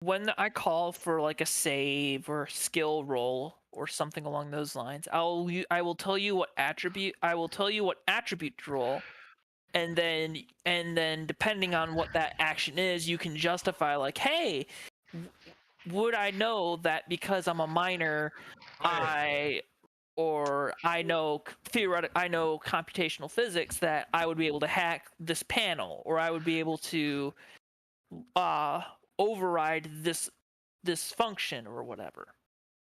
when I call for like a save or skill roll or something along those lines, I will tell you what attribute to roll, and then depending on what that action is, you can justify like, hey, would I know that because I'm a minor, I know computational physics, that I would be able to hack this panel, or I would be able to override this function or whatever.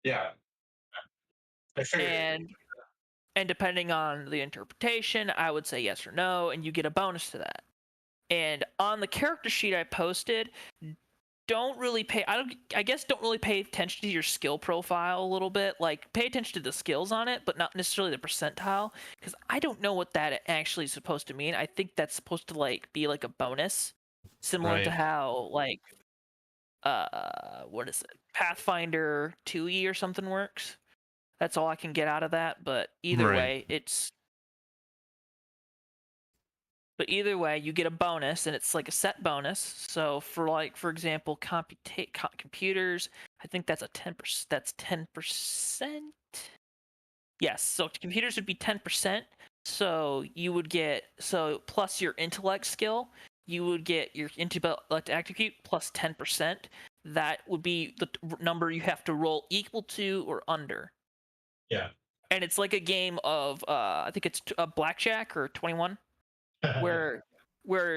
Yeah. I figured. And depending on the interpretation, I would say yes or no, and you get a bonus to that. And on the character sheet I posted, don't really pay attention to your skill profile a little bit. Like, pay attention to the skills on it, but not necessarily the percentile, because I don't know what that actually is supposed to mean. I think that's supposed to like be like a bonus, similar to how like what is it, Pathfinder 2e or something works. That's all I can get out of that, but either way, you get a bonus, and it's like a set bonus. So for example, computers, I think that's 10%. That's 10%. Yes, so computers would be 10%. So you would get, plus your intellect skill, you would get your intellect execute plus 10%. That would be the number you have to roll equal to or under. Yeah. And it's like a game of I think it's blackjack or 21, where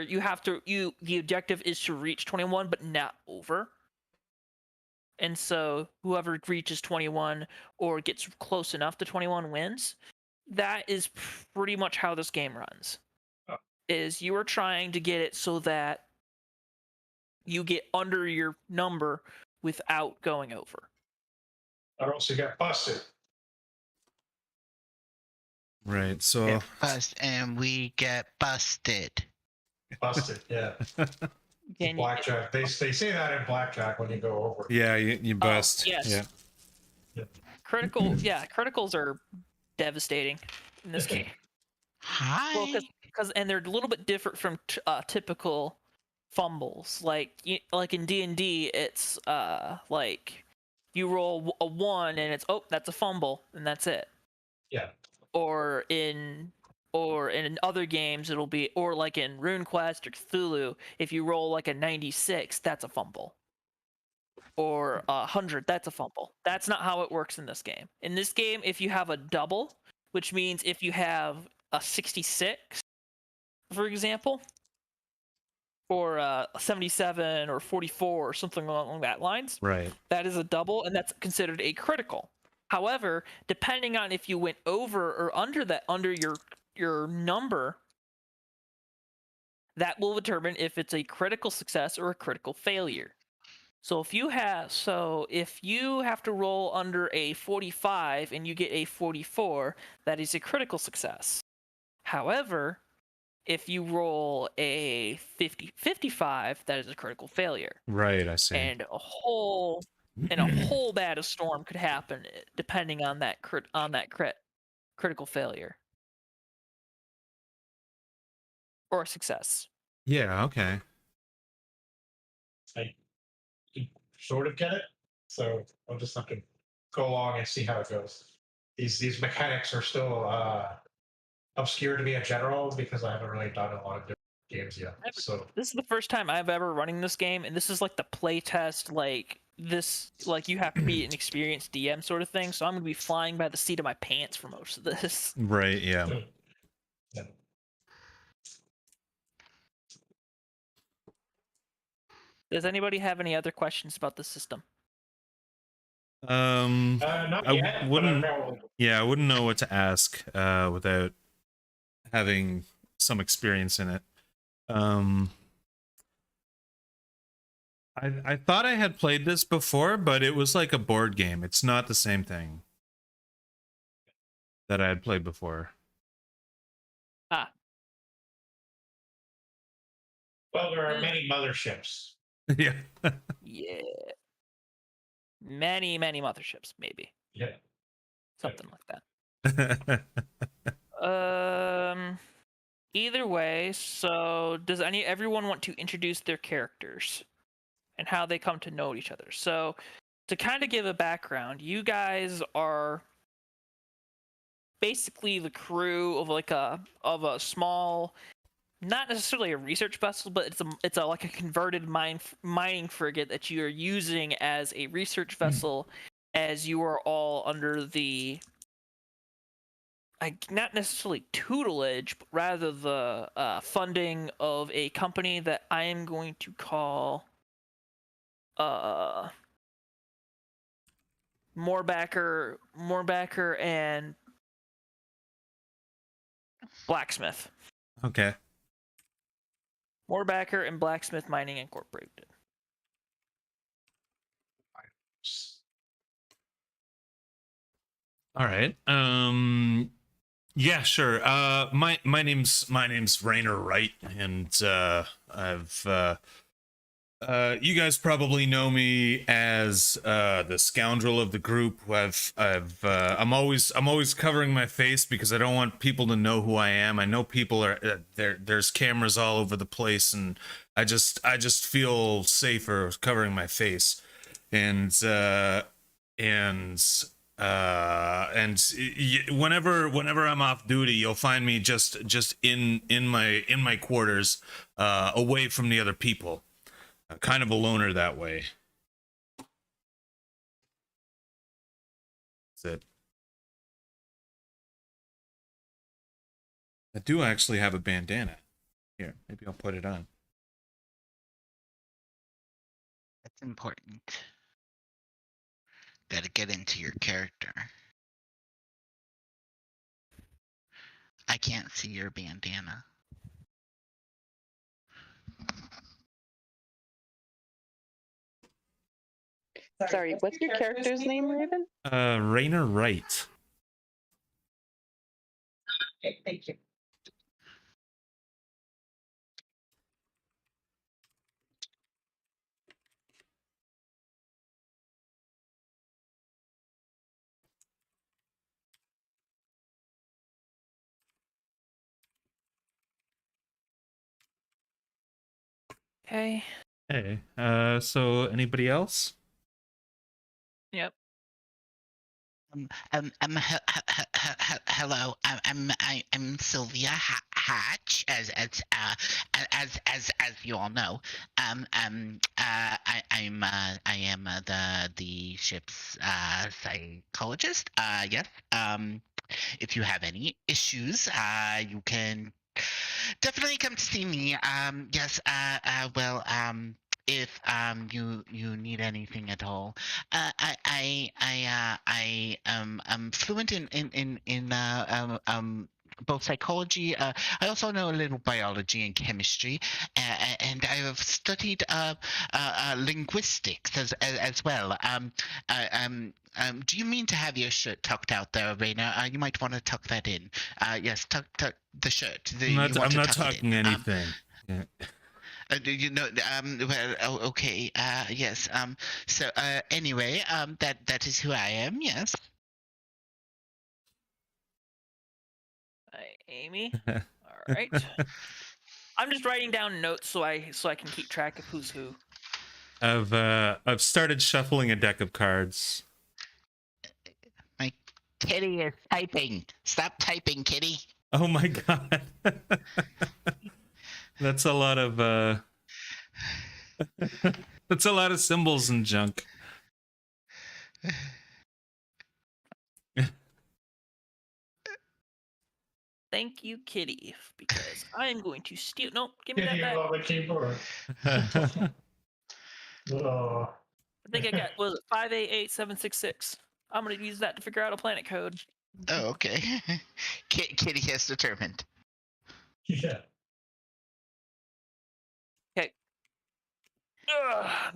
you have to the objective is to reach 21 but not over. And so whoever reaches 21 or gets close enough to 21 wins. That is pretty much how this game runs. Oh. Is you are trying to get it so that you get under your number without going over. Or else you get busted. Right, so Get bust and we get busted. Busted, yeah. Blackjack. They say that in blackjack when you go over. Yeah, you bust. Yes. Yeah. Criticals are devastating in this game. Hi. Well, because and they're a little bit different from typical fumbles. Like in D&D, it's like you roll a 1 and it's that's a fumble and that's it. Yeah. Or in other games it'll be, or like in RuneQuest or Cthulhu, if you roll like a 96, that's a fumble. Or 100, that's a fumble. That's not how it works in this game. In this game, if you have a double, which means if you have a 66, for example, or a 77 or 44 or something along that lines, right, that is a double, and that's considered a critical. However, depending on if you went over or under your number, that will determine if it's a critical success or a critical failure. So if you have to roll under a 45 and you get a 44, that is a critical success. However, if you roll a 55, that is a critical failure. Right, I see. And a whole bad storm could happen depending on that critical failure or success. Yeah, okay. I sort of get it, so I'll just have to go along and see how it goes. These mechanics are still obscure to me in general because I haven't really done a lot of different games yet. So this is the first time I've ever running this game, and this is like the play test, like you have to be an experienced DM sort of thing. So I'm gonna be flying by the seat of my pants for most of this. Right, yeah. Yeah. Does anybody have any other questions about the system? Not yet, I wouldn't. probably... Yeah, I wouldn't know what to ask without having some experience in it. I thought I had played this before, but it was like a board game. It's not the same thing that I had played before. Ah. Well, there are many motherships. Yeah. Yeah. Many motherships, maybe. Yeah. Something like that. Either way, so does everyone want to introduce their characters? and how they come to know each other. So, to kind of give a background, you guys are basically the crew of a small, not necessarily a research vessel, but it's a like a converted mining frigate that you are using as a research vessel, as you are all under the not necessarily tutelage, but rather the funding of a company that I am going to call Morebacker and Blacksmith. Okay. Morebacker and Blacksmith Mining Incorporated. All right. Yeah, sure. My name's Rainer Wright, and you guys probably know me as the scoundrel of the group. I'm always covering my face because I don't want people to know who I am. I know people are there's cameras all over the place, and I just feel safer covering my face. And whenever I'm off duty, you'll find me just in my quarters, away from the other people. Kind of a loner that way. That's it. I do actually have a bandana. Here, maybe I'll put it on. That's important. Gotta get into your character. I can't see your bandana. Sorry, what's your character's name, Raven? Rainer Wright. Okay, thank you. Okay. Hey, so anybody else? Yep. Hello. I'm Sylvia Hatch, as you all know. I am the ship's psychologist. Yes. If you have any issues, you can definitely come to see me. Yes. Well. If you need anything at all, I'm fluent in both psychology. I also know a little biology and chemistry, and I have studied linguistics as well. Do you mean to have your shirt tucked out there, Raina? You might want to tuck that in. Yes, tuck the shirt. I'm not talking anything. Yeah. You know, well, okay, yes, so, anyway, that is who I am, yes. Amy. All right. I'm just writing down notes so I can keep track of who's who. I've started shuffling a deck of cards. My kitty is typing. Stop typing, kitty. Oh my god. That's a lot of that's a lot of symbols and junk. Thank you, Kitty, because I am going to steal. No, give me that Kitty back. love a keyboard. Oh. I think I got, was it 588766? I'm going to use that to figure out a planet code. Oh, okay. Kitty has determined. Yeah. Okay.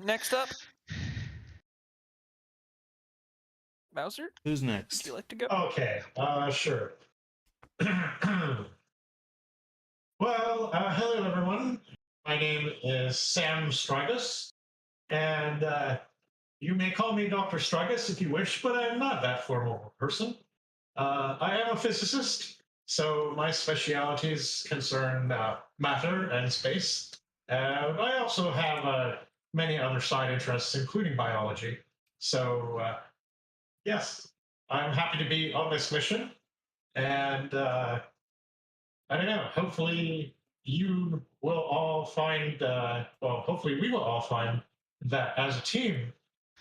Next up, Mouser, Who's would next? you like to go? Okay. Sure. Well, hello everyone. My name is Sam Strigus, and you may call me Dr. Strigus if you wish, but I'm not that formal person. I am a physicist, so my specialities concern matter and space. I also have many other side interests, including biology. So, yes, I'm happy to be on this mission. And I don't know, hopefully you will all find, well, hopefully we will all find that as a team,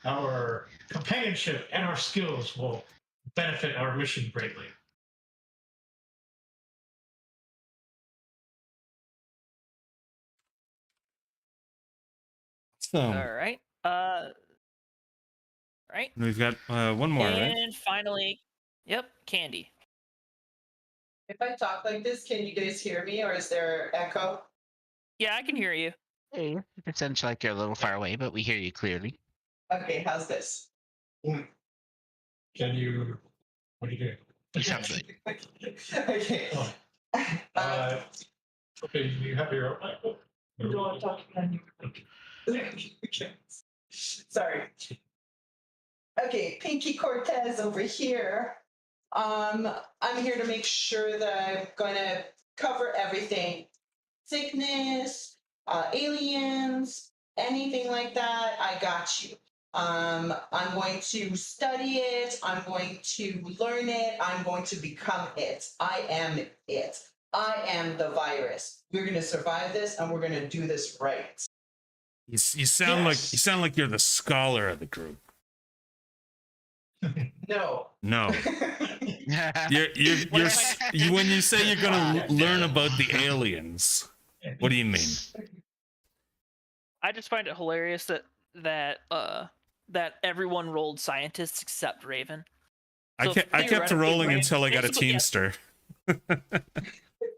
our companionship and our skills will benefit our mission greatly. So All right. Right. we've got one more, right? And finally, yep, Candy. If I talk like this, can you guys hear me, or is there echo? Yeah, I can hear you. Hey, it sounds like you're a little far away, but we hear you clearly. Okay, how's this? Can you, what are you doing? You sound good. Okay. Oh, Uh, okay, you have your own mic? no, I'm talking on you. Okay. Sorry. Okay, Pinky Cortez over here. I'm here to make sure that I'm gonna cover everything. Sickness, aliens, anything like that, I got you. I'm going to study it, I'm going to learn it, I'm going to become it. I am it. I am the virus. We're gonna survive this and we're gonna do this right. You sound Yes. like you're the scholar of the group. No. No, you when you say you're gonna learn about the aliens, what do you mean? I just find it hilarious that everyone rolled scientists except Raven. I So kept theoretically, rolling Raven- until I got a basically,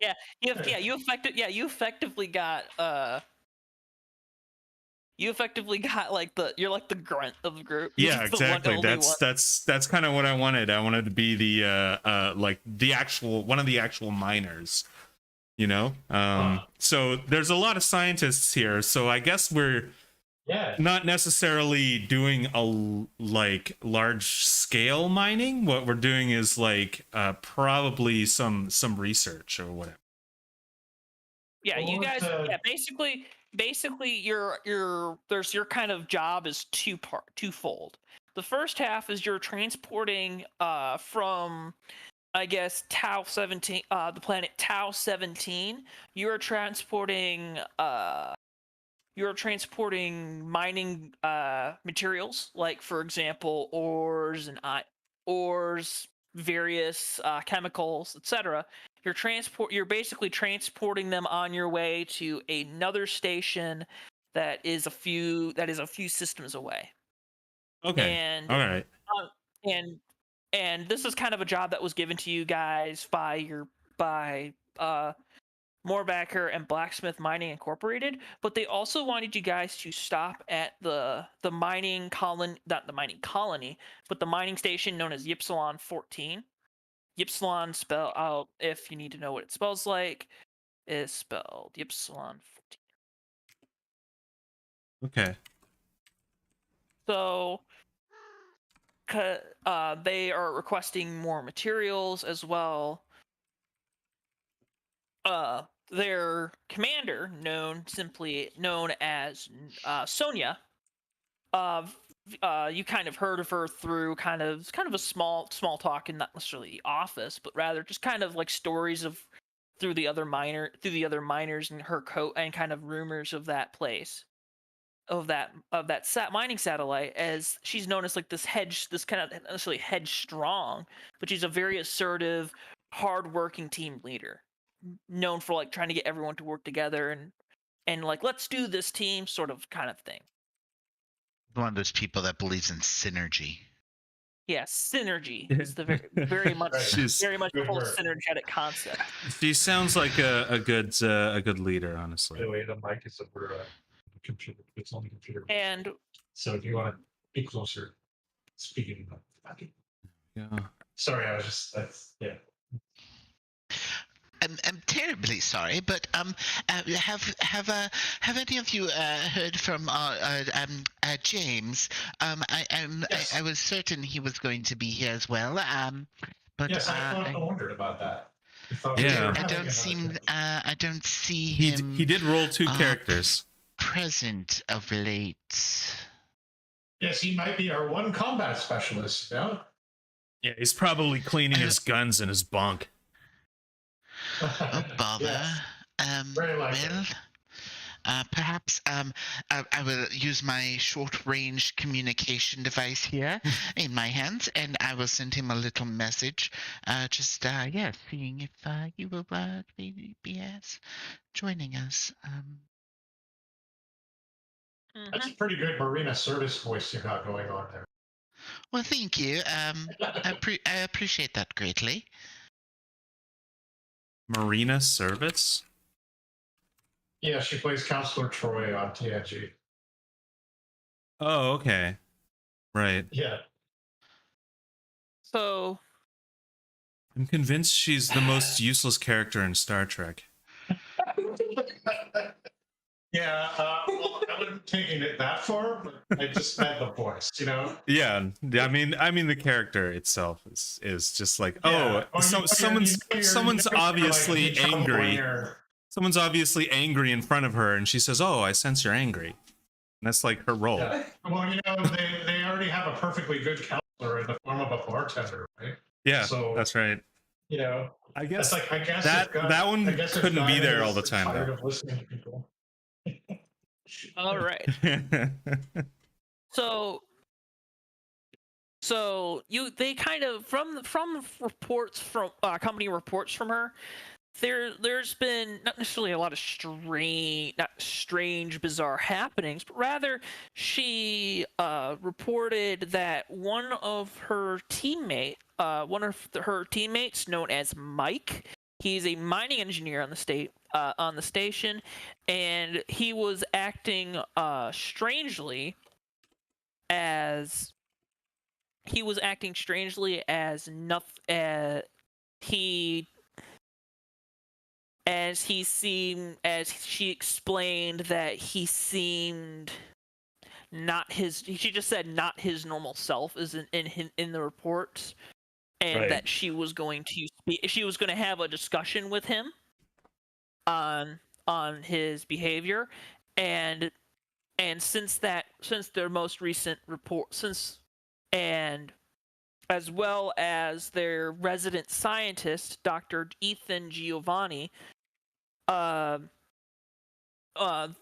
yeah. teamster. You effectively got like you're like the grunt of the group. You're Yeah, just the one- exactly. only one. That's kind of what I wanted. I wanted to be the like the actual one of the actual miners. You know? So there's a lot of scientists here, so I guess we're Yeah. not necessarily doing a like large scale mining. What we're doing is like probably some research or whatever. Yeah, you Or guys. to- Yeah, basically, your kind of job is twofold. The first half is you're transporting from, I guess, Tau 17, the planet Tau 17. You're transporting mining materials, like for example ores, various chemicals, etc. You're basically transporting them on your way to another station that is a few systems away. Okay. And All right. and this is kind of a job that was given to you guys by Moorbacker and Blacksmith Mining Incorporated, but they also wanted you guys to stop at the mining colony, not the mining colony, but the mining station known as Ypsilon 14. Ypsilon spell out, if you need to know what it spells like, is spelled Ypsilon 14. Okay. So they are requesting more materials as well. Their commander, known as Sonia, you kind of heard of her through kind of a small talk in not necessarily the office, but rather just kind of like stories of through the other miners and her and kind of rumors of that place, of that mining satellite, as she's known as like this kind of not necessarily headstrong, but she's a very assertive, hardworking team leader, known for like trying to get everyone to work together and like, let's do this team sort of kind of thing. One of those people that believes in synergy. Yeah, synergy is the very much She's- very much Good whole word. synergetic concept. She sounds like a good leader, By honestly. the way, the mic is over computer. It's on the computer. And So if you want to be closer, speaking. Yeah. Sorry, I was just yeah. I'm terribly sorry, but have any of you heard from James? Yes. I was certain he was going to be here as well. But Yes, I wondered about that. I thought Yeah. we were I having don't a- seem I don't see him. He did roll 2 characters. present of late. Yes, he might be our one combat specialist. Yeah. Yeah, he's probably cleaning his guns in his bunk. Oh, bother. Yes, very likely. Well, perhaps I will use my short-range communication device here in my hands, and I will send him a little message. Seeing if he will be joining us. That's a pretty good marina service voice you got going on there. Well, thank you. I appreciate that greatly. Marina service? Yeah, she plays Counselor Troy on TNG. Oh, okay. Right. Yeah. So I'm convinced she's the most useless character in Star Trek. Yeah, well, I wasn't taking it that far, but I just meant the voice, you know? Yeah, I mean the character itself is just like, Yeah. oh, someone's obviously angry. Someone's obviously angry in front of her, and she says, "Oh, I sense you're angry." And that's like her role. Yeah. Well, you know, they already have a perfectly good counselor in the form of a bartender, right? Yeah, So that's right. You know, I guess that one couldn't be there all the time. Tired of listening to people. all right. So they kind of from reports from company reports from her, there's been not necessarily a lot of strange bizarre happenings, but rather she reported that one of her teammates known as Mike, he's a mining engineer on the station, and he was acting strangely as she explained that he seemed she just said not his normal self is in the reports, and Right. that she was going to have a discussion with him on his behavior, and since their most recent report, and as well as their resident scientist, Dr. Ethan Giovanni,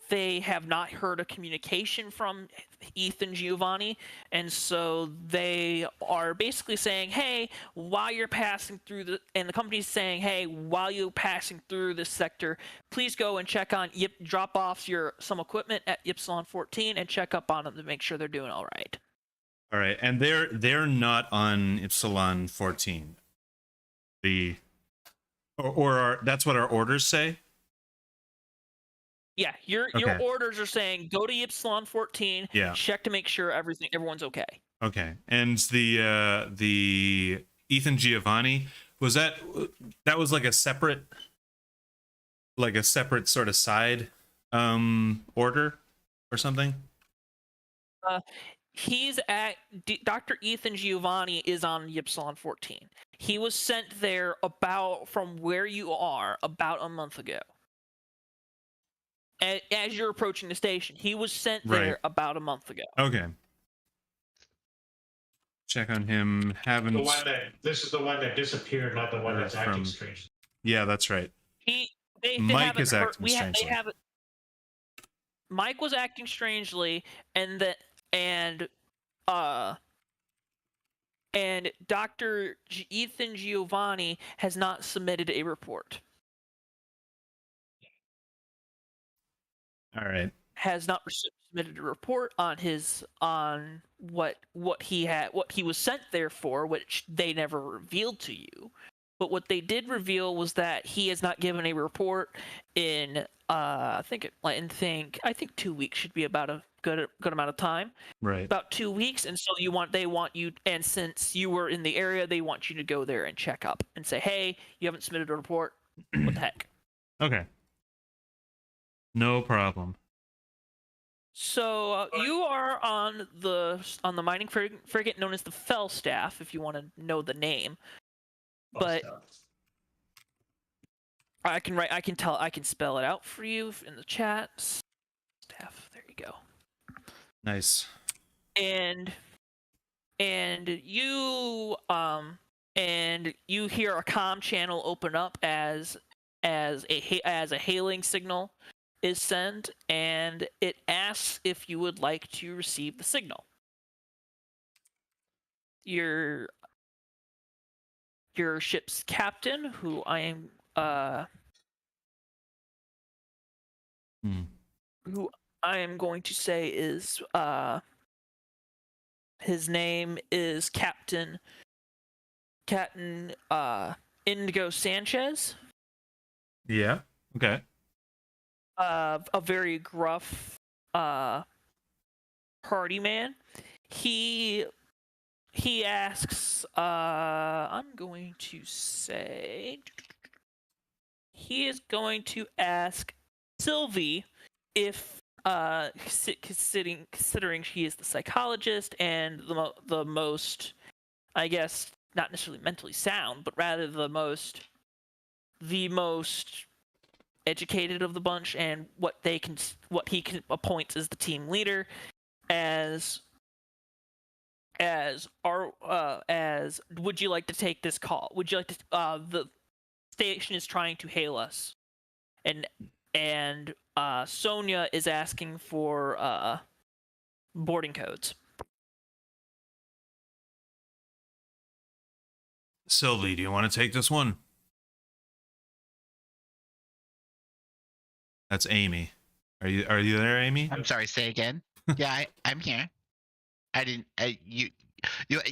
they have not heard a communication from Ethan Giovanni, and so they are basically saying, hey, while you're passing through and the company's saying, hey, while you're passing through this sector, please go and check on, drop off some equipment at Ypsilon 14 and check up on them to make sure they're doing all right. All right, and they're not on Ypsilon 14. That's what our orders say. Yeah, your orders are saying go to Ypsilon 14. Yeah. Check to make sure everyone's okay. Okay, and the Ethan Giovanni, was that was like a separate sort of side order or something? He's at Dr. Ethan Giovanni is on Ypsilon 14. He was sent there from where you are about a month ago. As you're approaching the station, he was sent there about a month ago. Okay. Check on him. This is the one that disappeared, not the one that's acting strange. Yeah, that's right. Mike is acting strangely. Mike was acting strangely, and Dr. Ethan Giovanni has not submitted a report. All right. Has not submitted a report on what he was sent there for, which they never revealed to you. But what they did reveal was that he has not given a report in I think 2 weeks should be about a good amount of time. Right. About 2 weeks, and so they want you, and since you were in the area, they want you to go there and check up and say, hey, you haven't submitted a report. What the heck? Okay. No problem. So you are on the mining frigate known as the Falstaff, if you want to know the name. But I can spell it out for you in the chat. half. There you go. Nice. And you hear a comm channel open up as a hailing signal is sent, and it asks if you would like to receive the signal. Your ship's captain, who I am who I am going to say is his name is Captain Indigo Sanchez. Yeah. Okay. A very gruff party man. He asks, I'm going to say he is going to ask Sylvie if considering she is the psychologist and the most, I guess, not necessarily mentally sound, but rather the most educated of the bunch, and what he appoints as the team leader, as would you like to take this call? Would you like to the station is trying to hail us, and Sonia is asking for boarding codes. Sylvie, do you want to take this one? That's Amy. Are you there, Amy? I'm sorry. Say again. Yeah, I'm here. I didn't. You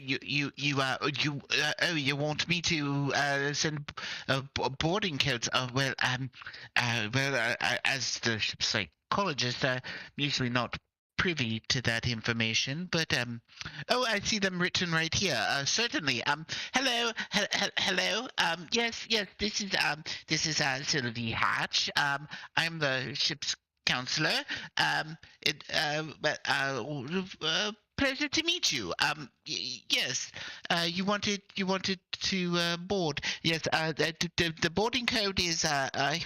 want me to send boarding codes? As the ship's psychologist, I'm usually not privy to that information, but oh, I see them written right here. Certainly. Hello. Yes, this is Sylvie Hatch. I'm the ship's counselor. Pleasure to meet you. Yes. You wanted to board. Yes. The boarding code is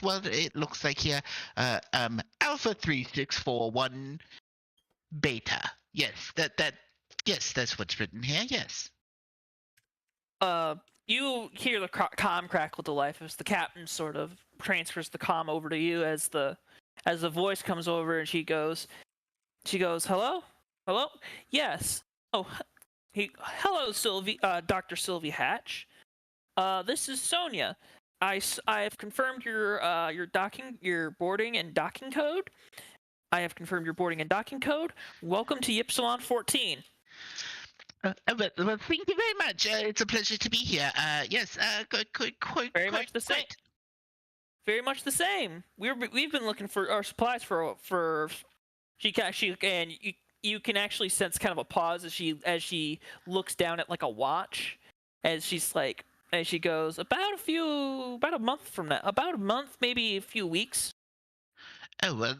well, it looks like here Alpha 3641 Beta. Yes. Yes, that's what's written here. Yes. You hear the comm crackle to life as the captain sort of transfers the comm over to you as the voice comes over, and she goes, hello, yes, oh, hello, Sylvie, Dr. Sylvie Hatch. This is Sonia. I have confirmed your boarding and docking code. Welcome to Ypsilon 14. Well, thank you very much. It's a pleasure to be here. Yes, Very much the same. Very much the same. We've been looking for our supplies for she and you can actually sense kind of a pause as she looks down at like a watch, as she goes, about a month, maybe a few weeks. Oh well,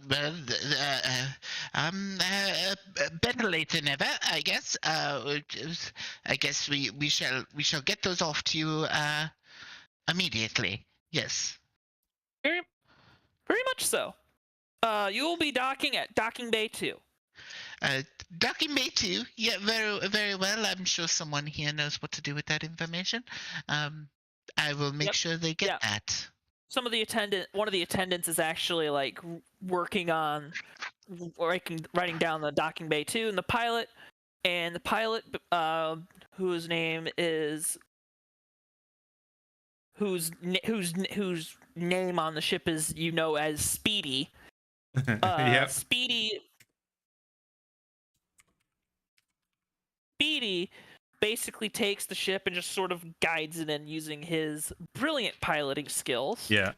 better late than never, I guess. I guess we shall get those off to you immediately. Yes. Very much so. You will be docking at Docking Bay 2. Docking Bay 2. Yeah, very well. I'm sure someone here knows what to do with that information. I will make sure they get that. One of the attendants is actually like working on writing down the Docking Bay 2, and the pilot, whose name is whose name on the ship is as Speedy. Yep. Speedy basically takes the ship and just sort of guides it in using his brilliant piloting skills. Yeah.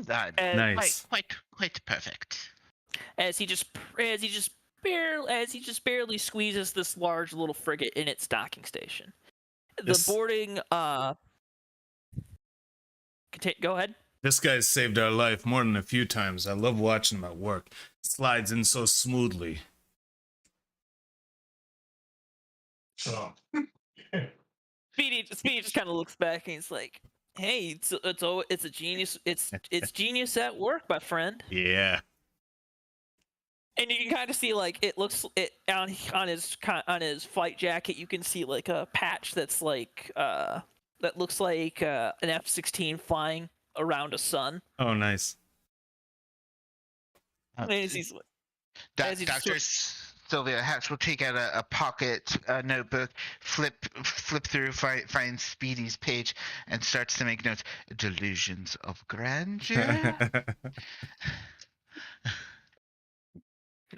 Nice. Quite perfect. As he just barely squeezes this large little frigate in its docking station. The boarding go ahead. This guy's saved our life more than a few times. I love watching him at work. Slides in so smoothly. So Speedy just kind of looks back and he's like, "Hey, it's a genius. It's genius at work, my friend." Yeah. And you can kind of see like it looks it on his flight jacket. You can see like a patch that's like that looks like an F-16 flying around a sun. Oh, nice. As he's as he's Dr. Sylvia Hatch will take out a pocket notebook, flip through, find Speedy's page, and starts to make notes. Delusions of grandeur.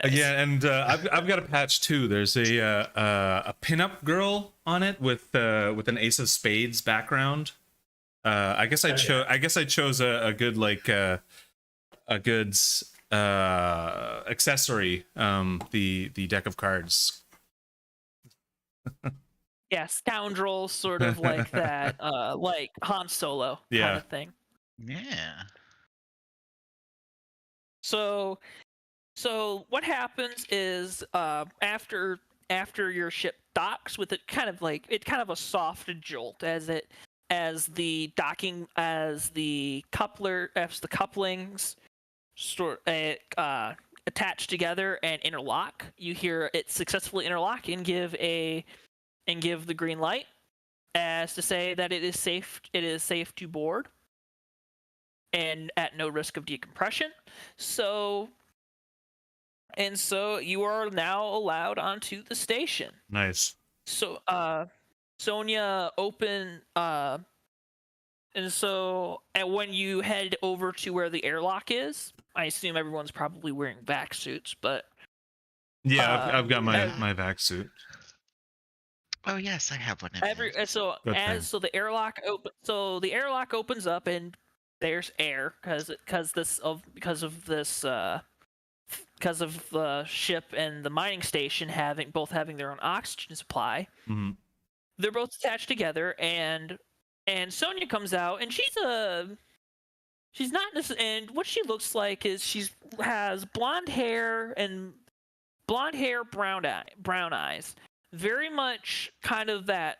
nice. Yeah, and I've got a patch too. There's a pinup girl on it with an Ace of Spades background. I guess I chose a good like a good accessory. The deck of cards. Yeah, scoundrel, sort of like that, like Han Solo kind of thing. Yeah. So what happens is after your ship docks with it kind of a soft jolt as the couplings attach together and interlock. You hear it successfully interlock and give the green light as to say that it is safe to board and at no risk of decompression. So you are now allowed onto the station. Nice. So Sonia and when you head over to where the airlock is, I assume everyone's probably wearing vac suits, but yeah, I've got my vac suit. Oh yes, I have one. So the airlock opens up and there's air because of the ship and the mining station having their own oxygen supply. Mm-hmm. They're both attached together, and Sonia comes out, and she's not and what she looks like is has blonde hair, brown eyes, very much kind of that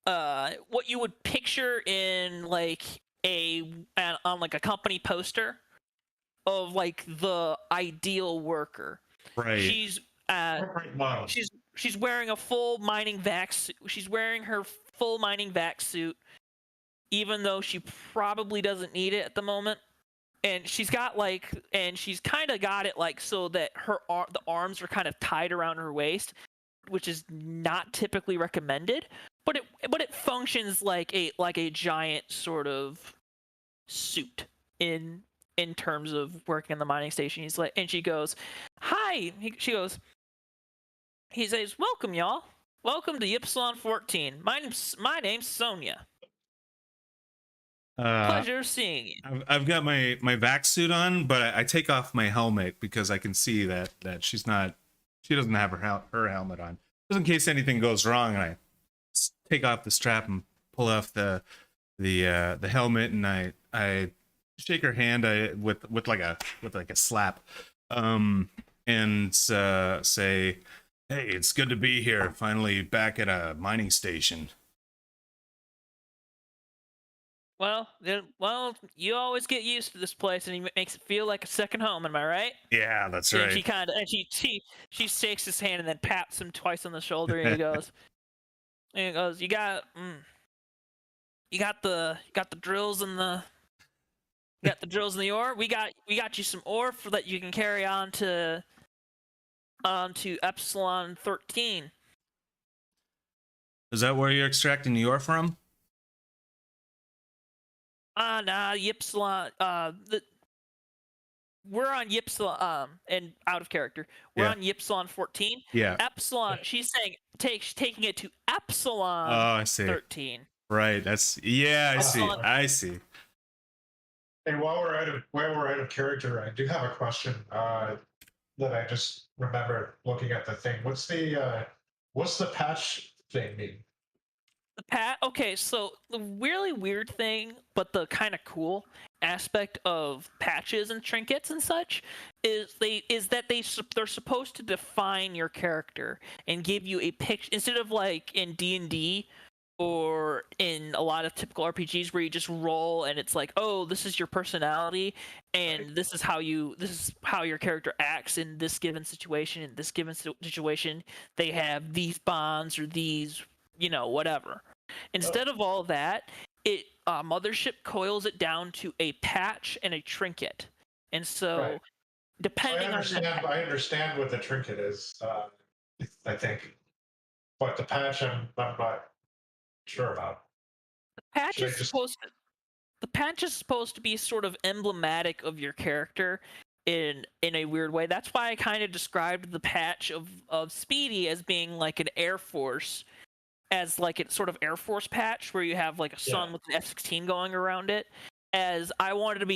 what you would picture in like on like a company poster of like the ideal worker. Right. She's wearing a full mining vac suit. She's wearing her full mining vac suit, even though she probably doesn't need it at the moment. And she's kind of got it like so that the arms are kind of tied around her waist, which is not typically recommended. But it functions like a giant sort of suit in terms of working in the mining station. He's like, and she goes, "Hi." He says, "Welcome, y'all. Welcome to Ypsilon 14. My name's Sonia. Pleasure seeing you." I've got my vac suit on, but I take off my helmet because I can see that she doesn't have her helmet on, just in case anything goes wrong. And I take off the strap and pull off the helmet, and I shake her hand with like a slap, and say, "Hey, it's good to be here. Finally back at a mining station." Well, you always get used to this place, and it makes it feel like a second home. Am I right? Yeah, that's and right. She shakes his hand and then pats him twice on the shoulder, and he goes, "You got the drills and the ore. We got you some ore for that you can carry on to Epsilon 13." Is that where you're extracting the ore from? Nah, Ypsilon. We're on Ypsilon. And out of character, we're on Ypsilon 14. Yeah. Epsilon. She's saying taking it to Epsilon. Oh, I see. 13. Right. I see. Hey, while we're out of character, I do have a question that I just remembered looking at the thing. What's the patch thing mean? Okay, so the really weird thing, but the kind of cool aspect of patches and trinkets and such is that they're supposed to define your character and give you a picture instead of like in D&D or in a lot of typical RPGs where you just roll and it's like, oh, this is your personality, and Right. this is how your character acts in this given situation. In this given situation, they have these bonds or these, whatever. Instead of all that, it Mothership coils it down to a patch and a trinket, and Right. so So I depending on understand. that I understand what the trinket is. I think, but the patch, I'm not sure about. patch Should is I just? supposed to the patch is supposed to be sort of emblematic of your character in a weird way. That's why I kind of described the patch of Speedy as being like an Air Force, as like a sort of Air Force patch where you have like a Yeah. sun with an F-16 going around it. As I wanted to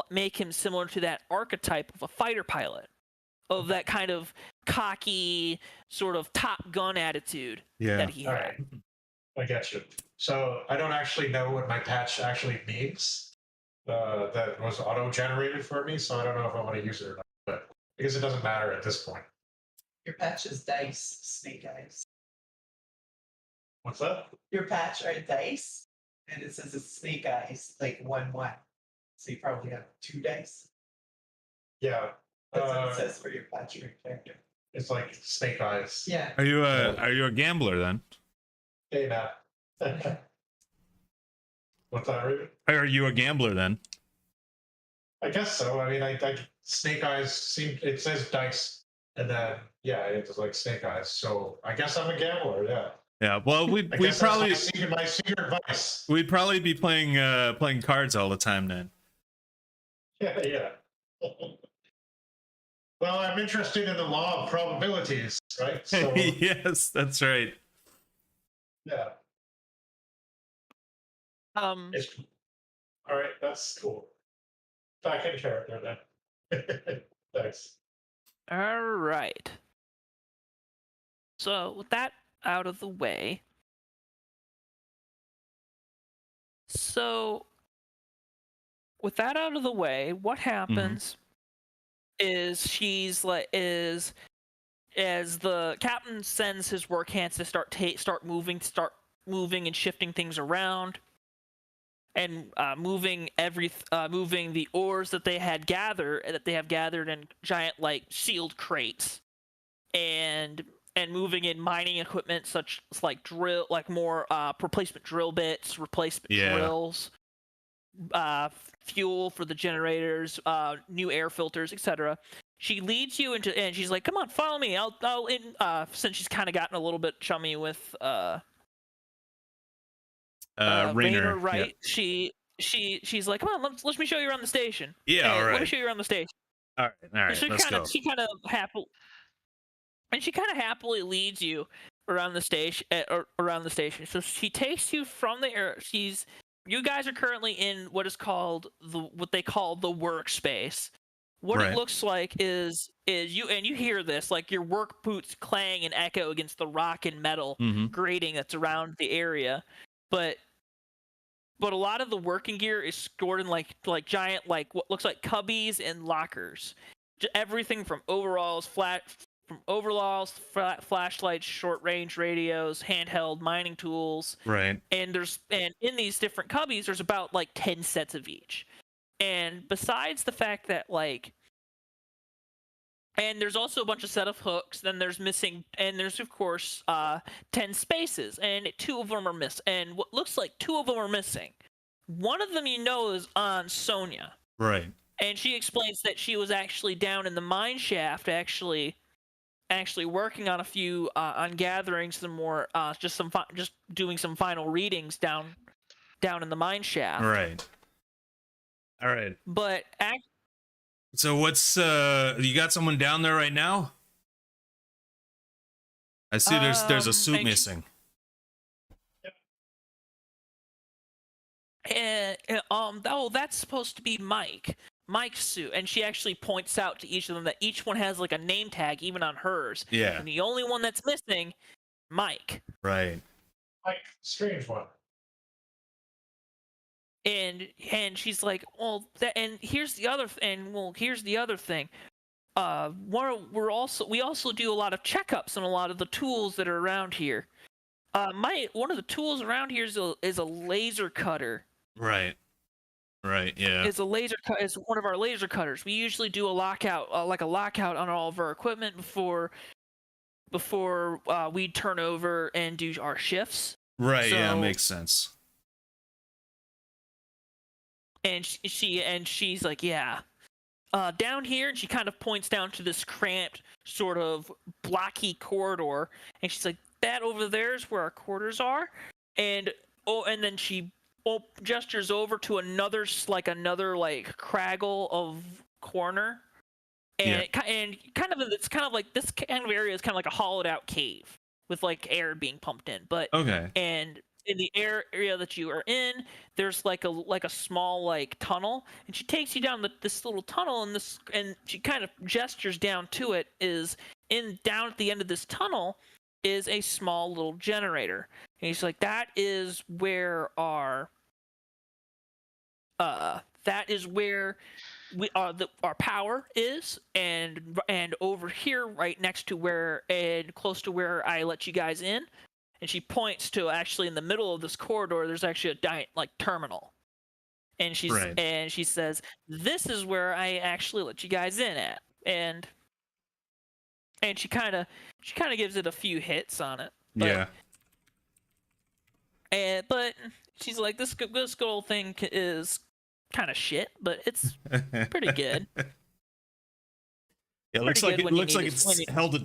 make him similar to that archetype of a fighter pilot, of that kind of cocky sort of Top Gun attitude Yeah. that he All had. right. I get you. So I don't actually know what my patch actually means. That was auto-generated for me, so I don't know if I want to use it or not. But I guess it doesn't matter at this point. Your patch is dice, snake eyes. What's that? Your patch are dice, and it says it's snake eyes, like 1/1. So you probably have 2 dice. Yeah. That's what it says for your patch for your character. It's like snake eyes. Yeah. Are you a gambler then? Hey, Matt. What's that, Ruben? Are you a gambler then? I guess so. I mean, I snake eyes seem. It says dice, and then yeah, it's like snake eyes. So I guess I'm a gambler. Yeah. Yeah. Well, I we'd guess probably that's my secret vice. we'd probably be playing cards all the time then. Yeah, yeah. Well, I'm interested in the law of probabilities, right? So Yes, that's right. yeah, it's all right. That's cool. Back in character then. Thanks. All right. So with that out of the way, what happens is as the captain sends his work hands to start moving and shifting things around, and moving the ores that they have gathered in giant like sealed crates, and moving in mining equipment such as like more replacement drill bits, replacement drills, fuel for the generators, new air filters, etc. She leads you into, and she's like, "Come on, follow me. I'll in." Since she's kind of gotten a little bit chummy with Rainer, right? Yeah. She's like, "Come on, let me show you around the station." Yeah. Hey, All right. let me show you around the station. All right. Let's go. She kind of happily leads you around the station. So she takes you from the air. You guys are currently in what they call the workspace. What Right. it looks like is you hear this, like your work boots clang and echo against the rock and metal grating that's around the area, but a lot of the working gear is stored in like giant, like what looks like cubbies and lockers. Everything from overalls, flashlights, short range radios, handheld mining tools. Right. And in these different cubbies, there's about like 10 sets of each. And besides the fact that and there's also a bunch of set of hooks, then there's of course 10 spaces, and 2 of them are missing. And what looks like 2 of them are missing. One of them is on Sonia. Right. And she explains that she was actually down in the mine shaft, actually working on a few on gathering some more, just doing some final readings down in the mine shaft. Right. All right. But so what's you got someone down there right now? I see there's a suit missing. That's supposed to be Mike's suit, and she actually points out to each of them that each one has like a name tag, even on hers. Yeah. And the only one that's missing, Mike. Right. Like strange one. And she's like, well, here's the other thing. We also do a lot of checkups on a lot of the tools that are around here. one of the tools around here is a laser cutter. Right. Right. Yeah. Is one of our laser cutters. We usually do a lockout, like a lockout on all of our equipment before we turn over and do our shifts. Right. So, yeah. Makes sense. And she's like, yeah. Down here, and she kind of points down to this cramped, sort of blocky corridor, and she's like, that over there is where our quarters are, and then she gestures over to another craggle of corner, and it's kind of like this kind of area is kind of like a hollowed out cave with like air being pumped in, but Okay. and in the area that you are in, there's like a small like tunnel, and she takes you down this little tunnel, and she kind of gestures down to it. Down at the end of this tunnel is a small little generator, and he's like, that is where our our power is, and over here right next to where and close to where I let you guys in. And she points to actually in the middle of this corridor, there's actually a giant like terminal. And she says, this is where I actually let you guys in at. And she kind of gives it a few hits on it. But, Yeah. But she's like, this good old thing is kind of shit, but it's pretty good. It looks like it's held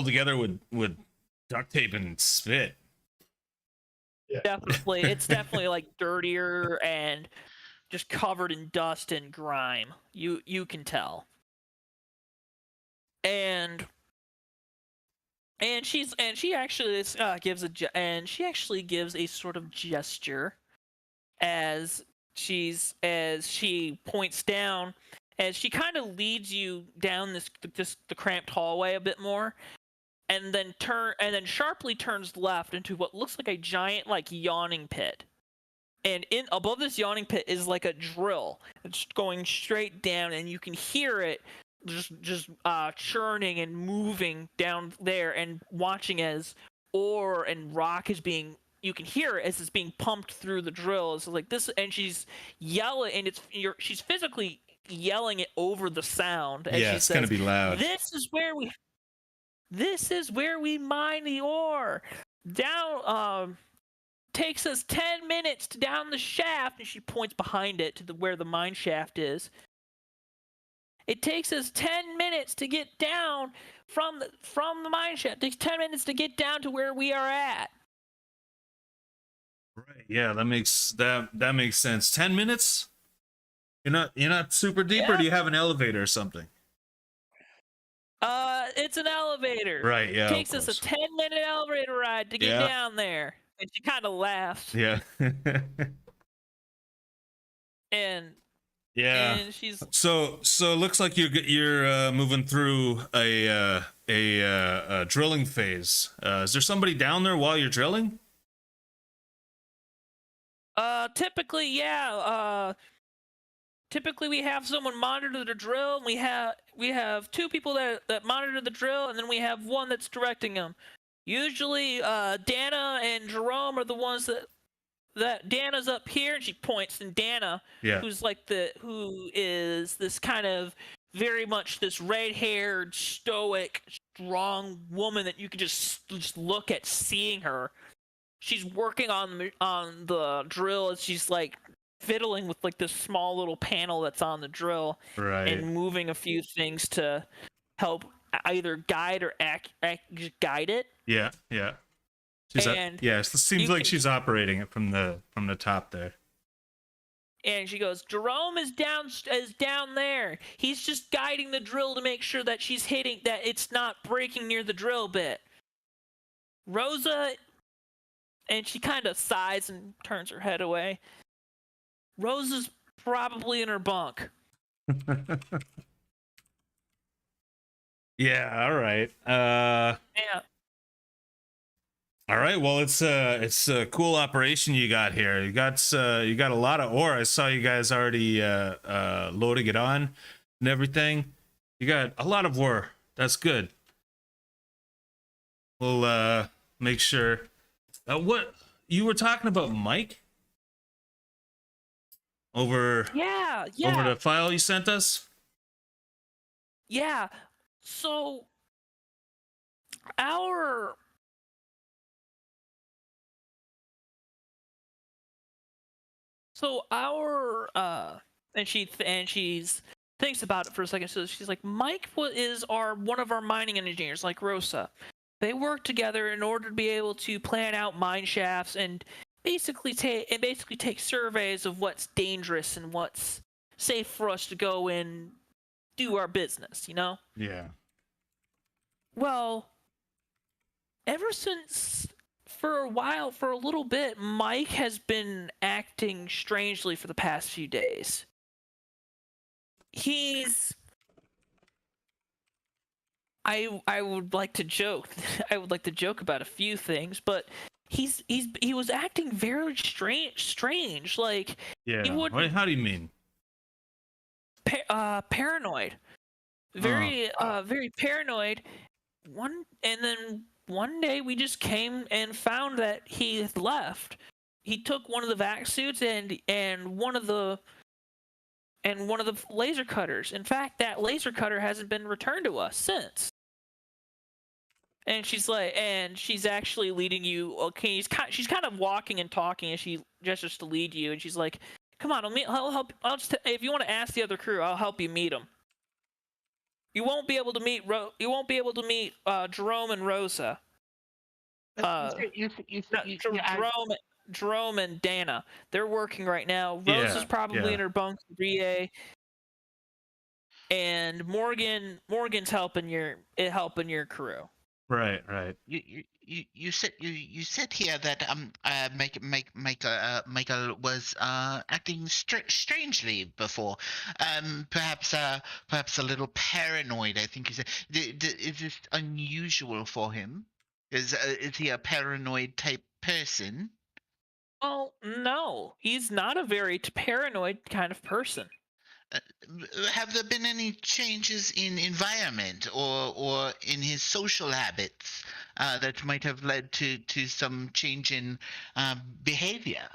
together with duct tape and spit. Yeah. Definitely, it's definitely like dirtier and just covered in dust and grime. You can tell. And she actually gives a sort of gesture as she points down, as she kind of leads you down the cramped hallway a bit more. And then sharply turns left into what looks like a giant like yawning pit. And above this yawning pit is like a drill. It's going straight down, and you can hear it just churning and moving down there, and watching as ore and rock is being. You can hear it as it's being pumped through the drill. It's like this, and she's yelling, and she's physically yelling it over the sound. As she it's says, gonna be loud. This is where we mine the ore. Down, takes us 10 minutes to down the shaft, and she points behind it to where the mine shaft is. It takes us 10 minutes to get down from the mine shaft. It takes 10 minutes to get down to where we are at. Right. Yeah, that makes sense. 10 minutes? You're not super deep, or do you have an elevator or something? It's an elevator. Right, yeah. It takes us a 10-minute elevator ride to get down there. And she kind of laughs. Yeah. and she's so it looks like you're moving through a drilling phase. Is there somebody down there while you're drilling? Typically, yeah. Typically, we have someone monitor the drill, and we have two people that monitor the drill, and then we have one that's directing them. Usually, Dana and Jerome are the ones that Dana's up here, and she points, and Dana, who is this kind of very much this red-haired, stoic, strong woman that you can just look at seeing her. She's working on the drill, and she's like fiddling with like this small little panel that's on the drill, right, and moving a few things to help either guide or guide it. Yeah. It seems like she's operating it from the top there. And she goes, Jerome is down there. He's just guiding the drill to make sure that she's hitting, that it's not breaking near the drill bit. Rosa, and she kind of sighs and turns her head away. Rosa's probably in her bunk. Yeah, all right. Yeah. All right. Well, it's a cool operation you got here. You got a lot of ore. I saw you guys already loading it on and everything. You got a lot of ore. That's good. We'll make sure What you were talking about, Mike? Over Yeah, over yeah, the file you sent us? yeah. So our and she's thinks about it for a second. So she's like, Mike is one of our mining engineers, like Rosa. They work together in order to be able to plan out mine shafts and basically take surveys of what's dangerous and what's safe for us to go and do our business, you know? Yeah. Well, ever since for a little bit, Mike has been acting strangely for the past few days. He's I would like to joke I would like to joke about a few things, but he was acting very strange, like he Yeah. wouldn't How do you mean? paranoid. Oh. Very paranoid. One day we just came and found that he had left. He took one of the vac suits and one of the laser cutters. In fact, that laser cutter hasn't been returned to us since. And she's actually leading you. Okay, she's kind of walking and talking, and she gestures to lead you. And she's like, "Come on, I'll help. If you want to ask the other crew, I'll help you meet them. You won't be able to meet Jerome and Rosa. Jerome and Dana. They're working right now. Rosa's probably in her bunk with VA, and Morgan's helping your crew. Right. You said here that Michael was acting strangely before, perhaps a little paranoid. I think you said. Is this unusual for him? Is he a paranoid type person? Well, no, he's not a very paranoid kind of person. Have there been any changes in environment or in his social habits that might have led to some change in behavior?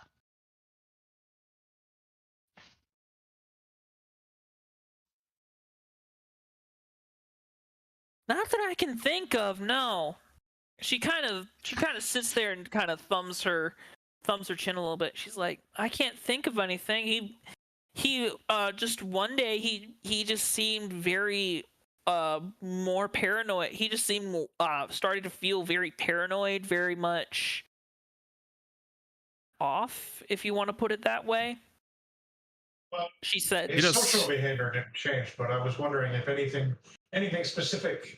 Not that I can think of. No. She kind of sits there and kind of thumbs her chin a little bit. She's like, I can't think of anything. He just one day he just seemed very more paranoid. He just seemed started to feel very paranoid, very much off, if you want to put it that way. Well, She said his social behavior didn't change, but I was wondering if anything specific,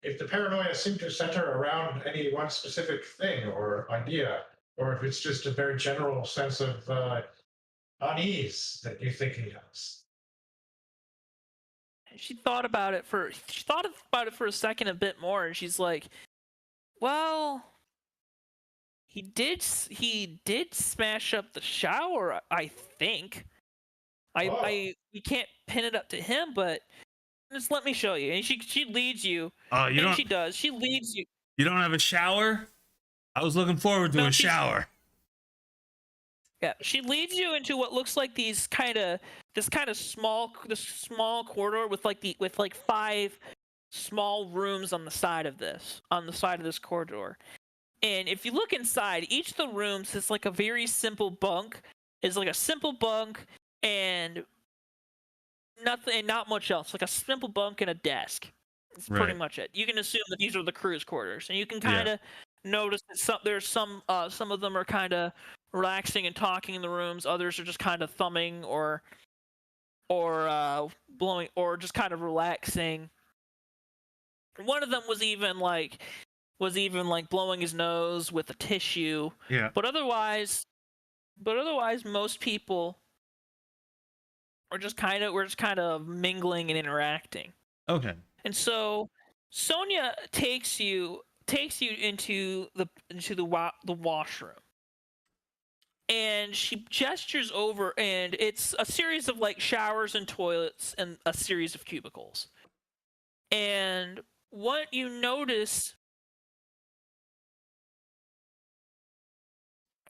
if the paranoia seemed to center around any one specific thing or idea, or if it's just a very general sense of unease that you think he has. she thought about it for a second a bit more, and she's like, well, he did smash up the shower, I think. We can't pin it up to him, but just let me show you. And she leads you. She does. She leads you. You don't have a shower? I was looking forward to a shower. Yeah, she leads you into what looks like this kind of small corridor with like 5 small rooms on the side of this corridor. And if you look inside, each of the rooms is like a very simple bunk. It's like a simple bunk and not much else. Like a simple bunk and a desk. It's pretty much it. You can assume that these are the crew's quarters, and you can kind of notice that some of them are kind of relaxing and talking in the rooms. Others are just kind of thumbing or blowing or just kind of relaxing. One of them was even like blowing his nose with a tissue. Yeah. But otherwise, most people are just kind of mingling and interacting. Okay. And so Sonia takes you into the washroom. And she gestures over, and it's a series of like showers and toilets and a series of cubicles. And what you notice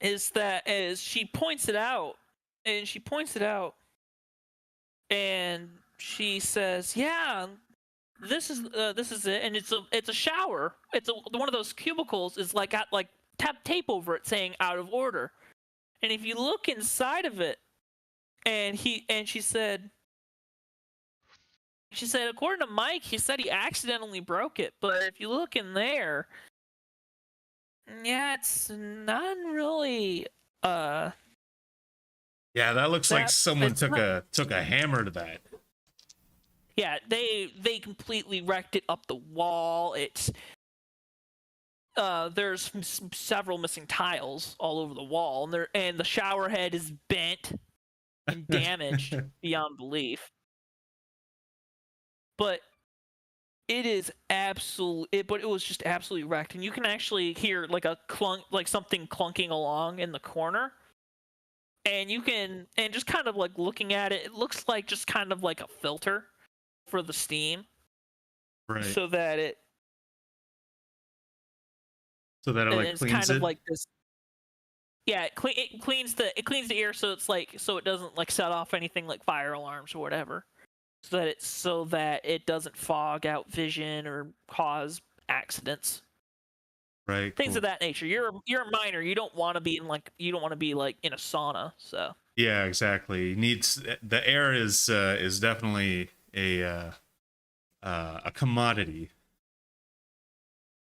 is she points it out, and she says, "Yeah, this is it," and it's a shower. It's one of those cubicles is like got like tape over it saying "out of order," and if you look inside of it, she said, according to Mike, he said he accidentally broke it, but if you look in there, yeah, it's not really Yeah, that looks like that someone it's took not, a hammer to that. yeah, they completely wrecked it up the wall. It's there's several missing tiles all over the wall, and the shower head is bent and damaged beyond belief. But it is but it was just absolutely wrecked, and you can actually hear like a clunk, like something clunking along in the corner. And just kind of like looking at it, it looks like just kind of like a filter for the steam, Right. so that it like it's cleans kind of it. like this. Yeah, it cleans the air, so it's like so it doesn't like set off anything like fire alarms or whatever, so that it doesn't fog out vision or cause accidents. Right. Things Cool. of that nature. You're a miner. You don't want to be in a sauna. So Yeah, exactly. Needs the air is definitely a commodity,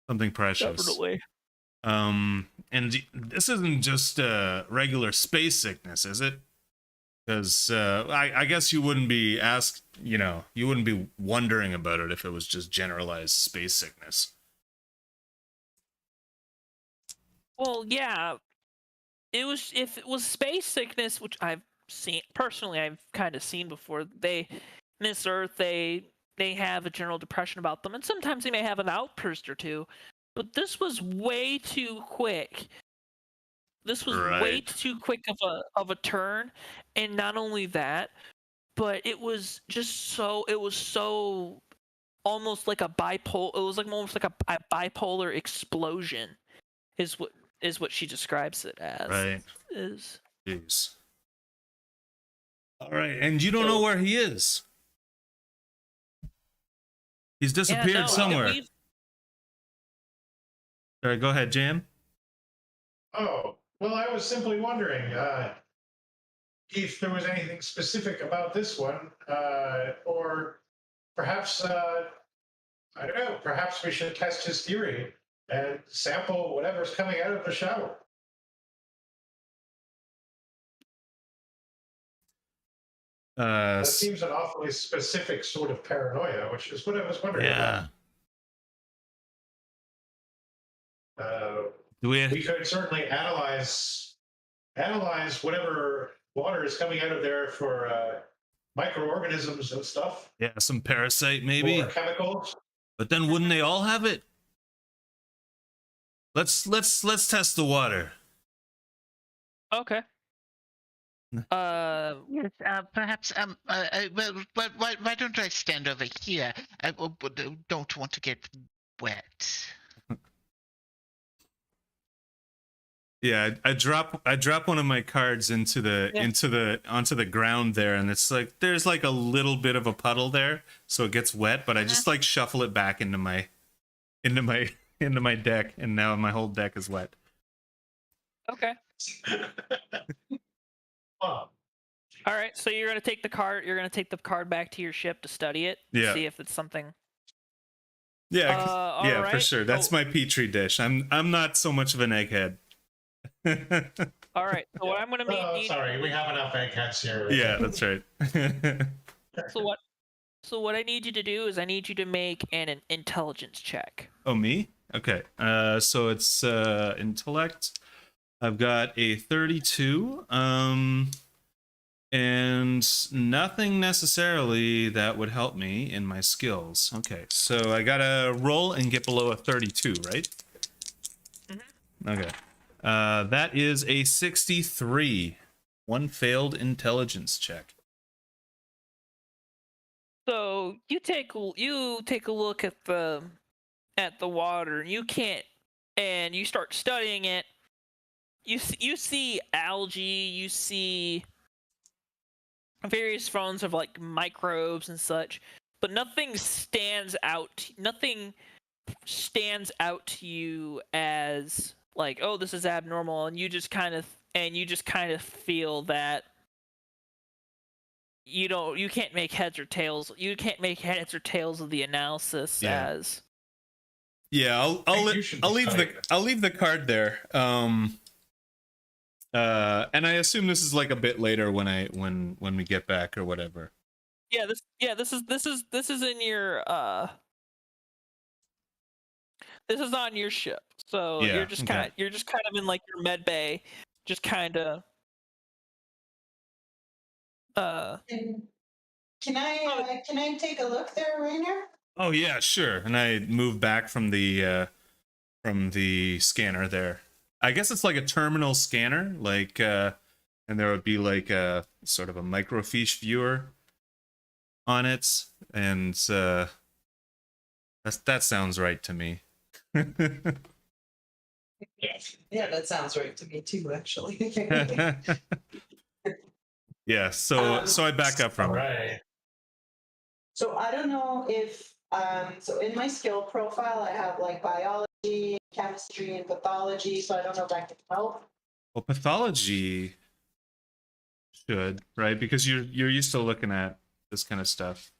something precious. definitely. And this isn't just regular space sickness, is it? Because I guess you wouldn't be you wouldn't be wondering about it if it was just generalized space sickness. Well, yeah. If it was space sickness, which I've kind of seen before. Miss Earth, they have a general depression about them, and sometimes they may have an outburst or two. But this was way too quick. This was way Right. too quick of a turn, and not only that, but it was so almost like a bipolar. It was like almost like a bipolar explosion, is what she describes it as. Right. Is Jeez. All right, and you don't know where he is. He's disappeared somewhere. All right, go ahead, Jam. Oh, well, I was simply wondering if there was anything specific about this one, or perhaps, I don't know, perhaps we should test his theory and sample whatever's coming out of the shower. That seems an awfully specific sort of paranoia, which is what I was wondering about. We could certainly analyze whatever water is coming out of there for microorganisms and stuff. Yeah, some parasite maybe. Or chemicals. But then wouldn't they all have it? Let's test the water. Okay. Yes, perhaps, well, why don't I stand over here? I don't want to get wet. Yeah, I drop one of my cards onto the ground there, and it's like there's like a little bit of a puddle there, so it gets wet, but I just like shuffle it back into my deck, and now my whole deck is wet. Okay. Oh. All right, so you're gonna take the card. You're gonna take the card back to your ship to study it. Yeah. See if it's something. Yeah. Yeah, right. for sure. That's my petri dish. I'm not so much of an egghead. All right. So what I'm gonna need. Oh, sorry, we have enough eggheads here. Yeah, that's right. So what I need you to do is I need you to make an intelligence check. Oh, me? Okay. So it's intellect. I've got a 32. And nothing necessarily that would help me in my skills. Okay, so I gotta roll and get below a 32, right? Mm-hmm. Okay. That is a 63. One failed intelligence check. So you take a look at the water, and you start studying it. you see algae, you see various forms of like microbes and such, but nothing stands out. Nothing stands out to you as like, oh, this is abnormal, and you just kind of feel that you can't make heads or tails. You can't make heads or tails of the analysis Yeah. as. Yeah, You should be I'll leave studying I'll leave the card there. And I assume this is like a bit later when we get back or whatever. This is in your this is on your ship. So Yeah, okay. you're just kind of in like your med bay, just kind of And can I take a look there, Rainer? Oh yeah, sure. And I move back from the scanner there. I guess it's like a terminal scanner, like and there would be like a sort of a microfiche viewer on it, and that sounds right to me. Yeah, that sounds right to me too, actually. Yeah, so I back up from All it. right. So I don't know if so in my skill profile I have like biology, chemistry, and pathology. So I don't know if that can help. Well, pathology should, right? Because you're used to looking at this kind of stuff.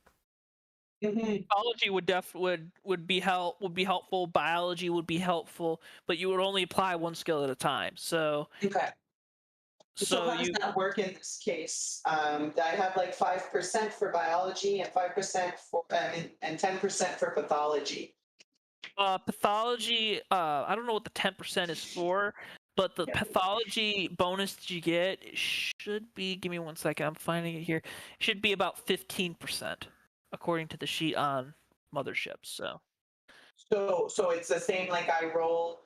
Biology would be helpful. Biology would be helpful, but you would only apply one skill at a time. So Okay. So how does you that work in this case? I have like 5% for biology and 5% for and 10% for pathology. pathology. I don't know what the 10% is for, but the pathology bonus that you get should be. Give me 1 second. I'm finding it here. It should be about 15%, according to the sheet on Mothership. So So it's the same like I roll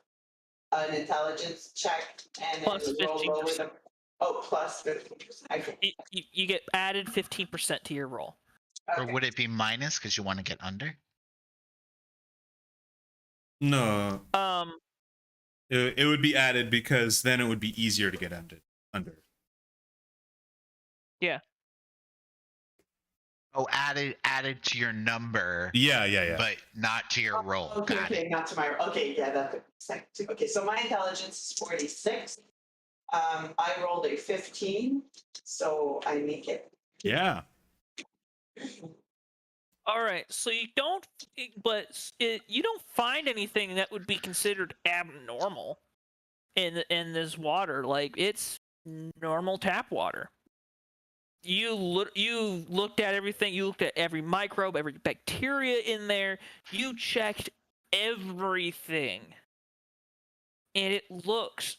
an intelligence check and then plus roll lower 15%. the plus 15%. Okay. You get added 15% to your roll. Or would it be minus because you want to get under? No, Um. it would be added because then it would be easier to get under. Yeah. Oh, added to your number. Yeah. But not to your roll. Okay, Got it. not to my okay, yeah, that makes sense too. Okay, so my intelligence is 46. I rolled a 15, so I make it. Yeah. All right, so you don't find anything that would be considered abnormal in this water. Like, it's normal tap water. You looked at everything. You looked at every microbe, every bacteria in there. You checked everything, and it looks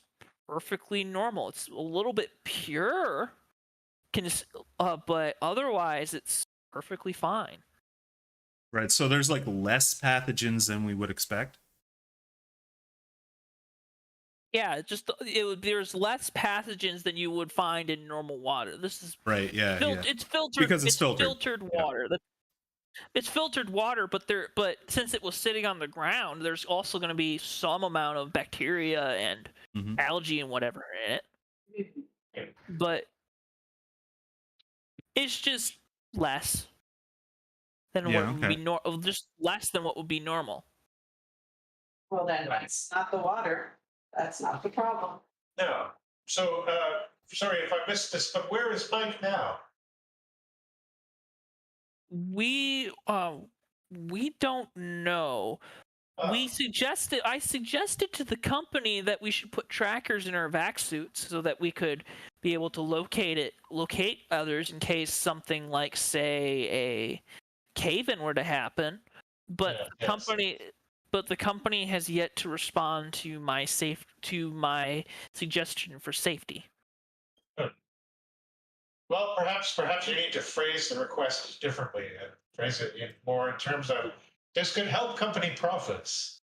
perfectly normal. It's a little bit pure, but otherwise it's perfectly fine. Right. So there's like less pathogens than we would expect. Yeah, there's less pathogens than you would find in normal water. This is Right. Yeah. it's filtered Because it's filtered. filtered water. It's filtered water, but since it was sitting on the ground, there's also going to be some amount of bacteria and algae and whatever in it. But it's just less than what would be just less than what would be normal. Well, then that's not the water. That's not the problem. No. So, sorry if I missed this, but where is Mike now? We don't know. I suggested to the company that we should put trackers in our vac suits so that we could be able to locate others in case something like, say, a cave-in were to happen. But the company has yet to respond to my suggestion for safety. Well, perhaps you need to phrase the request differently and phrase it more in terms of this could help company profits.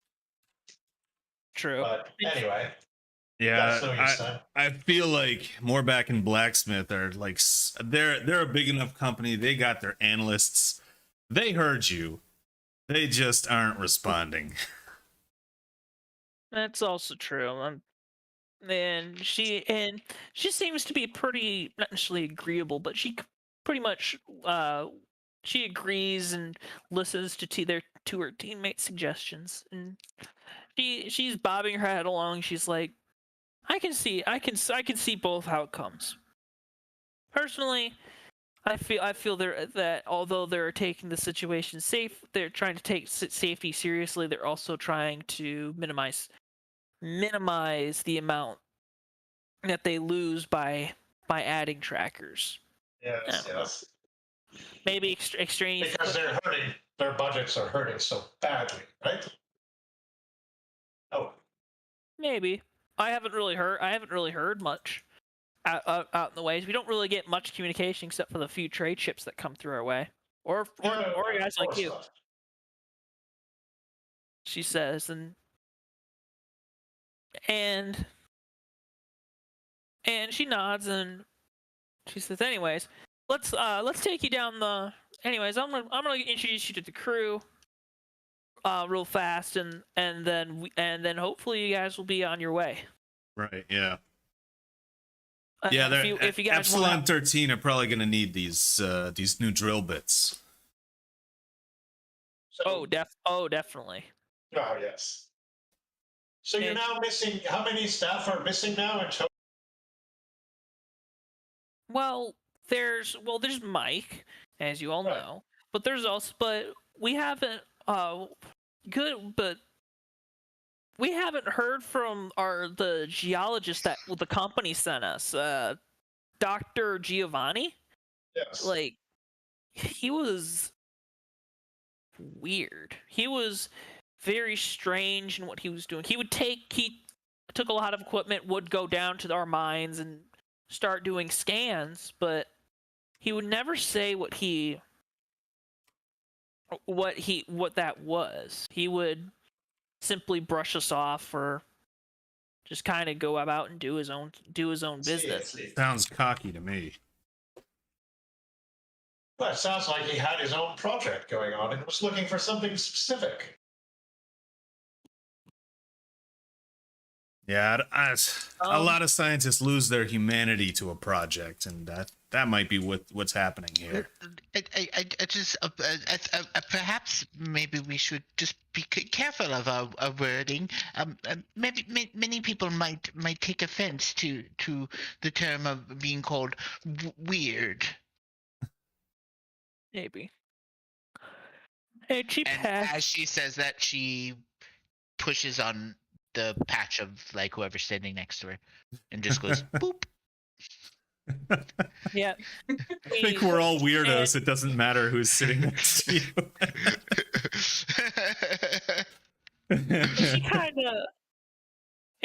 True. But anyway. Yeah, I feel like Moorback and Blacksmith are like they're a big enough company. They got their analysts. They heard you. They just aren't responding. That's also true. she seems to be pretty, not necessarily agreeable, but pretty much she agrees and listens to her teammates' suggestions, and she's bobbing her head along. She's like, I can see both outcomes. Personally, I feel that although they're taking the situation safe, they're trying to take safety seriously. They're also trying to minimize the amount that they lose by adding trackers. Yes, yes. Maybe exchange Because they're hurting. Their budgets are hurting so badly, right? Oh, maybe. I haven't really heard much out in the ways. We don't really get much communication except for the few trade ships that come through our way, or yeah, guys of like course you. not. She says, and she nods and she says, anyways, let's take you down the. Anyways, I'm gonna introduce you to the crew, real fast, and then hopefully you guys will be on your way. Right. Yeah. Yeah, if you guys Epsilon 13 are probably going to need these new drill bits. So, definitely. oh, yes. So you're And- now missing. How many staff are missing now in total? Well, there's Mike, as you all Right. know, but we haven't we haven't heard from the geologist that the company sent us, Dr. Giovanni. Yes. Like, he was weird. He was very strange in what he was doing. He took a lot of equipment, would go down to our mines and start doing scans, but he would never say what that was. He would simply brush us off or just kind of go about and do his own business. See. Sounds cocky to me. Well, it sounds like he had his own project going on and was looking for something specific. Yeah, a lot of scientists lose their humanity to a project, and that might be what's happening here. I just perhaps maybe we should just be careful of our wording. Maybe many people might take offense to the term of being called weird. Maybe. And as she says that, she pushes on the patch of like whoever's standing next to her, and just goes boop. Yeah. I think we're all weirdos. It doesn't matter who's sitting next to you.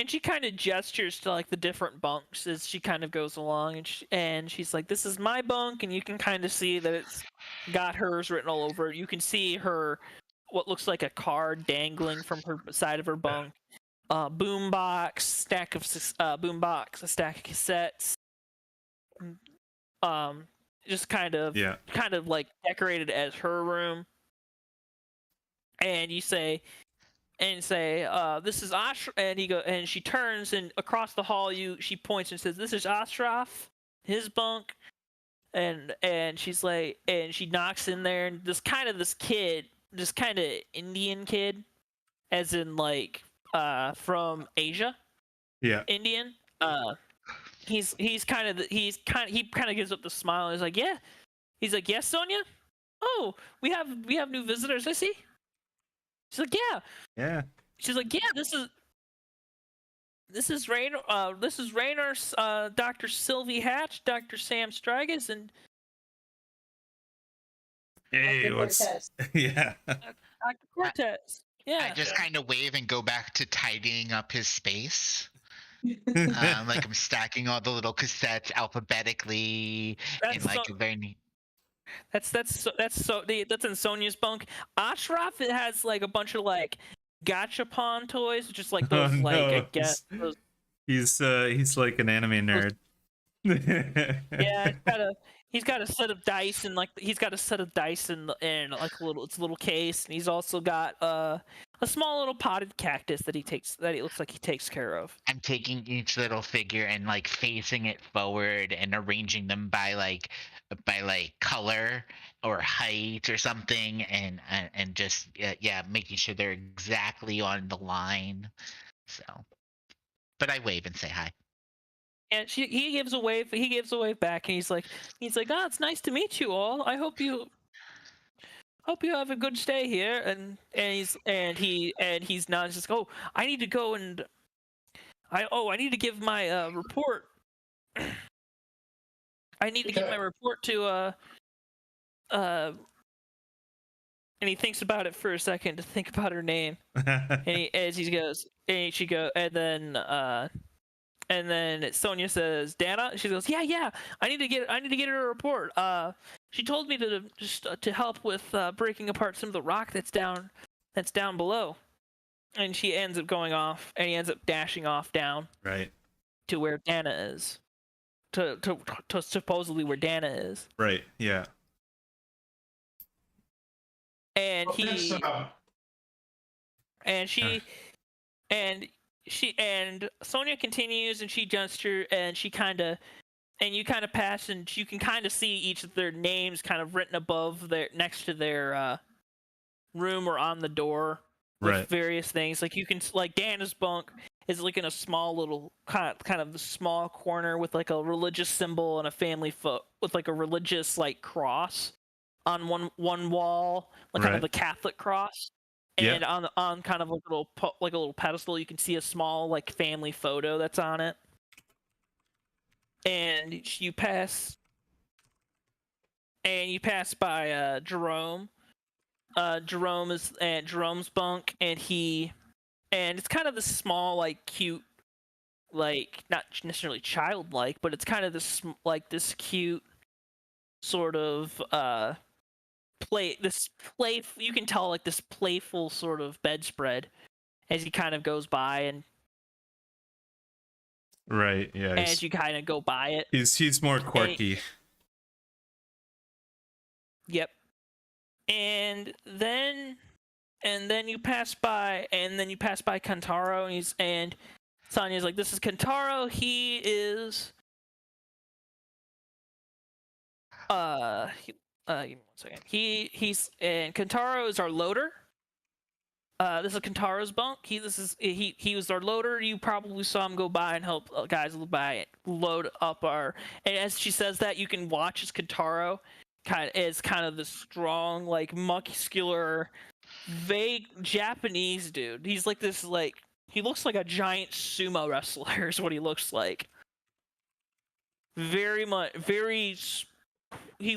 She kind of gestures to like the different bunks as she kind of goes along, and she's like, "This is my bunk," and you can kind of see that it's got hers written all over it. You can see what looks like a card dangling from her side of her bunk. Boombox, a stack of cassettes. Just kind of like decorated as her room. And you say, this is Ashraf, and she turns, and across the hall she points and says, "This is Ashraf, his bunk." And she's like, and she knocks in there, and this kind of Indian kid, as in like from Asia. Yeah. Indian. He kind of gives up the smile. And he's like, "Yeah." He's like, "Yes, Sonia? Oh, we have new visitors, I see." She's like, "Yeah." Yeah. She's like, "Yeah, this is Raynor, Dr. Sylvie Hatch, Dr. Sam Strigas, and Hey, what's yeah. Dr. Cortez." Yeah. I just kind of wave and go back to tidying up his space. Like I'm stacking all the little cassettes alphabetically in like a very neat. That's in Sonia's bunk. Ashraf, it has like a bunch of like gachapon toys, just like those I guess those. He's like an anime nerd. Yeah, he's got a set of dice and like he's got a set of dice in like a little case, and he's also got a small little potted cactus that it looks like he takes care of. I'm taking each little figure and like facing it forward and arranging them by like color or height or something, and just yeah, making sure they're exactly on the line. So, but I wave and say hi. And he gives a wave. He gives a wave back, and he's like, "Oh, it's nice to meet you all. I hope you have a good stay here." He's not just, "Oh, I need to go and I need to give my report. I need to give my report to and he thinks about it for a second to think about her name, and she goes, and then Sonia says, "Dana." She goes, "Yeah. I need to get her a report. She told me to just to help with breaking apart some of the rock that's down below." And she ends up going off, and he ends up dashing off down Right. to where Dana is, to supposedly where Dana is, Right. Yeah. and Well, thanks, and Sonia continues, and she gesture, and you kind of pass, and you can kind of see each of their names kind of written above next to their room or on the door with Right. various things. Like you can, like Dana's bunk is like in a small little kind of small corner with like a religious symbol and a family with like a religious like cross on one wall, like kind of Right. a Catholic cross. Yeah. And on kind of a little pedestal, you can see a small like family photo that's on it. And you pass by Jerome. Jerome's bunk, and it's kind of this small, like cute, like not necessarily childlike, but it's kind of this cute sort of you can tell like this playful sort of bedspread as he kind of goes by, and Right. Yeah. as you kind of go by it. He's more quirky. Yep. And then you pass by Kantaro, and Sonya's like, "This is Kantaro. He is give me 1 second. And Kantaro is our loader. This is Kantaro's bunk. He was our loader. You probably saw him go by and help guys load up our." And as she says that, you can watch as Kantaro kind of the strong, like muscular, vague Japanese dude. He's like this, like he looks like a giant sumo wrestler is what he looks like. He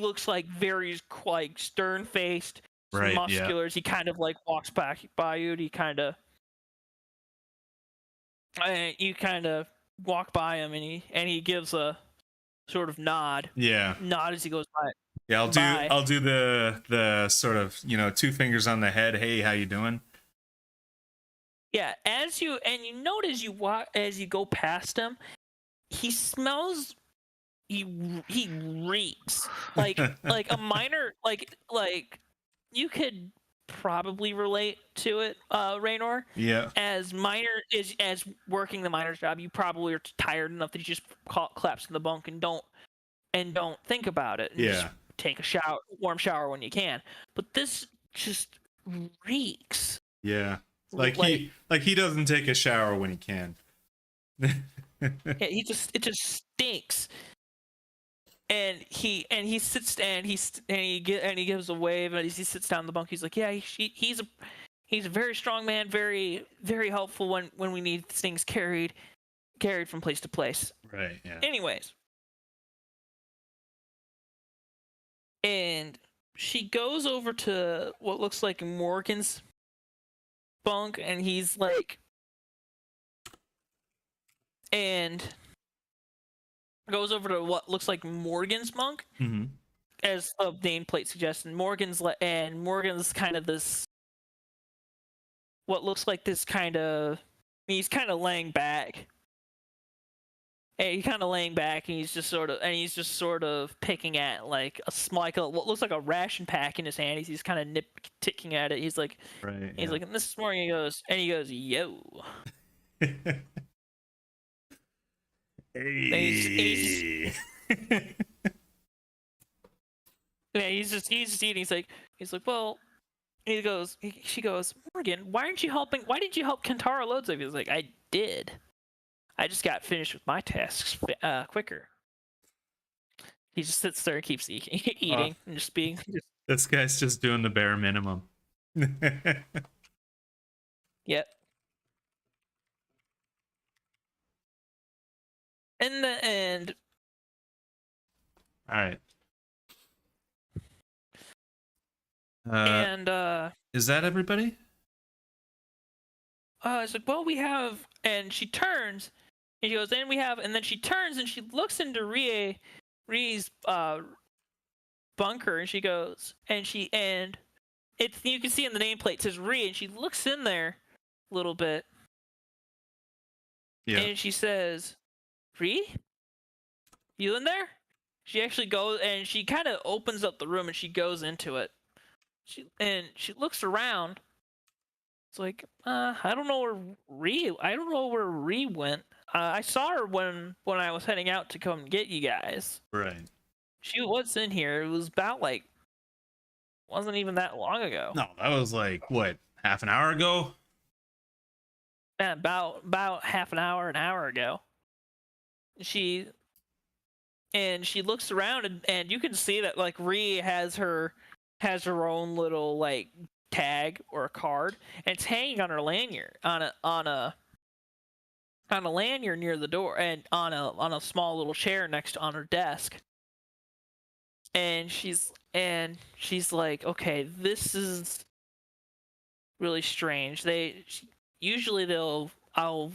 looks like very like stern-faced, Right. muscular. Yeah. He kind of like walks by you. You kind of walk by him, and he gives a sort of nod Yeah. as he goes by. Yeah. Bye. I'll do the sort of, 2 fingers on the head. Hey, how you doing? Yeah, you notice as you go past him, he smells. He reeks like a minor like you could probably relate to it, Raynor. Yeah. As working the miner's job, you probably are tired enough that you just collapse in the bunk and don't think about it. And just take a warm shower when you can. But this just reeks. Yeah. Like he doesn't take a shower when he can. Yeah, it just stinks. And he sits and he gives a wave, and as he sits down on the bunk, he's like, "Yeah, he's a very strong man, very very helpful when we need things carried from place to place." Right. Yeah. Anyways, and she goes over to what looks like Morgan's bunk, and he's like, and goes over to what looks like Morgan's bunk, Mm-hmm. as the nameplate suggests. And Morgan's kind of this, what looks like this kind of, he's kind of laying back, And he's kind of laying back, and he's just sort of picking at like what looks like a ration pack in his hand. He's kind of ticking at it. He's like, Right. and this morning he goes, yo. Hey. Yeah, he's just eating. He's like, well, she goes, Morgan, why didn't you help Kentaro loads of you? He's like, I did. I just got finished with my tasks quicker. He just sits there and keeps eating and just being. This guy's just doing the bare minimum. Yep. In the end. All right. And is that everybody? it's like, well, we have, and she turns, and she goes, and we have, and then she turns and she looks into Rie's bunker, and she goes, and it's, you can see in the nameplate it says Rie, and she looks in there a little bit, and she says, Rie, you in there? She actually goes, and she kind of opens up the room, and she goes into it. She looks around. It's like, I don't know where Rie went. I saw her when I was heading out to come get you guys. Right. She was in here. It was about wasn't even that long ago. No, that was like what, half an hour ago? Yeah, about half an hour ago. She looks around, and you can see that like Rie has her own little like tag or a card, and it's hanging on her lanyard on a lanyard near the door, and on a small little chair on her desk. And she's like, okay, this is really strange. Usually they'll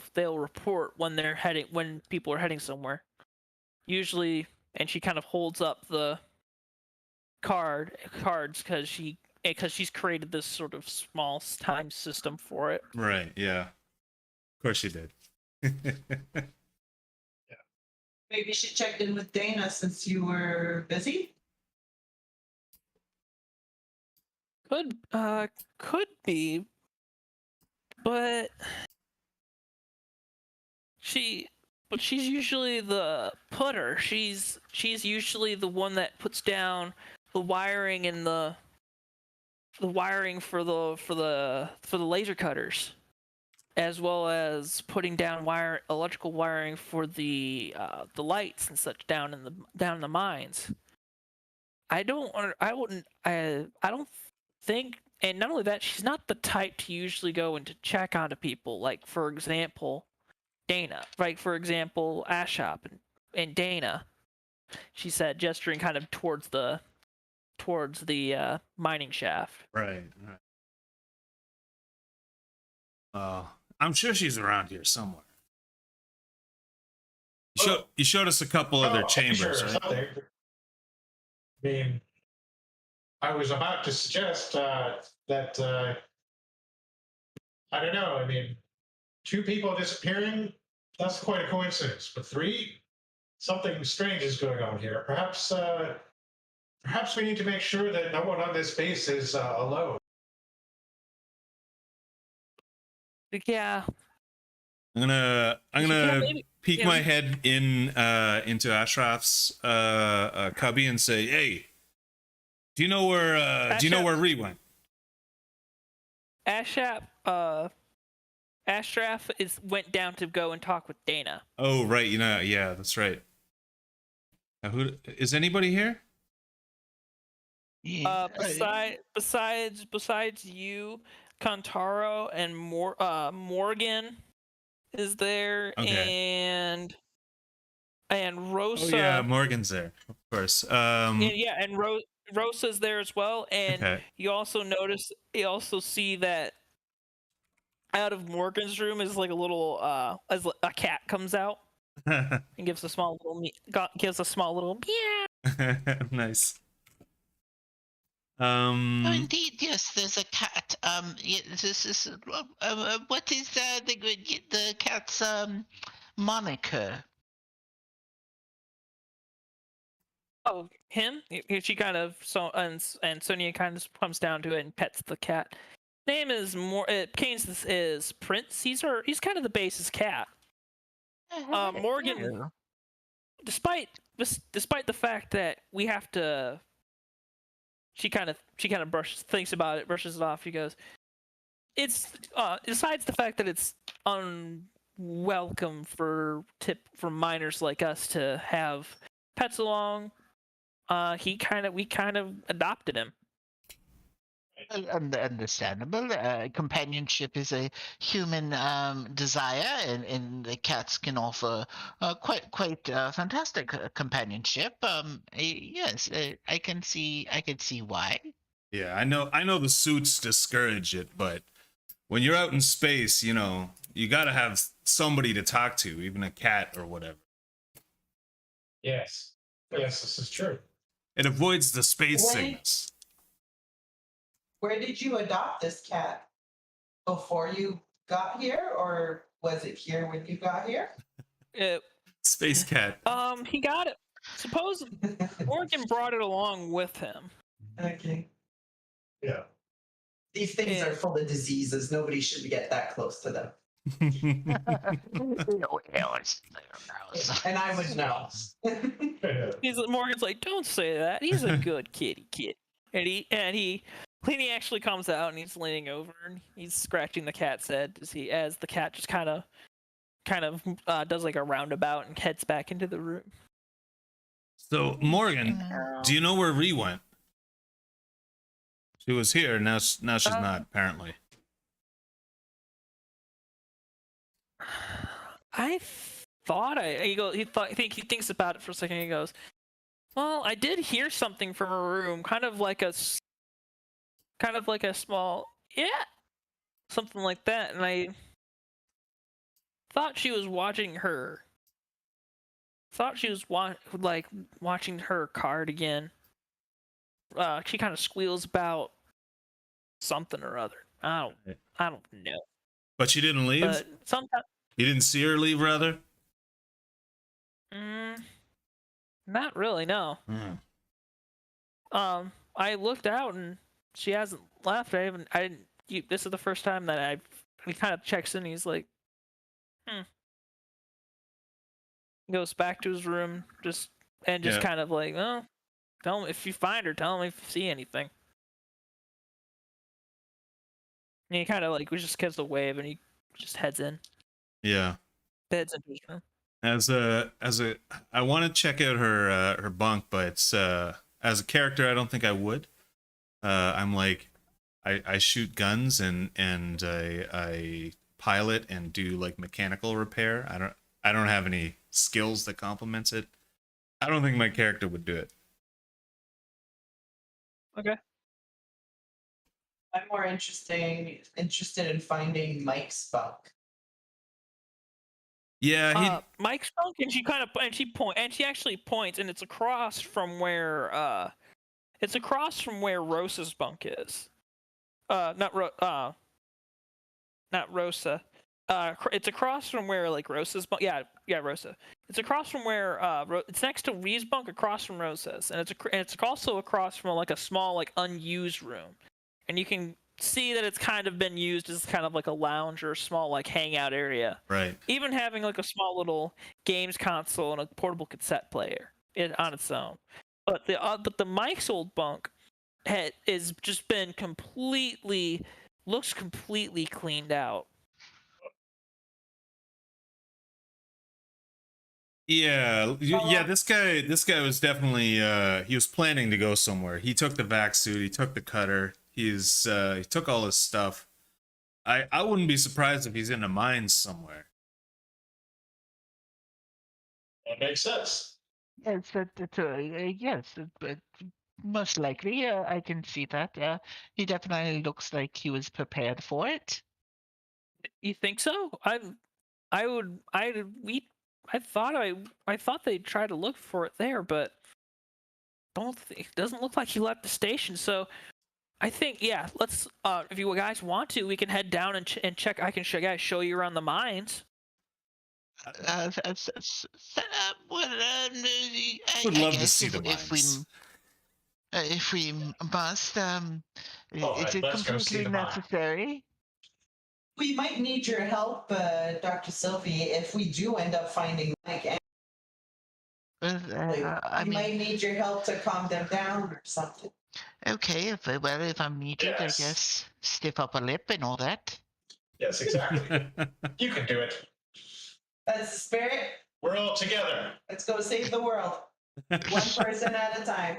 report when people are heading somewhere. Usually, and she kind of holds up the cards because she's created this sort of small time system for it. Right, yeah. Of course she did. Yeah. Maybe she checked in with Dana since you were busy. Could be, but she's usually the putter. She's usually the one that puts down the wiring and the wiring for the laser cutters, as well as putting down electrical wiring for the lights and such down in the mines. I don't think, and not only that, she's not the type to usually go and to check onto people. Like, for example, Dana. Like, for example, Ashop and Dana. She said, gesturing kind of towards the mining shaft. Right. I'm sure she's around here somewhere. You showed us a couple other chambers, sure, right? I mean, I was about to suggest that I don't know. I mean, 2 people disappearing, that's quite a coincidence. But 3, something strange is going on here. Perhaps we need to make sure that no one on this base is alone. Yeah. I'm gonna peek my head into Ashraf's cubby and say, "Hey, do you know where Rie went?" Ashraf went down to go and talk with Dana. Oh, right. Yeah, that's right. Now, is anybody here? Yeah. Besides you, Kantaro and Morgan is there, Okay. and Rosa. Oh yeah, Morgan's there, of course. And Rosa's there as well, and Okay. you also see that out of Morgan's room is like a little as a cat comes out and gives a small little meow. Nice. Oh, indeed, yes. There's a cat. This is what is the cat's moniker? Oh, him? She kind of and Sonia kind of comes down to it and pets the cat. Name is Kane's is Prince. He's kind of the base's cat. Morgan, Oh. despite the fact that we have to, she kind of thinks about it, brushes it off. She goes, it's besides the fact that it's unwelcome for minors like us to have pets along. We kind of adopted him. Understandable. Companionship is a human desire, and the cats can offer quite fantastic companionship. Yes, I can see why. Yeah, I know the suits discourage it, but when you're out in space, you know, you gotta have somebody to talk to, even a cat or whatever. Yes. Yes, this is true. It avoids the space When- sickness. Where did you adopt this cat? Before you got here, or was it here when you got here? Space cat. He got it. Suppose Morgan brought it along with him. Okay. Yeah. These things are full of diseases. Nobody should get that close to them. And I would know. Morgan's like, don't say that. He's a good kitty kid. And he actually comes out and he's leaning over and he's scratching the cat's head as the cat just kind of does like a roundabout and heads back into the room. So Morgan, do you know where Ree went? She was here. Now she's not. Apparently. I thinks about it for a second. He goes, well, I did hear something from her room, kind of like a small, yeah, something like that, and I thought she was watching her. Thought she was watching her card again. She kind of squeals about something or other. I don't know. But she didn't leave. But sometimes. You didn't see her leave, rather. Not really. No. I looked out and she hasn't left. This is the first time that he kind of checks in. He's like, He goes back to his room, just kind of like, oh, tell him if you find her. Tell him if you see anything. And he kind of like just gives a wave and he just heads in. Yeah. Heads into his room. I want to check out her bunk, but as a character, I don't think I would. I'm like, I shoot guns and I pilot and do like mechanical repair. I don't have any skills that complements it. I don't think my character would do it. Okay. I'm more interested in finding Mike's bunk. Yeah, Mike's bunk, and she actually points, and it's across from where Rosa's bunk is. Not Rosa. It's across from where like Rosa's bunk. Yeah, Rosa. It's across from where it's next to Ree's bunk, across from Rosa's, and it's also across from like a small like unused room, and you can see that it's kind of been used as kind of like a lounge or a small like hangout area. right. Even having like a small little games console and a portable cassette player on its own. But the Mike's old bunk is just been looks completely cleaned out. Yeah, This guy was definitely he was planning to go somewhere. He took the vac suit. He took the cutter. He took all his stuff. I wouldn't be surprised if he's in a mines somewhere. That makes sense. Yes, yes, but most likely, I can see that. He definitely looks like he was prepared for it. You think so? I thought they'd try to look for it there, but it doesn't look like he left the station. So I think, yeah, let's if you guys want to, we can head down and check. I can show you around the mines. Would I love to guess see the if mines. we must, All is right, it let's go see completely the mine. necessary? We might need your help, Dr. Sylvie, if we do end up finding Mike. I We mean, might need your help to calm them down or something. okay, if I'm needed, I Yes. guess stiff up a lip and all that. Yes, exactly. You can do it. That's the spirit. We're all together. Let's go save the world, one person at a time.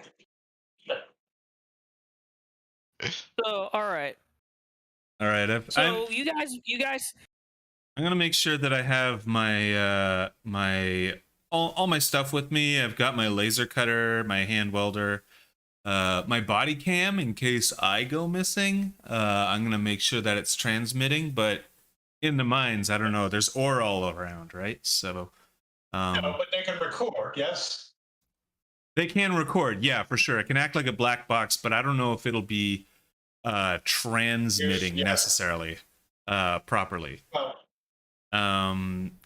So, all right. All right, So you guys. I'm gonna make sure that I have my all my stuff with me. I've got my laser cutter, my hand welder, my body cam in case I go missing. I'm gonna make sure that it's transmitting, but in the mines, I don't know. There's ore all around, right? So, No, but they can record, yes? they can record, yeah, for sure. It can act like a black box, but I don't know if it'll be transmitting Yeah. necessarily properly. Well,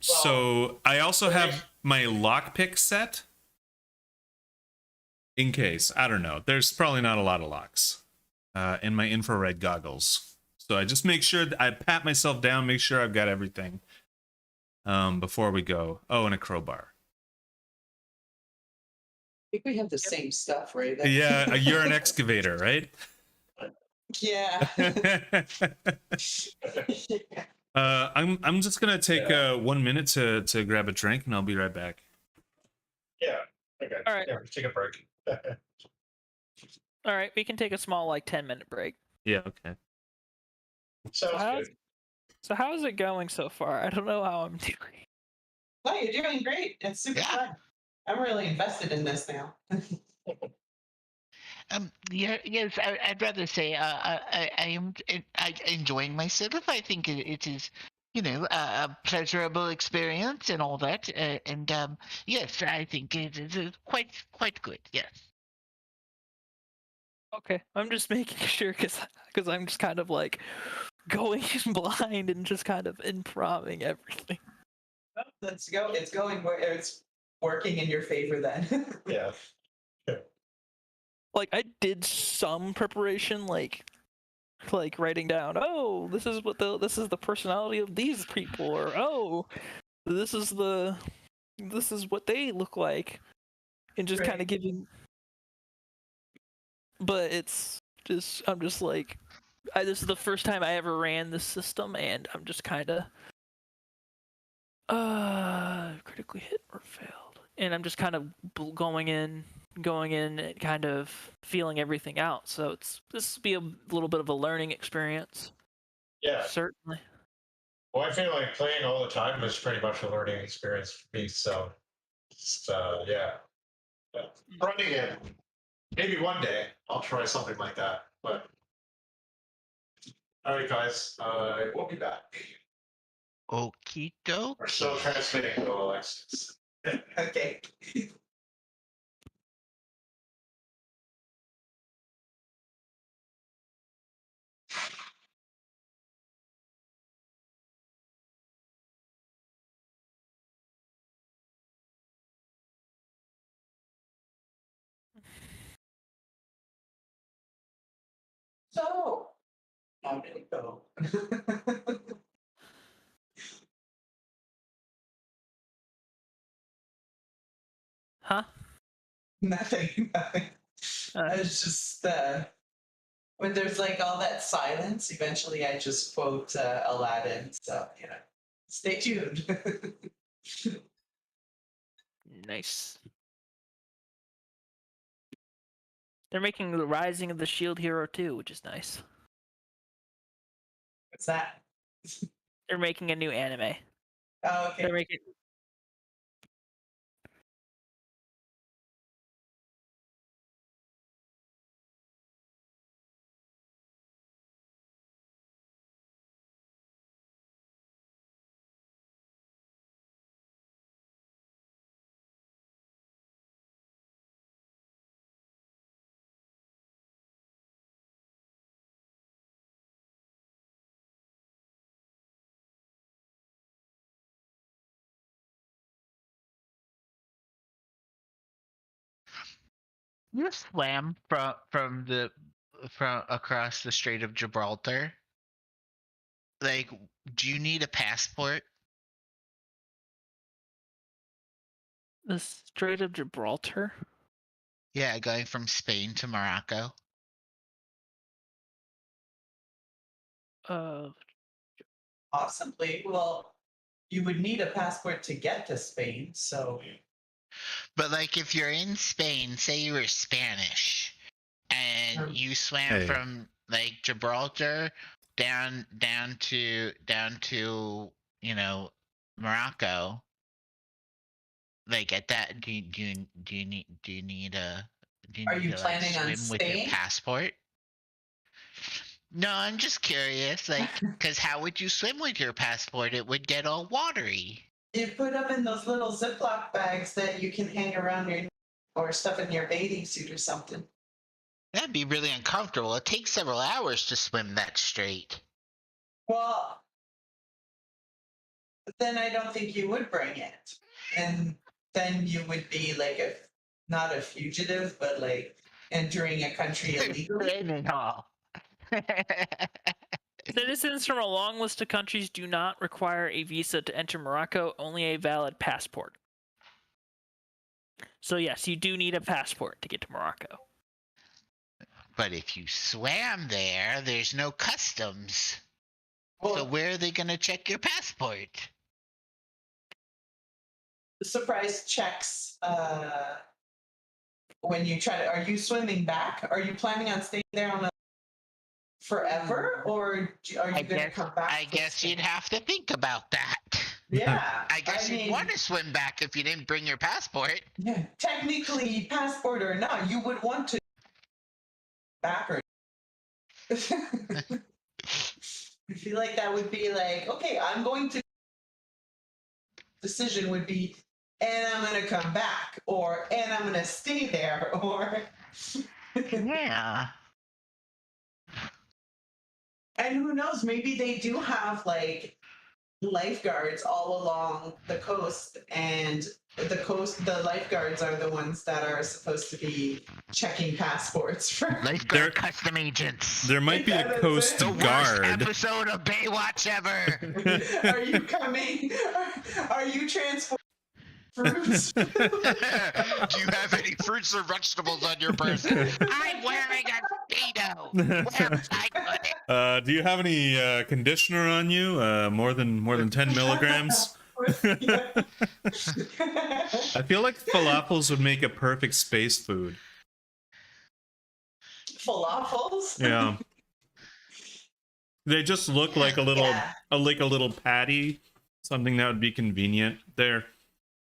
So I also have my lockpick set in case. I don't know. There's probably not a lot of locks in my infrared goggles. So I just make sure that I pat myself down, make sure I've got everything before we go. Oh, and a crowbar. I think we have the same stuff, right? Yeah, you're an excavator, right? Yeah. I'm just gonna take 1 minute to grab a drink, and I'll be right back. yeah. Okay. All right. Yeah, take a break. All right, we can take a small 10-minute break. Yeah, okay. Sounds good. So how's it going so far? I don't know how I'm doing. No, you're doing great. It's super fun. I'm really invested in this now. Yeah, yes, I'd rather say I am enjoying myself. I think it is, a pleasurable experience and all that. And yes, I think it is quite good. Yes. Okay, I'm just making sure because I'm just kind of going blind and just kind of improving everything. Well, let's go. It's going where it's working in your favor then. Yeah. I did some preparation, like writing down, oh, this is the personality of these people, or oh, this is what they look like, and just kind of giving. But it's just I'm just this is the first time I ever ran this system, and I'm just kind of critically hit or failed, and I'm just kind of going in and kind of feeling everything out. So this will be a little bit of a learning experience. Yeah. Certainly. Well, I feel like playing all the time is pretty much a learning experience for me. So, yeah. Running it, maybe one day I'll try something like that. But all right, guys, we'll be back. Okie doke. We're still transmitting, though, Alexis. Okay. So, how did it go? Huh? Nothing. I was just when there's all that silence. Eventually, I just quote Aladdin. So stay tuned. Nice. They're making the Rising of the Shield Hero 2, which is nice. What's that? They're making a new anime. Oh, okay. They're making You swam from across the Strait of Gibraltar. Like, do you need a passport? The Strait of Gibraltar. Yeah, going from Spain to Morocco. Uh, Possibly. Well, you would need a passport to get to Spain, so But like, if you're in Spain, say you were Spanish, and you swam Hey. from like Gibraltar down to Morocco. Like at that, do you need are you to like planning on swim with your staying? passport? No, I'm just curious, like, because how would you swim with your passport? It would get all watery. You put them in those little Ziploc bags that you can hang around your or stuff in your bathing suit or something. That'd be really uncomfortable. It takes several hours to swim that straight. Well, then I don't think you would bring it. And then you would be like not a fugitive, but like entering a country illegally. Criminal. citizens from a long list of countries do not require a visa to enter Morocco, only a valid passport. So yes, you do need a passport to get to Morocco. But if you swam there, there's no customs. So Well, where are they going to check your passport? surprise checks when you try to. Are you swimming back? Are you planning on staying there on forever, or are you going to come back? I guess you'd have to think about that. Yeah. I guess you'd want to swim back if you didn't bring your passport. Yeah, technically, passport or not, you would want to back or. I feel like that would be like, okay, I'm going to. Decision would be, and I'm going to come back, or and I'm going to stay there, or. Yeah. And who knows? Maybe they do have like lifeguards all along the coast, and the lifeguards are the ones that are supposed to be checking passports for. Lifeguard custom agents. There might be a That's coast it. The guard. worst episode of Baywatch ever. Are you coming? Are you transporting fruits? Do you have any fruits or vegetables on your person? I'm wearing a speedo. Where was I put it? Do you have any conditioner on you? More than 10 milligrams? I feel like falafels would make a perfect space food. Falafels? Yeah. They just look like a little patty, something that would be convenient. There.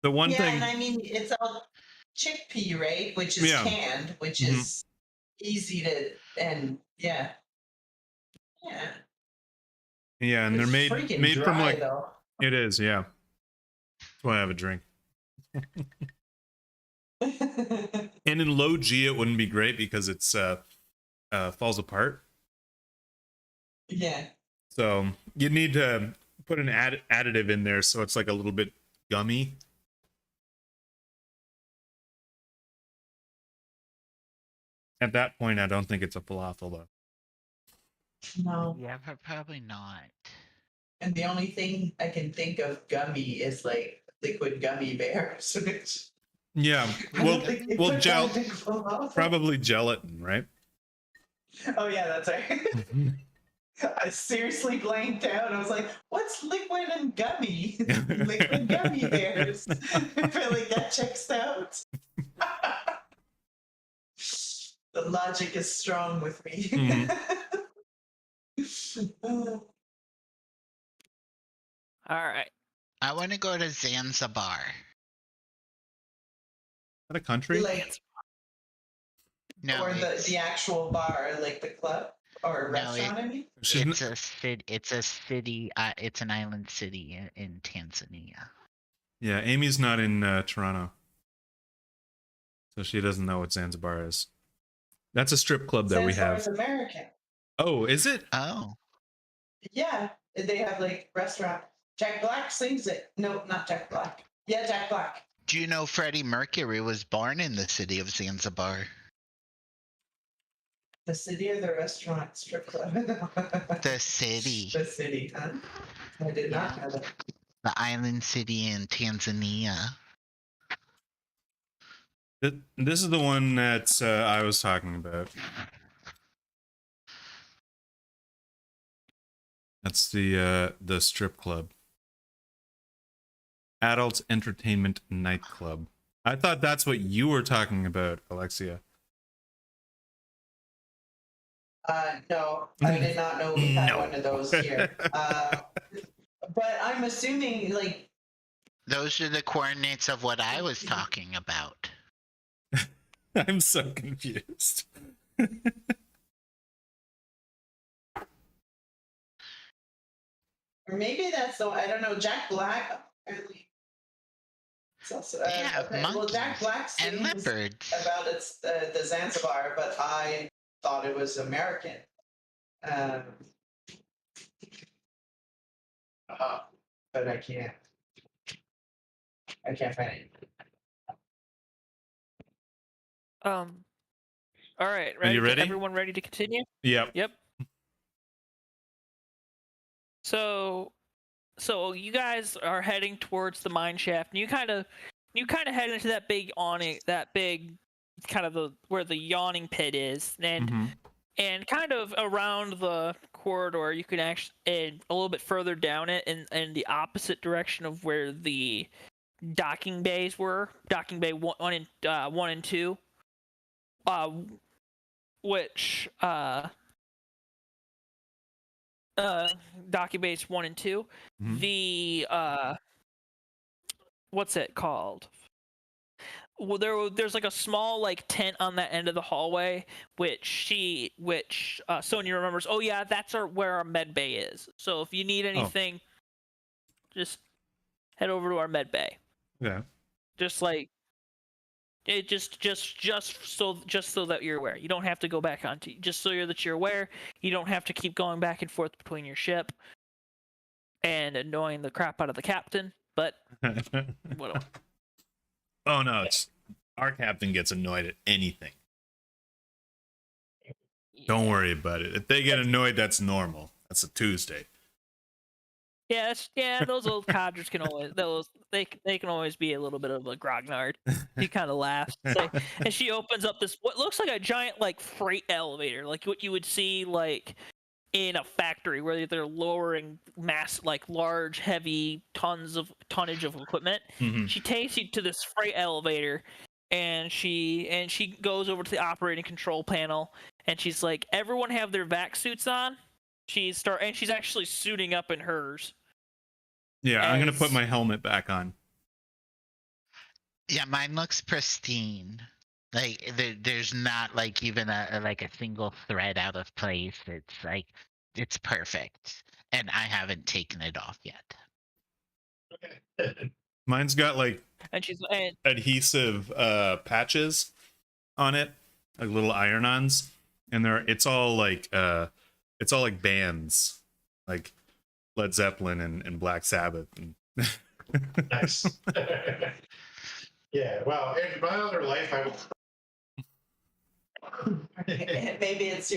The one yeah, thing. and I mean it's all chickpea, right? Which is canned, which is easy to yeah. Yeah, and they're made dry, from like though. it is, yeah. That's why I have a drink. And in low G, it wouldn't be great because it's falls apart. Yeah. So you need to put an additive in there so it's like a little bit gummy. At that point, I don't think it's a falafel though. No. Yeah, probably not. And the only thing I can think of gummy is like liquid gummy bears. Which Yeah, I don't think they put gel, that in falafel. probably gelatin, right? Oh yeah, that's right. I seriously blanked out. I was like, "What's liquid and gummy? Liquid gummy bears." I feel like that checks out. The logic is strong with me. All right. I want to go to Zanzibar. Is that a country? Like, No, or the actual bar, like the club or restaurant. I mean, She's it's a city. It's a city. It's an island city in Tanzania. Yeah, Amy's not in Toronto, so she doesn't know what Zanzibar is. That's a strip club that we have. Zanzibar's American. Oh, is it? Oh, Yeah, they have like restaurant. Jack Black sings it. No, not Jack Black. Yeah, Jack Black. do you know Freddie Mercury was born in the city of Zanzibar? The city or the restaurant strip club? The city. The city, huh? I did not know that. The island city in Tanzania. This is the one that I was talking about. That's the strip club. Adult Entertainment Nightclub. I thought that's what you were talking about, Alexia. No, I did not know we had one of those here. But I'm assuming, like, Those are the coordinates of what I was talking about. I'm so confused. or maybe that's the I don't know. Jack Black. Apparently, it's also, They have okay, well, Jack monkeys Black and sings leopards. about it's the Zanzibar, but I thought it was American. But I can't find it. All right, Are you ready? Everyone ready to continue? Yep. Yep. So you guys are heading towards the mine shaft, and you kind of head into that big awning, that big kind of where the yawning pit is, and Mhm. and kind of around the corridor, you can actually, and a little bit further down it, in the opposite direction of where the docking bays were, docking bay 1 and 2, which docking bays 1 and 2, Mhm. the what's it called? Well, there's like a small like tent on that end of the hallway, which Sonia remembers. Oh yeah, that's where our med bay is. So if you need anything, just head over to our med bay. Yeah. Just like it, just so that you're aware. You don't have to go back onto. Just so you're aware. You don't have to keep going back and forth between your ship and annoying the crap out of the captain. But whatever. Oh no, it's our captain gets annoyed at anything. Don't worry about it. If they get annoyed, that's normal. That's a Tuesday. Yeah, those old codgers can always they can always be a little bit of a grognard. He kind of laughs, and she opens up this what looks like a giant like freight elevator, like what you would see like in a factory where they're lowering large heavy tonnage of equipment. Mhm. She takes you to this freight elevator, and she goes over to the operating control panel, and she's like, everyone have their vac suits on. She's actually suiting up in hers. Yeah, I'm gonna put my helmet back on. Yeah, mine looks pristine. Like there's not like even a single thread out of place. It's like it's perfect, and I haven't taken it off yet. Mine's got like adhesive patches on it, like little iron-ons, and it's all like bands, like Led Zeppelin and Black Sabbath. Nice. Yeah. Well, in my other life, I was. Maybe it's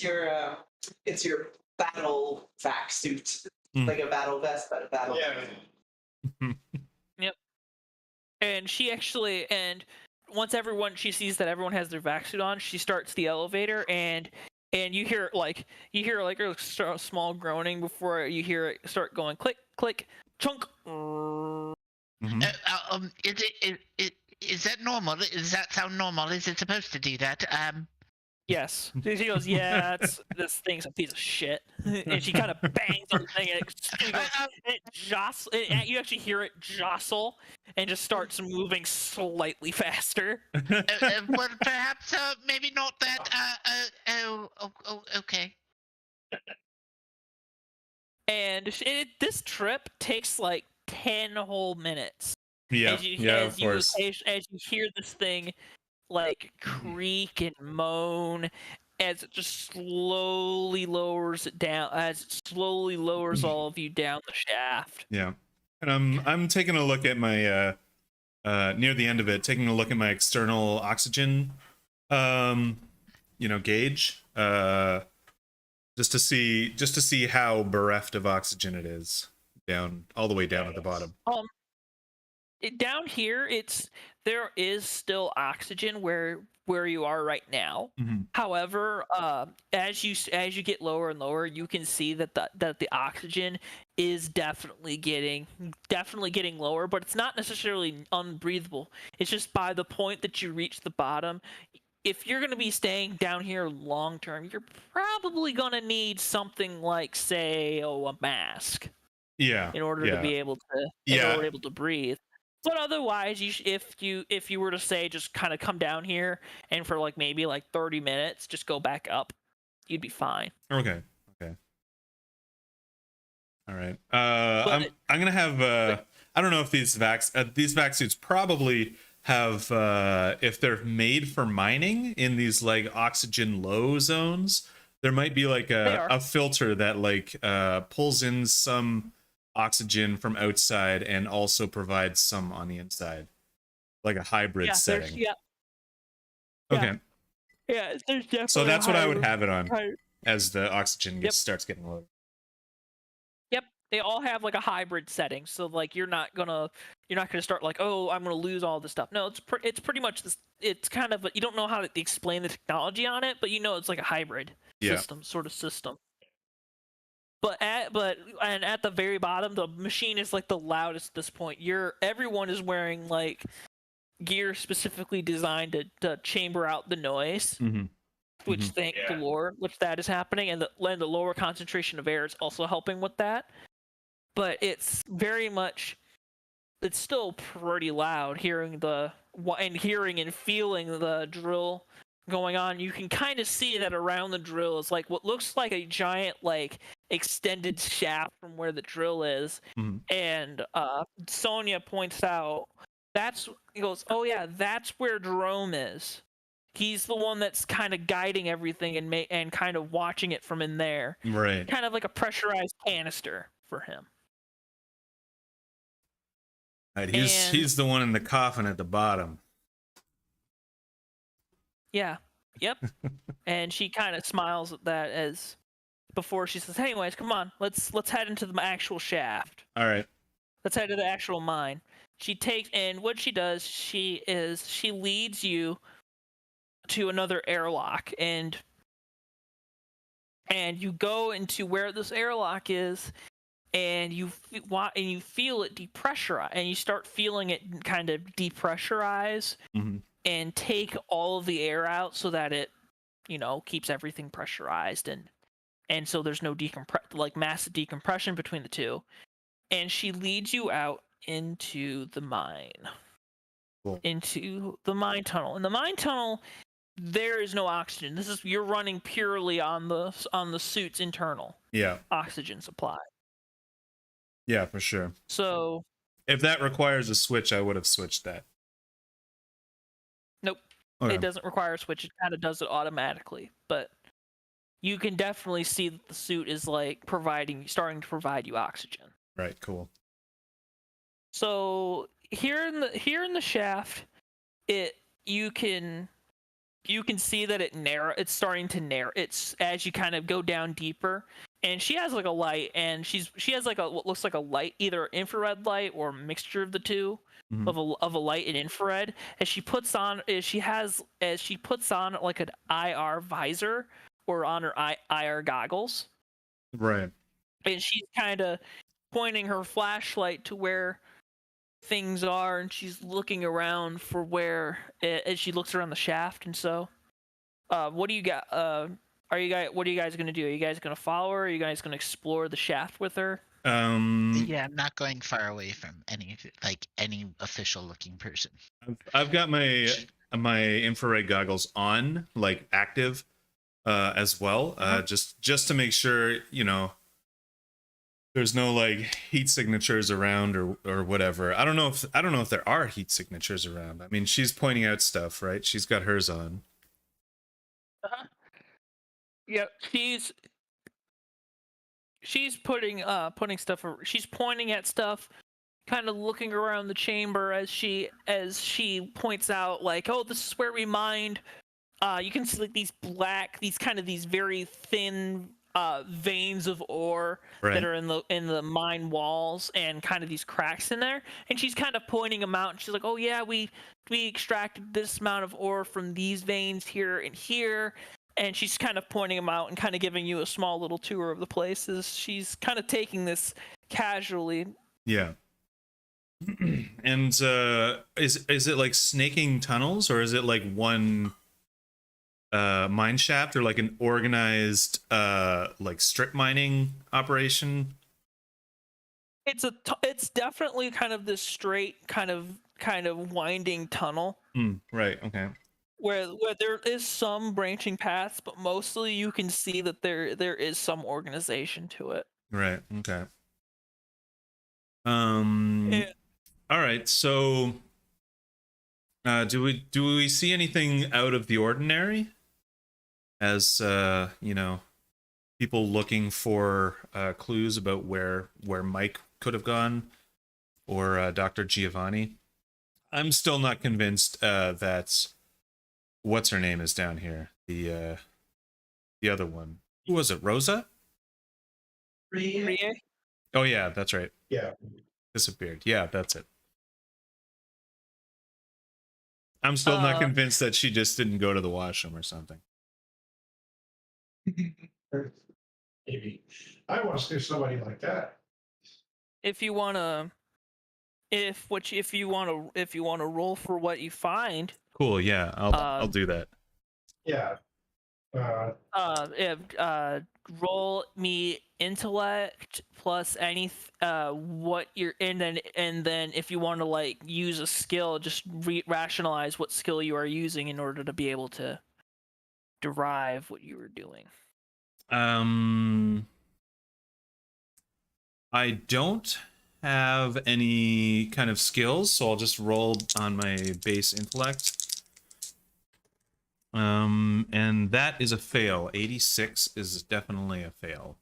your battle vac suit, like a battle vest, but a battle. Yeah. Yep. And once she sees that everyone has their vac suit on, she starts the elevator, and you hear a small groaning before you hear it start going click click chunk. Mhm. Is that normal? Does that sound normal? Is it supposed to do that? Yes. She goes, yeah, this thing's a piece of shit. And she kind of bangs on the thing, and you actually hear it jostle and just starts moving slightly faster. Well, perhaps maybe not that. Okay. And this trip takes like 10 whole minutes. Yeah, As you hear this thing like creak and moan as it just slowly lowers it down, as it slowly lowers all of you down the shaft. Yeah, and I'm taking a look at my near the end of it, taking a look at my external oxygen gauge, just to see how bereft of oxygen it is down all the way down at the bottom. Down here, there is still oxygen where you are right now. However, as you get lower and lower, you can see that the oxygen is definitely getting lower, but it's not necessarily unbreathable. It's just by the point that you reach the bottom, if you're going to be staying down here long term, you're probably going to need something like, say, a mask. Yeah. In order to be able to breathe. But otherwise, if you were to say just kind of come down here and for maybe 30 minutes, just go back up, you'd be fine. Okay. All right. I'm gonna have. I don't know if these vac suits probably have, if they're made for mining in these oxygen low zones, there might be a filter that pulls in some oxygen from outside and also provides some on the inside, like a hybrid setting. Okay. Yeah, there's definitely. So that's what I would have it on as the oxygen starts getting low. Yep, they all have a hybrid setting, so you're not gonna start oh, I'm gonna lose all this stuff. No, it's pretty much this. It's kind of you don't know how to explain the technology on it, but it's a hybrid sort of system. But at the very bottom, the machine is the loudest at this point. Everyone is wearing gear specifically designed to chamber out the noise. Which thank the Lord, which that is happening, and the lower concentration of air is also helping with that. But it's still pretty loud hearing and feeling the drill going on. You can kind of see that around the drill is what looks like a giant extended shaft from where the drill is. And Sonia points out he goes, oh yeah, that's where Jerome is. He's the one that's kind of guiding everything and kind of watching it from in there. Right. Kind of like a pressurized canister for him. Right. He's the one in the coffin at the bottom. Yeah. Yep. And she kind of smiles at that as before she says, anyways, come on, let's head into the actual shaft. All right. Let's head to the actual mine. And what she does, she leads you to another airlock, and you go into where this airlock is, and you feel it depressurize, and you start feeling it kind of depressurize and take all of the air out so that it keeps everything pressurized, and so there's no massive decompression between the two. And she leads you out into the mine. Cool. Into the mine tunnel. In the mine tunnel, there is no oxygen. You're running purely on the suit's internal oxygen supply. Yeah, for sure. So if that requires a switch, I would have switched that. Nope. Okay. It doesn't require a switch. It kind of does it automatically. But you can definitely see that the suit is starting to provide you oxygen. Right, cool. So here in the shaft, you can see that it's starting to narrow. It's as you kind of go down deeper, and she has a light, and she has what looks like a light, either infrared light or a mixture of the two, of a light and infrared. As she puts on an IR visor or on her IR goggles. Right. And she's kind of pointing her flashlight to where things are, and she's looking around for where as she looks around the shaft. And so what do you got? What are you guys gonna do? Are you guys gonna follow her? Are you guys gonna explore the shaft with her? Yeah, I'm not going far away from any official looking person. I've got my infrared goggles on, active as well, just to make sure there's no heat signatures around or whatever. I don't know if there are heat signatures around. I mean, she's pointing out stuff, right? She's got hers on. Yeah, she's putting stuff. She's pointing at stuff, kind of looking around the chamber as she points out oh, this is where we mined you can see like these very thin veins of ore Right. that are in the mine walls, and kind of these cracks in there. And she's kind of pointing them out, and she's like, "Oh yeah, we extracted this amount of ore from these veins here and here." And she's kind of pointing them out and kind of giving you a small little tour of the places. She's kind of taking this casually. Yeah. And is it like snaking tunnels, or is it like one mine shaft, or like an organized like strip mining operation? It's definitely kind of this straight kind of winding tunnel Right. Okay. where there is some branching paths, but mostly you can see that there is some organization to it. Right. Okay. Yeah. All right. So, do we see anything out of the ordinary? As you know, people looking for clues about where Mike could have gone, or Dr. Giovanni. I'm still not convinced that what's her name is down here. The other one. Who was it? Rosa? Rie? Oh yeah, that's right. Yeah. Disappeared. Yeah, that's it. I'm still not convinced that she just didn't go to the washroom or something. Maybe. I want to see somebody like that. If you wanna roll for what you find, Cool. Yeah, I'll do that. Yeah. roll me intellect plus any what you're in, and then if you want to like use a skill, just rationalize what skill you are using in order to be able to derive what you were doing. I don't have any kind of skills, so I'll just roll on my base intellect. And that is a fail. 86 is definitely a fail.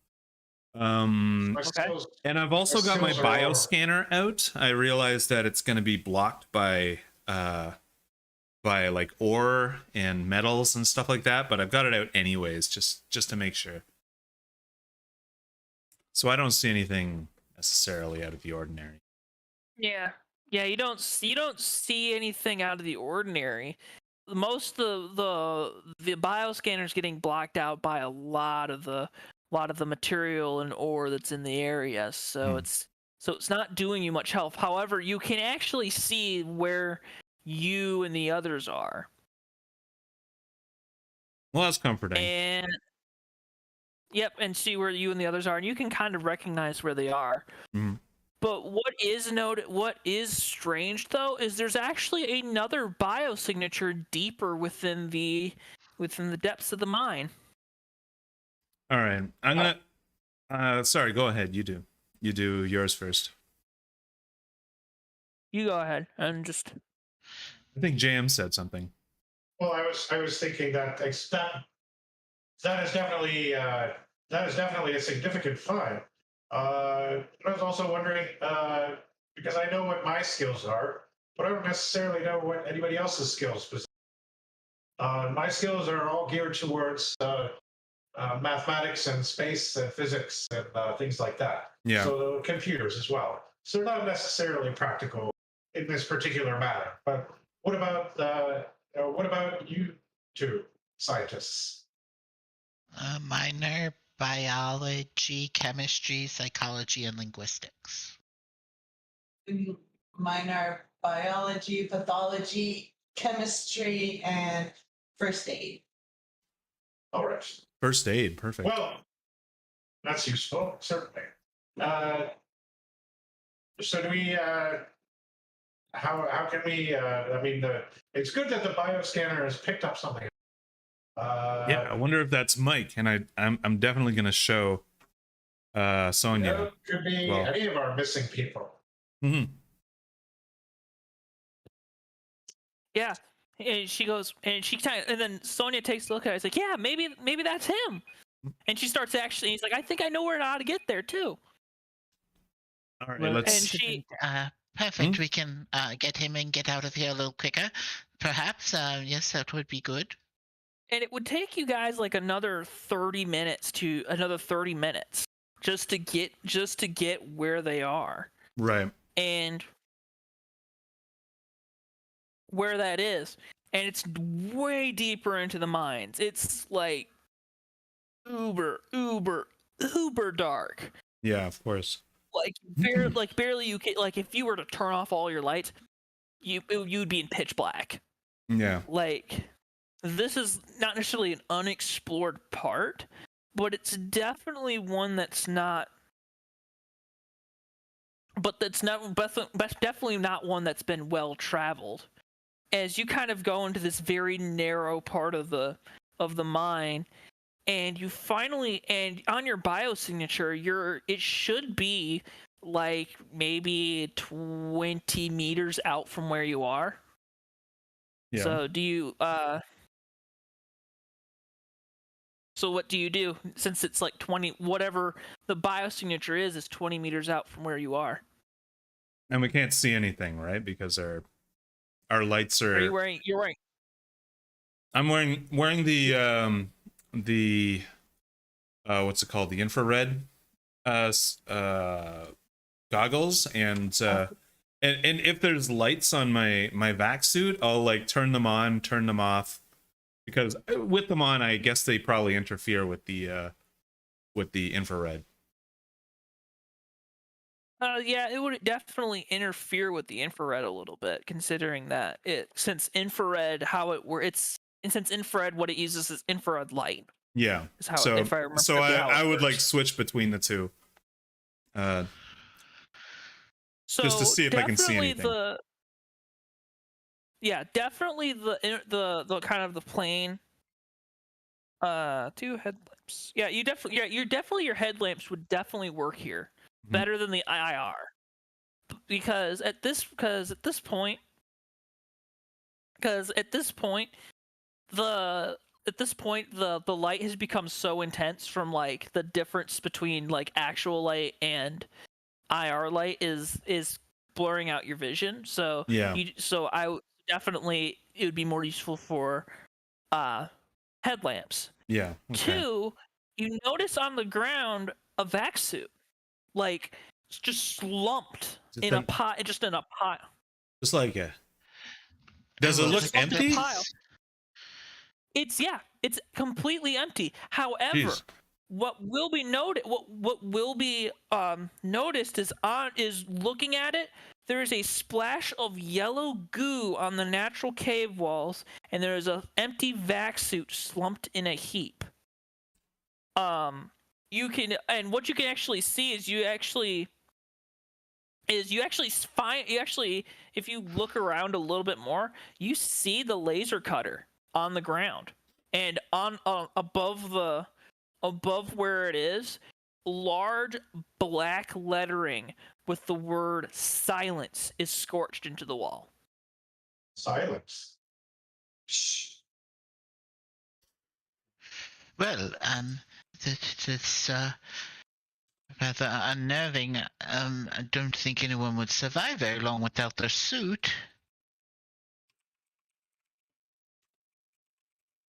Okay. And I've also got my bioscanner out. I realized that it's going to be blocked by like ore and metals and stuff like that, but I've got it out anyways, just to make sure. So I don't see anything necessarily out of the ordinary. Yeah, you don't see anything out of the ordinary. Most of the bioscanner's getting blocked out by a lot of the material and ore that's in the area, so it's not doing you much help. However, you can actually see where you and the others are. Well, that's comforting. And yep, and see where you and the others are, and you can kind of recognize where they are. Mhm. But what is strange though is there's actually another biosignature deeper within the depths of the mine. All right, I'm gonna. Sorry, go ahead. You do yours first. You go ahead and just. I think JM said something. Well, I was thinking that that is definitely a significant find. I was also wondering because I know what my skills are, but I don't necessarily know what anybody else's skills. My skills are all geared towards mathematics and space and physics and things like that. Yeah. So computers as well. So they're not necessarily practical in this particular matter. But what about you two scientists? Minor biology, chemistry, psychology, and linguistics. Minor biology, pathology, chemistry, and first aid. All right. First aid, perfect. Well, that's useful, certainly. So do we? How can we? I mean, it's good that the bioscanner has picked up something. Yeah, I wonder if that's Mike, and I'm definitely gonna show Sonia. It could be any of our missing people. Mm-hmm. Yeah, and she goes, and then Sonia takes a look at it. It's like, yeah, maybe that's him. And she starts actually. He's like, I think I know how to get there too. All right, Well, let's. And she. Perfect. We can get him and get out of here a little quicker. Perhaps. Yes, that would be good. And it would take you guys like another 30 minutes just to get where they are. Right. And where that is. And it's way deeper into the mines. It's like uber dark. Yeah, of course. Like barely you can, like if you were to turn off all your lights, you'd be in pitch black. Yeah. Like, this is not necessarily an unexplored part, but it's definitely one that's not. But that's definitely not one that's been well traveled. As you kind of go into this very narrow part of the mine, and you finally, and on your biosignature, it should be like maybe 20 meters out from where you are. Yeah. So do you so what do you do, since it's like 20, whatever the biosignature is 20 meters out from where you are? And we can't see anything, right? Because our lights are. Are you wearing? You're wearing. I'm wearing the what's it called? The infrared goggles, and if there's lights on my vac suit, I'll like turn them on, turn them off, because with them on, I guess they probably interfere with the infrared. Yeah, it would definitely interfere with the infrared a little bit, considering that since infrared what it uses is infrared light. Yeah. Is how, so if I remember so correctly, I would like works. switch between the two. So just to see if I can see anything. Definitely the kind of the plane. Two headlamps. Yeah, your headlamps would definitely work here better than the IR, because at this point the light has become so intense from like the difference between like actual light and IR light is blurring out your vision. So Yeah. definitely it would be more useful for headlamps. Yeah. Okay. 2, you notice on the ground a vac suit, like it's just slumped in a pot, just in a pile. Just like a. Does it look empty? It's completely empty. However, Jeez. what will be noticed is looking at it, there is a splash of yellow goo on the natural cave walls, and there is an empty vac suit slumped in a heap. What you can actually see is if you look around a little bit more, you see the laser cutter on the ground, and on above where it is, large black lettering with the word silence is scorched into the wall. Silence. Shh. Well, that's rather unnerving. I don't think anyone would survive very long without their suit.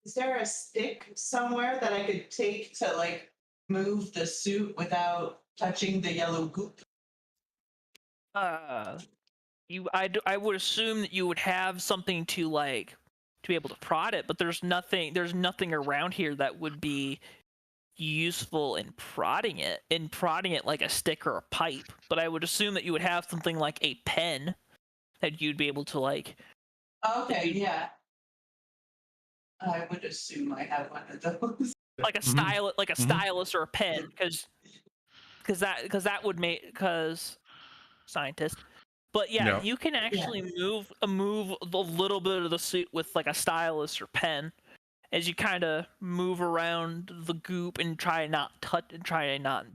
Is there a stick somewhere that I could take to like move the suit without touching the yellow goop? I would assume that you would have something to be able to prod it, but there's nothing around here that would be useful in prodding it like a stick or a pipe. But I would assume that you would have something like a pen that you'd be able to like. Okay, yeah. I would assume I have one of those. Like a stylus or a pen, because that would make scientist. But yeah, you can actually move a little bit of the suit with like a stylus or pen, as you kind of move around the goop and try not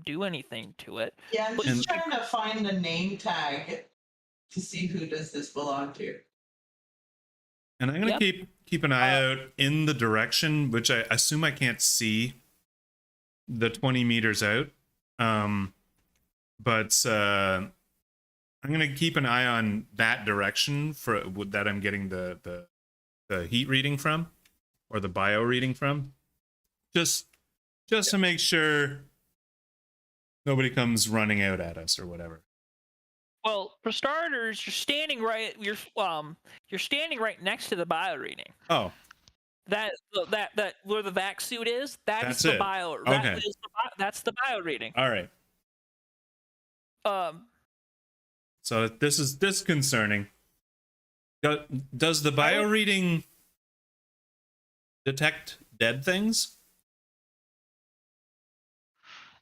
do anything to it. Yeah, I'm just trying to find the name tag to see who does this belong to. And I'm gonna keep an eye out in the direction, which I assume I can't see the 20 meters out. But I'm gonna keep an eye on that direction that I'm getting the heat reading from. or the bio reading from, just to make sure nobody comes running out at us or whatever. Well, for starters, you're standing right next to the bio reading. Oh, That where the vac suit is, That's the it. bio. Okay. That's the bio reading. all right. So this is concerning. Does the bio reading detect dead things?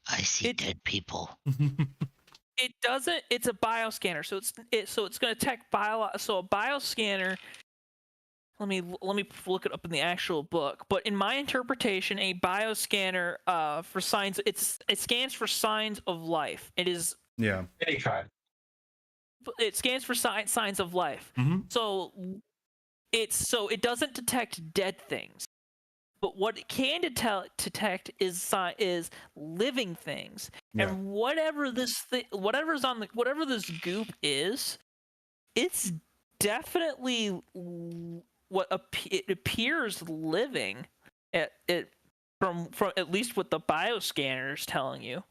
I see dead people. It doesn't. It's a bioscanner, so it's going to detect bio. So a bioscanner. Let me look it up in the actual book. But in my interpretation, a bioscanner for signs, it scans for signs of life. It is. Yeah. Any kind. It scans for signs of life. Mm-hmm. So it doesn't detect dead things. But what it can detect is living things, Yeah. and whatever this whatever this goop is, it's definitely it appears living. From at least what the bioscanner is telling you.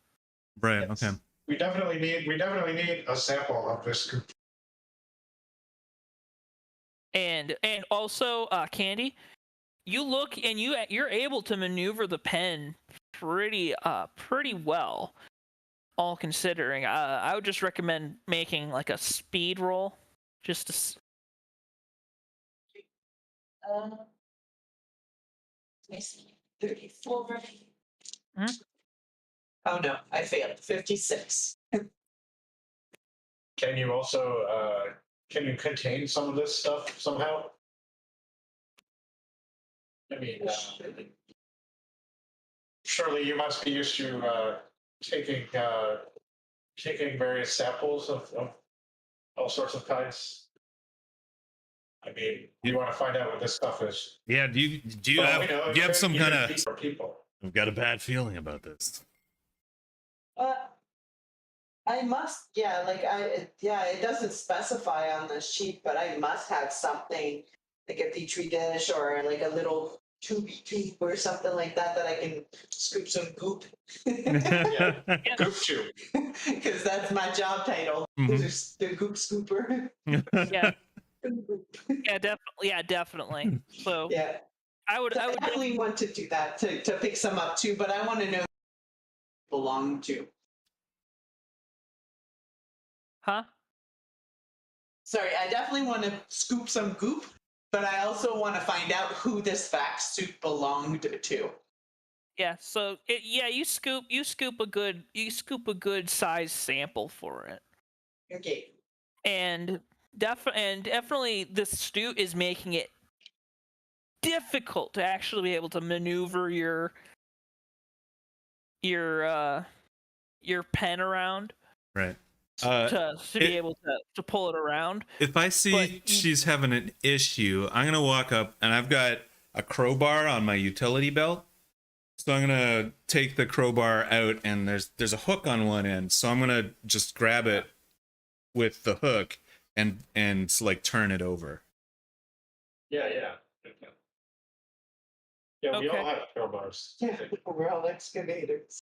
Right. Yes. Okay. We definitely need a sample of this group. And also, Candy, you look and you're able to maneuver the pen pretty well, all considering. I would just recommend making like a speed roll, just to. Let me see. 34. Hmm? Oh no, I failed. 56. Can you also can you contain some of this stuff somehow? I mean, surely you must be used to taking various samples of all sorts of kinds. I mean, you want to find out what this stuff is. Yeah. Do you Well, have we know do you have some even kind of? people. I've got a bad feeling about this. I must, it doesn't specify on the sheet, but I must have something like a petri dish or like a little tube or something like that I can scoop some goop. Yeah. Goop tube. Because that's my job title. Mhm. The goop scooper. Yeah. Yeah, definitely. So Yeah. I would definitely want to do that to pick some up too, but I want to know who they belong to. Huh? Sorry, I definitely want to scoop some goop, but I also want to find out who this vac suit belonged to. Yeah, so you scoop a good size sample for it. Okay. And definitely this suit is making it difficult to actually be able to maneuver your pen around. Right. To be able to pull it around. If I see she's having an issue, I'm gonna walk up and I've got a crowbar on my utility belt. So I'm gonna take the crowbar out and there's a hook on one end. So I'm gonna just grab it with the hook and like turn it over. Yeah. Yeah, we Okay. all have crowbars. Yeah, we're all excavators.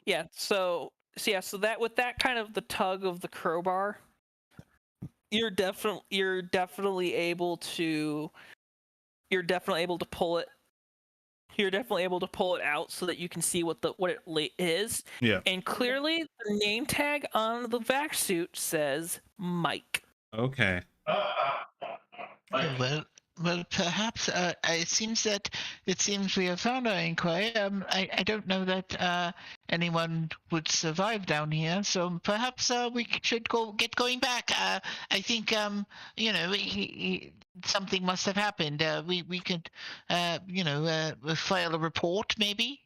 Yeah. So that with that kind of the tug of the crowbar, you're definitely able to pull it. You're definitely able to pull it out so that you can see what it is. Yeah. And clearly, the name tag on the vac suit says Mike. Okay. Well, perhaps it seems we have found our inquiry. I don't know that anyone would survive down here, so perhaps we should get going back. I think something must have happened. We could file a report maybe.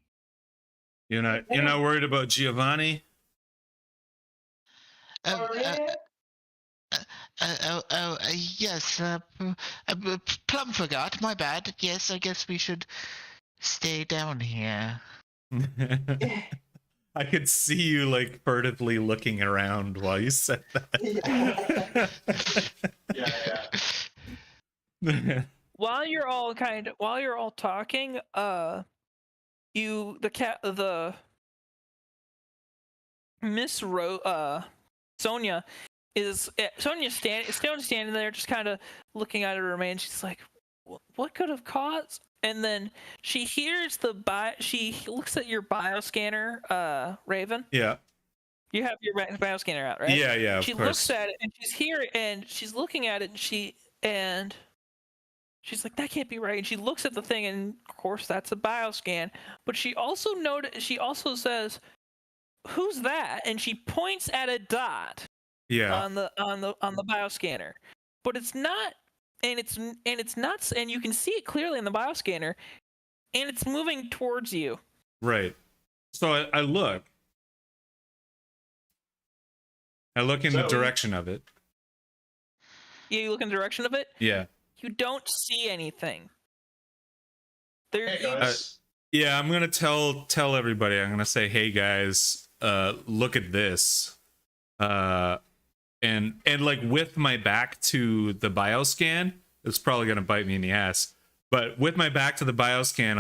You're not worried about Giovanni? Yes. Plum forgot. My bad. Yes, I guess we should stay down here. I could see you like furtively looking around while you said that. Yeah. While while you're all talking, the Miss Sonia Sonia's standing there, just kind of looking at her remains. She's like, "What could have caused?" And then she hears she looks at your bioscanner, Raven. Yeah. You have your bioscanner out, right? Yeah, yeah, of She course. looks at it and she's looking at it and she's like, "That can't be right." And she looks at the thing, and of course that's a bioscan. But she also says, "Who's that?" And she points at a dot Yeah. on the bioscanner, but it's not, and it's not, and you can see it clearly in the bioscanner, and it's moving towards you. Right. So I look. I look in the direction of it. Yeah, you look in the direction of it. Yeah. You don't see anything. There. Hey guys. Yeah, I'm gonna tell everybody. I'm gonna say, "Hey guys, look at this." And like with my back to the bioscan, it's probably gonna bite me in the ass. But with my back to the bioscan,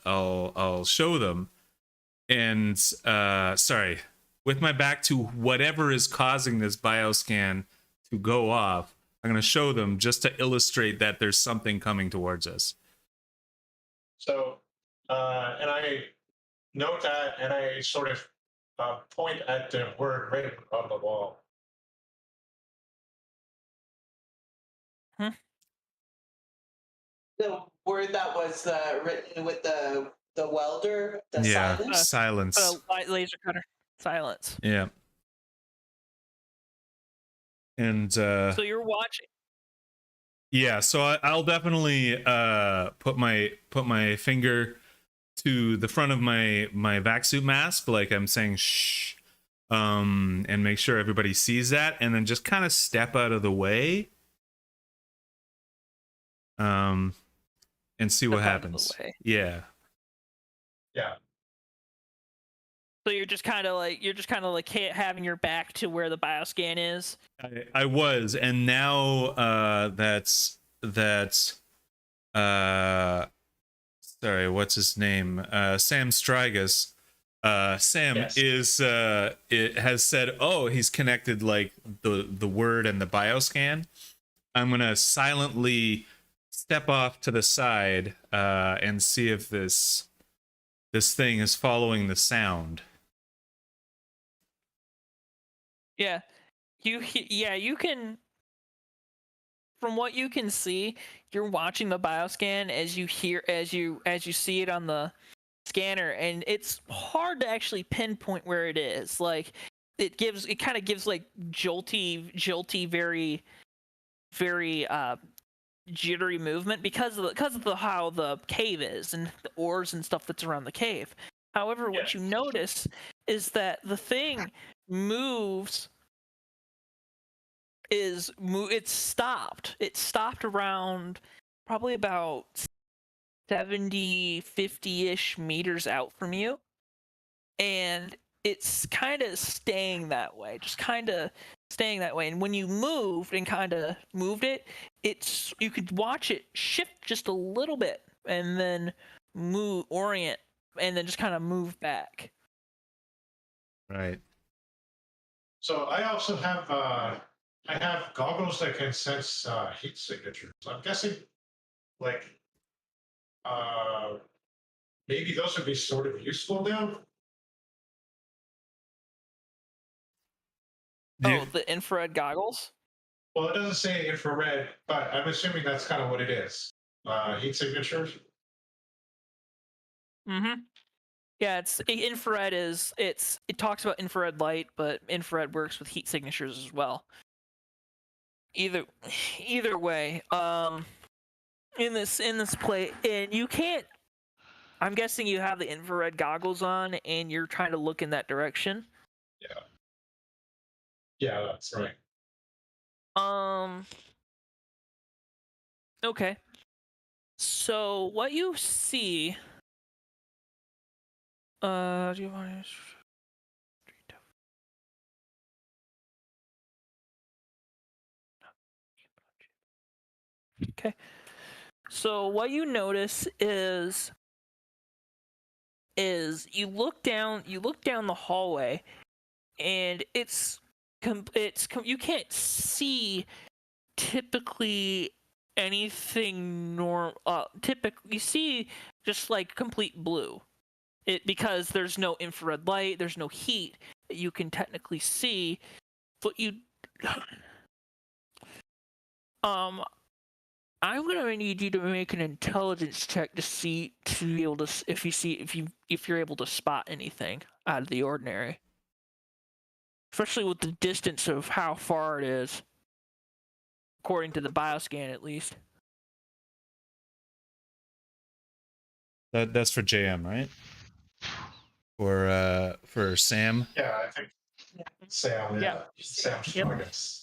I'll show them. And sorry, with my back to whatever is causing this bioscan to go off, I'm gonna show them just to illustrate that there's something coming towards us. So, and I note that, and I sort of point at the word written on the wall. The word that was written with the welder, the Yeah, silence. silence. Light laser cutter. Silence. Yeah. And So you're watching. yeah, so I'll definitely put my finger to the front of my vac suit mask, like I'm saying shh, and make sure everybody sees that, and then just kind of step out of the way, and see what Step out of the happens. way. Yeah. Yeah. So you're just kind of like having your back to where the bioscan is. I was, and now sorry, what's his name? Sam Strigas. Sam Yes. is it has said, oh, he's connected like the word and the bioscan. I'm gonna silently step off to the side and see if this thing is following the sound. Yeah, you can. From what you can see, you're watching the bioscan as you see it on the scanner, and it's hard to actually pinpoint where it is. Like it kind of gives like jolty, very jittery movement because of the how the cave is and the ores and stuff that's around the cave. However, what you notice is that the thing moves. It's stopped. It stopped around probably about 70, 50-ish meters out from you, and it's kind of staying that way, just kind of staying that way. And when you moved and kind of moved it, you could watch it shift just a little bit and then orient, and then just kind of move back. Right. So I also have I have goggles that can sense heat signatures. I'm guessing, like, maybe those would be sort of useful now. Oh, the infrared goggles? Well, it doesn't say infrared, but I'm assuming that's kind of what it is. Heat signatures. Mm-hmm. Yeah, infrared it talks about infrared light, but infrared works with heat signatures as well. Either way, in this play, and you can't. I'm guessing you have the infrared goggles on, and you're trying to look in that direction. Yeah. Yeah, that's right. Okay. So what you see? Do you want to? Okay. So what you notice is you look down the hallway, and you can't see typically anything typically you see just like complete blue. Because there's no infrared light, there's no heat that you can technically see, but you I'm gonna need you to make an intelligence check to be able to if you're able to spot anything out of the ordinary, especially with the distance of how far it is, according to the bioscan at least. That's for JM, right? For Sam. Yeah, I think Sam. Yeah. Sam's Yep. targets.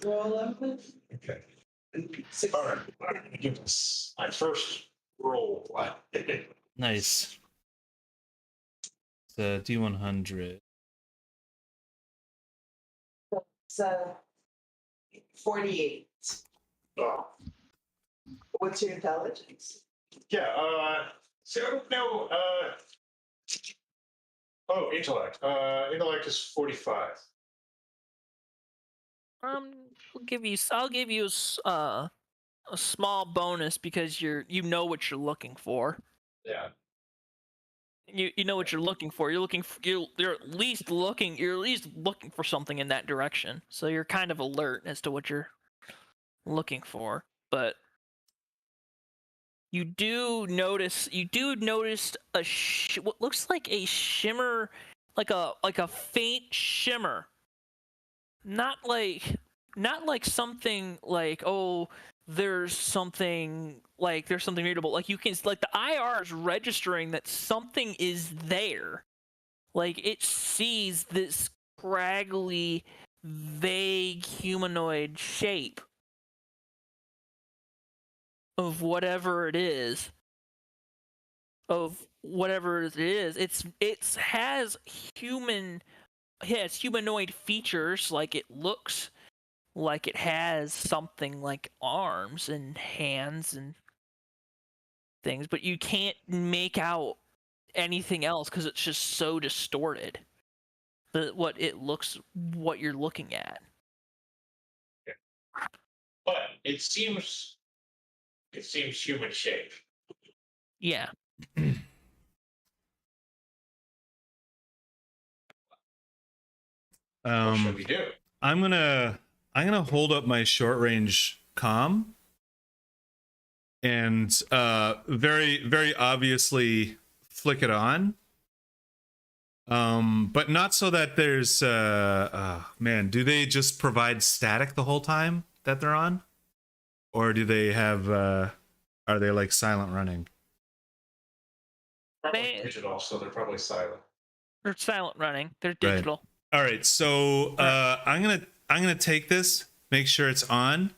Roll over. Okay. All right. I'm gonna give this my first roll. Nice. The D100. So 48. Oh, What's your intelligence? yeah. So no. Oh, intellect. Intellect is 45. I'll give you a small bonus because you know what you're looking for. Yeah. You know what you're looking for. You're at least looking for something in that direction. So you're kind of alert as to what you're looking for. But you do notice what looks like a shimmer, like a faint shimmer. Not like something like, oh, there's something readable. Like you can, like the IR is registering that something is there. Like it sees this scraggly, vague humanoid shape of whatever it is. It has humanoid features. Like it looks like it has something like arms and hands and things, but you can't make out anything else because it's just so distorted. What you're looking at. But it seems human shaped. Yeah. What should we do? I'm gonna hold up my short range comm and very very obviously flick it on. But not so that there's man, do they just provide static the whole time that they're on? Or do they have are they like silent running? Probably digital, so they're probably silent. They're silent running. They're digital. Right. All right, so I'm gonna take this, make sure it's on,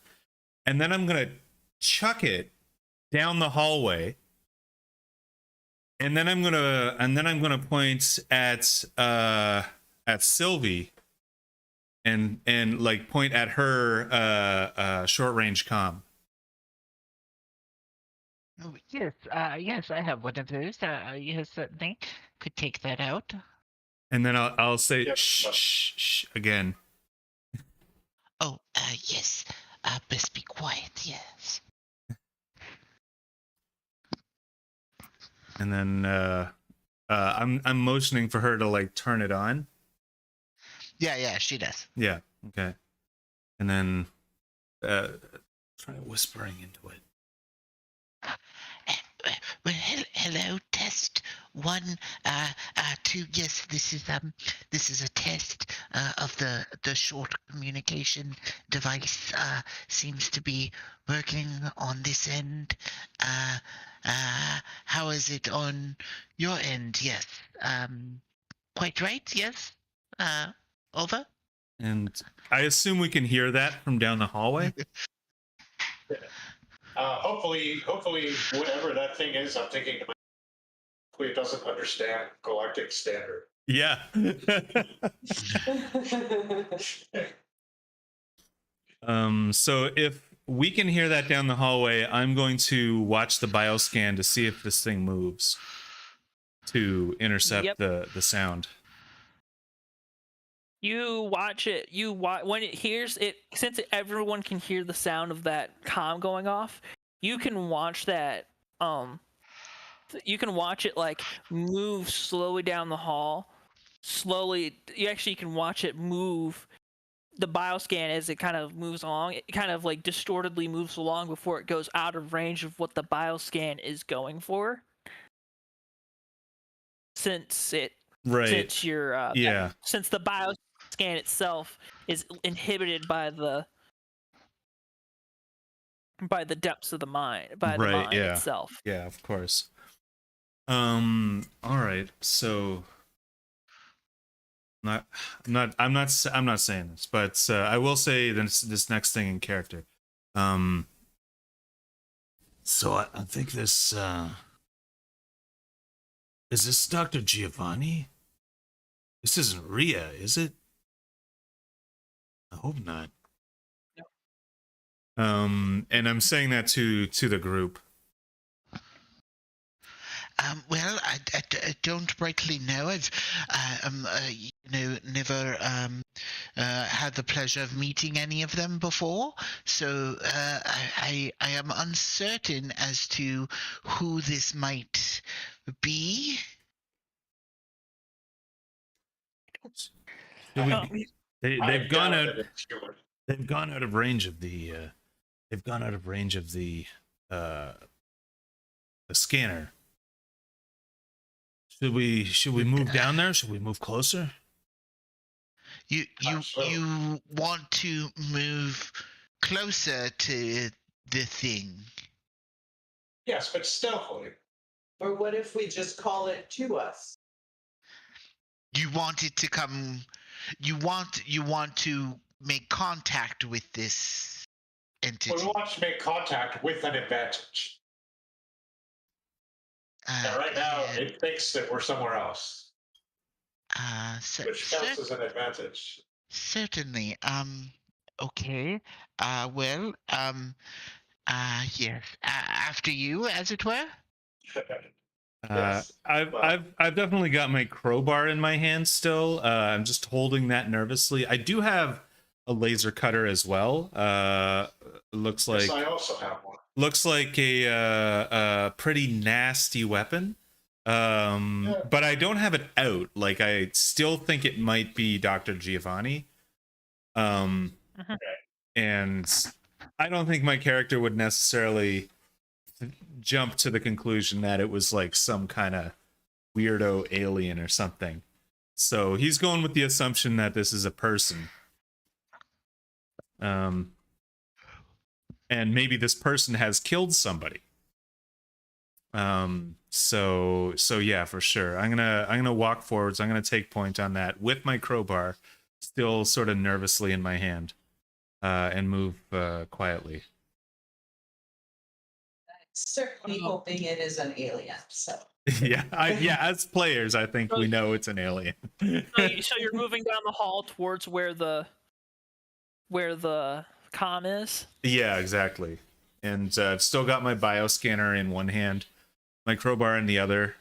and then I'm gonna chuck it down the hallway, and then I'm gonna point at Sylvie, and like point at her short range comm. Oh, yes, yes, I have one of those. Yes, certainly could take that out. And then I'll say Yep. shh, shh, shh again. Oh, yes. Best be quiet. Yes. And then I'm motioning for her to like turn it on. Yeah, she does. Yeah. Okay. And then try whispering into it. Well, hello, test 1, 2. Yes, this is a test of the short communication device. Seems to be working on this end. How is it on your end? Yes. Quite right. Yes. Over. And I assume we can hear that from down the hallway. Hopefully, whatever that thing is, I'm thinking hopefully it doesn't understand galactic standard. Yeah. So if we can hear that down the hallway, I'm going to watch the bioscan to see if this thing moves to intercept Yep. the sound. You watch it. You watch when it hears it. Since everyone can hear the sound of that comm going off, you can watch that. You can watch it like move slowly down the hall. Slowly, you actually can watch it move. The bioscan as it kind of moves along, it kind of like distortedly moves along before it goes out of range of what the bioscan is going for. Since it, Right. since you're, Yeah. since the bioscan itself is inhibited by the depths of the mind, by the Right. mind Yeah. itself. Yeah. Of course. All right. So. I'm not saying this, but I will say this next thing in character. So I think this is this Dr. Giovanni? This isn't Ria, is it? I hope not. No. And I'm saying that to the group. Well, I don't rightly know. I've, never had the pleasure of meeting any of them before, so I am uncertain as to who this might be. They've gone out. They've gone out of range of the. They've gone out of range of the scanner. Should we move down there? Should we move closer? You want to move closer to the thing? Yes, but stealthily. Or what if we just call it to us? You want it to come. You want to make contact with this entity. We want to make contact with an advantage. And right now, it thinks that we're somewhere else, which counts as an advantage. Certainly. Okay. Well. Yes. After you, as it were. Yes, I've definitely got my crowbar in my hand still. I'm just holding that nervously. I do have a laser cutter as well. Looks like. Yes, I also have one. Looks like a pretty nasty weapon. But I don't have it out. Like, I still think it might be Dr. Giovanni. And I don't think my character would necessarily jump to the conclusion that it was like some kind of weirdo alien or something. So he's going with the assumption that this is a person. And maybe this person has killed somebody. So yeah, for sure. I'm gonna walk forwards. I'm gonna take point on that with my crowbar, still sort of nervously in my hand, and move quietly. I'm certainly hoping it is an alien. So. Yeah, as players, I think we know it's an alien. So you're moving down the hall towards where the comm is? Yeah, exactly. And I've still got my bioscanner in one hand, my crowbar in the other,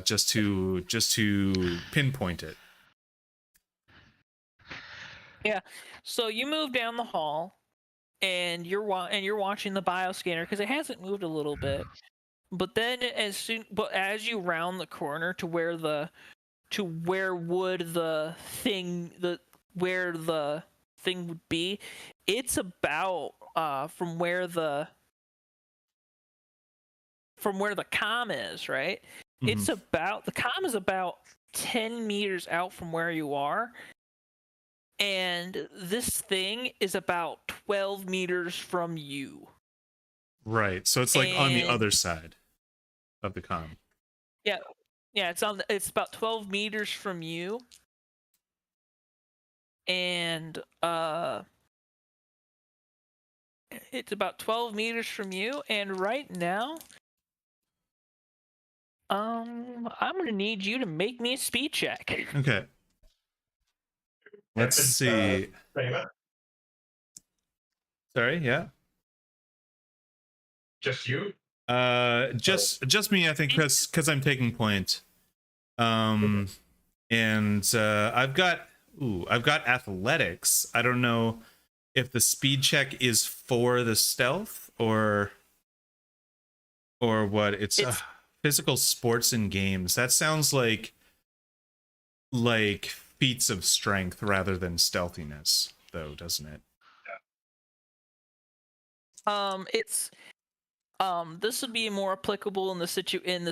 just to pinpoint it. Yeah. So you move down the hall, and you're watching the bioscanner because it hasn't moved a little bit. But then as you round the corner to where the thing would be, it's about from where the comm is, right? Mm-hmm. It's about, the comm is about 10 meters out from where you are, and this thing is about 12 meters from you. Right. So it's like on the other side of the comm. Yeah. Yeah, it's about 12 meters from you. And it's about 12 meters from you, and right now I'm going to need you to make me a speed check. Okay. Let's see. Sorry, yeah. Just you? Just me, I think, because I'm taking point. And I've got athletics. I don't know if the speed check is for the stealth or what. It's physical sports and games. That sounds like feats of strength rather than stealthiness, though, doesn't it? It's this would be more applicable in the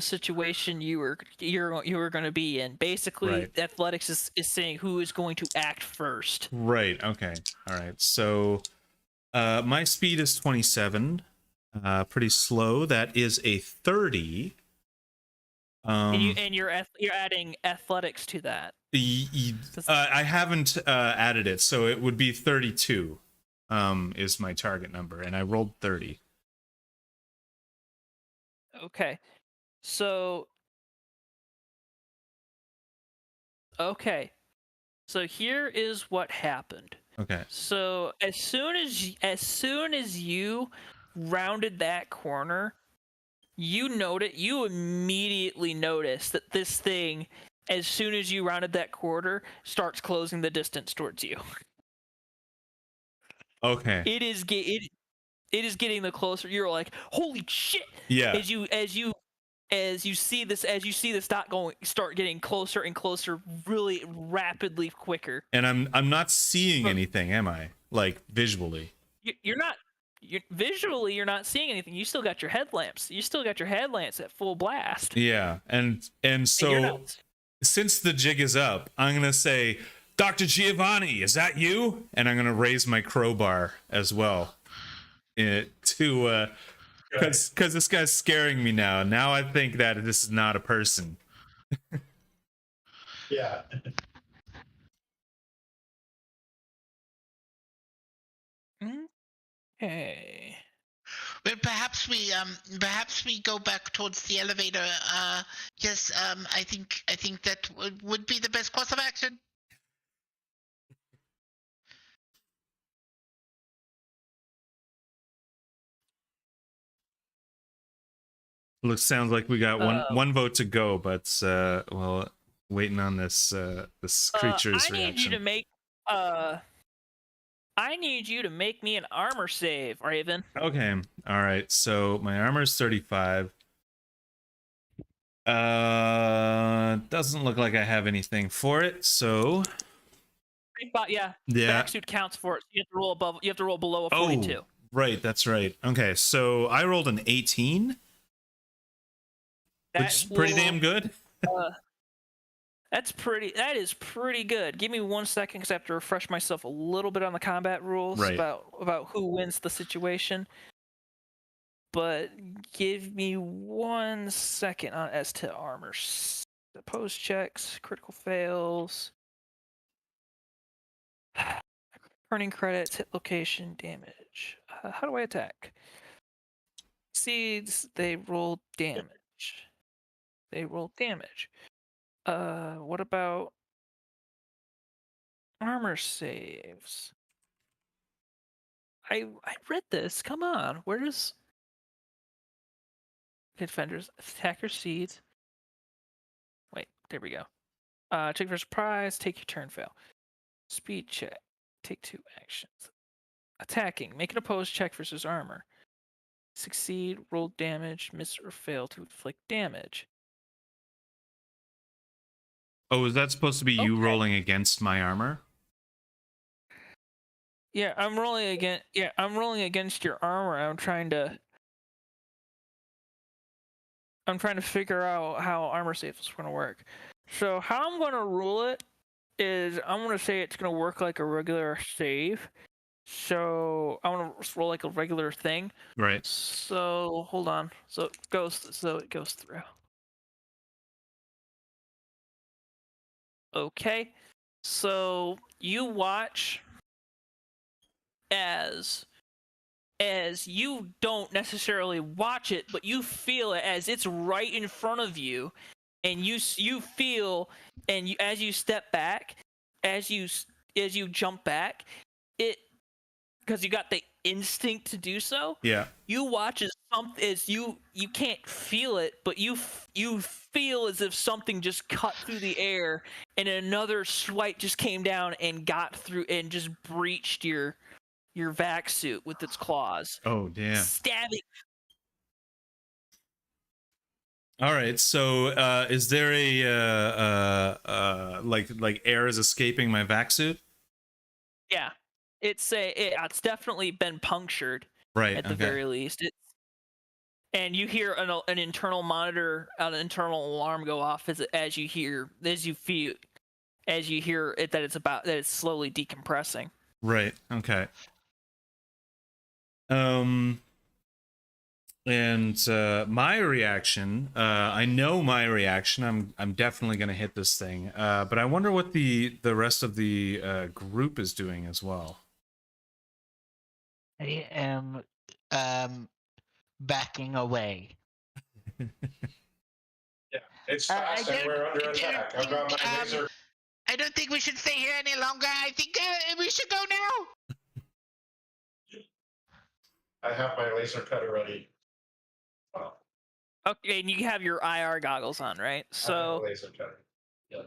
situation you were going to be in. Basically, Right. athletics is saying who is going to act first. Right. Okay. All right. So my speed is 27. Pretty slow. That is a 30. And you're adding athletics to that. I haven't added it, so it would be 32. Is my target number, and I rolled 30. Okay. So here is what happened. Okay. So as soon as you rounded that corner, you immediately notice that this thing, as soon as you rounded that corner, starts closing the distance towards you. Okay. It is getting the closer. You're like, holy shit! Yeah. As you see this dot start getting closer and closer, really rapidly quicker. And I'm not seeing anything, am I? Like visually. You're not. Visually, you're not seeing anything. You still got your headlamps. You still got your headlamps at full blast. Yeah, and so since the jig is up, I'm gonna say, Dr. Giovanni, is that you? And I'm gonna raise my crowbar as well, to because this guy's scaring me now. Now I think that this is not a person. Yeah. Okay. Well, perhaps we go back towards the elevator. Yes. I think that would be the best course of action. Sounds like we got one vote to go, but well, waiting on this creature's reaction. I need you to make me an armor save, Raven. Okay. All right. So my armor is 35. Doesn't look like I have anything for it. So. But yeah. Backsuit counts for it. You have to roll below a 42. Oh, right. That's right. Okay. So I rolled an 18. Which is pretty damn good. That is pretty good. Give me 1 second because I have to refresh myself a little bit on the combat rules about who wins the situation. But give me 1 second as to armor. Opposed checks, critical fails, turning credits, hit location, damage. How do I attack? Seeds, they roll damage. What about armor saves? I read this. Come on. Where's defenders? Attacker seeds. Wait, there we go. Check for surprise. Take your turn. Fail. Speed check. Take 2 actions. Attacking. Make an opposed check versus armor. Succeed. Roll damage. Miss or fail to inflict damage. Oh, is that supposed to be you rolling against my armor? Yeah, I'm rolling against your armor. I'm trying to figure out how armor saves is going to work. So how I'm going to rule it is I'm going to say it's going to work like a regular save. So I want to roll like a regular thing. Right. So hold on. So it goes through. Okay. So you watch as you don't necessarily watch it, but you feel it as it's right in front of you, and you feel, and as you step back, as you jump back, because you got the instinct to do so. Yeah. You watch as you can't feel it, but you feel as if something just cut through the air, and another swipe just came down and got through and just breached your vac suit with its claws, Oh damn. stabbing. All right. So, is there a like air is escaping my vac suit? Yeah, it's definitely been punctured Right. at the very least. And you hear an internal monitor, an internal alarm go off as you hear it that it's slowly decompressing. Right. Okay. And my reaction, I know my reaction. I'm definitely gonna hit this thing. But I wonder what the rest of the group is doing as well. I am backing away. Yeah, it's I fast and don't- we're under I don't attack. I've got my think, laser. I don't think we should stay here any longer. I think we should go now. I have my laser cutter ready. Well, Okay, and you have your IR goggles on, right? I have So a laser cutter. Yeah.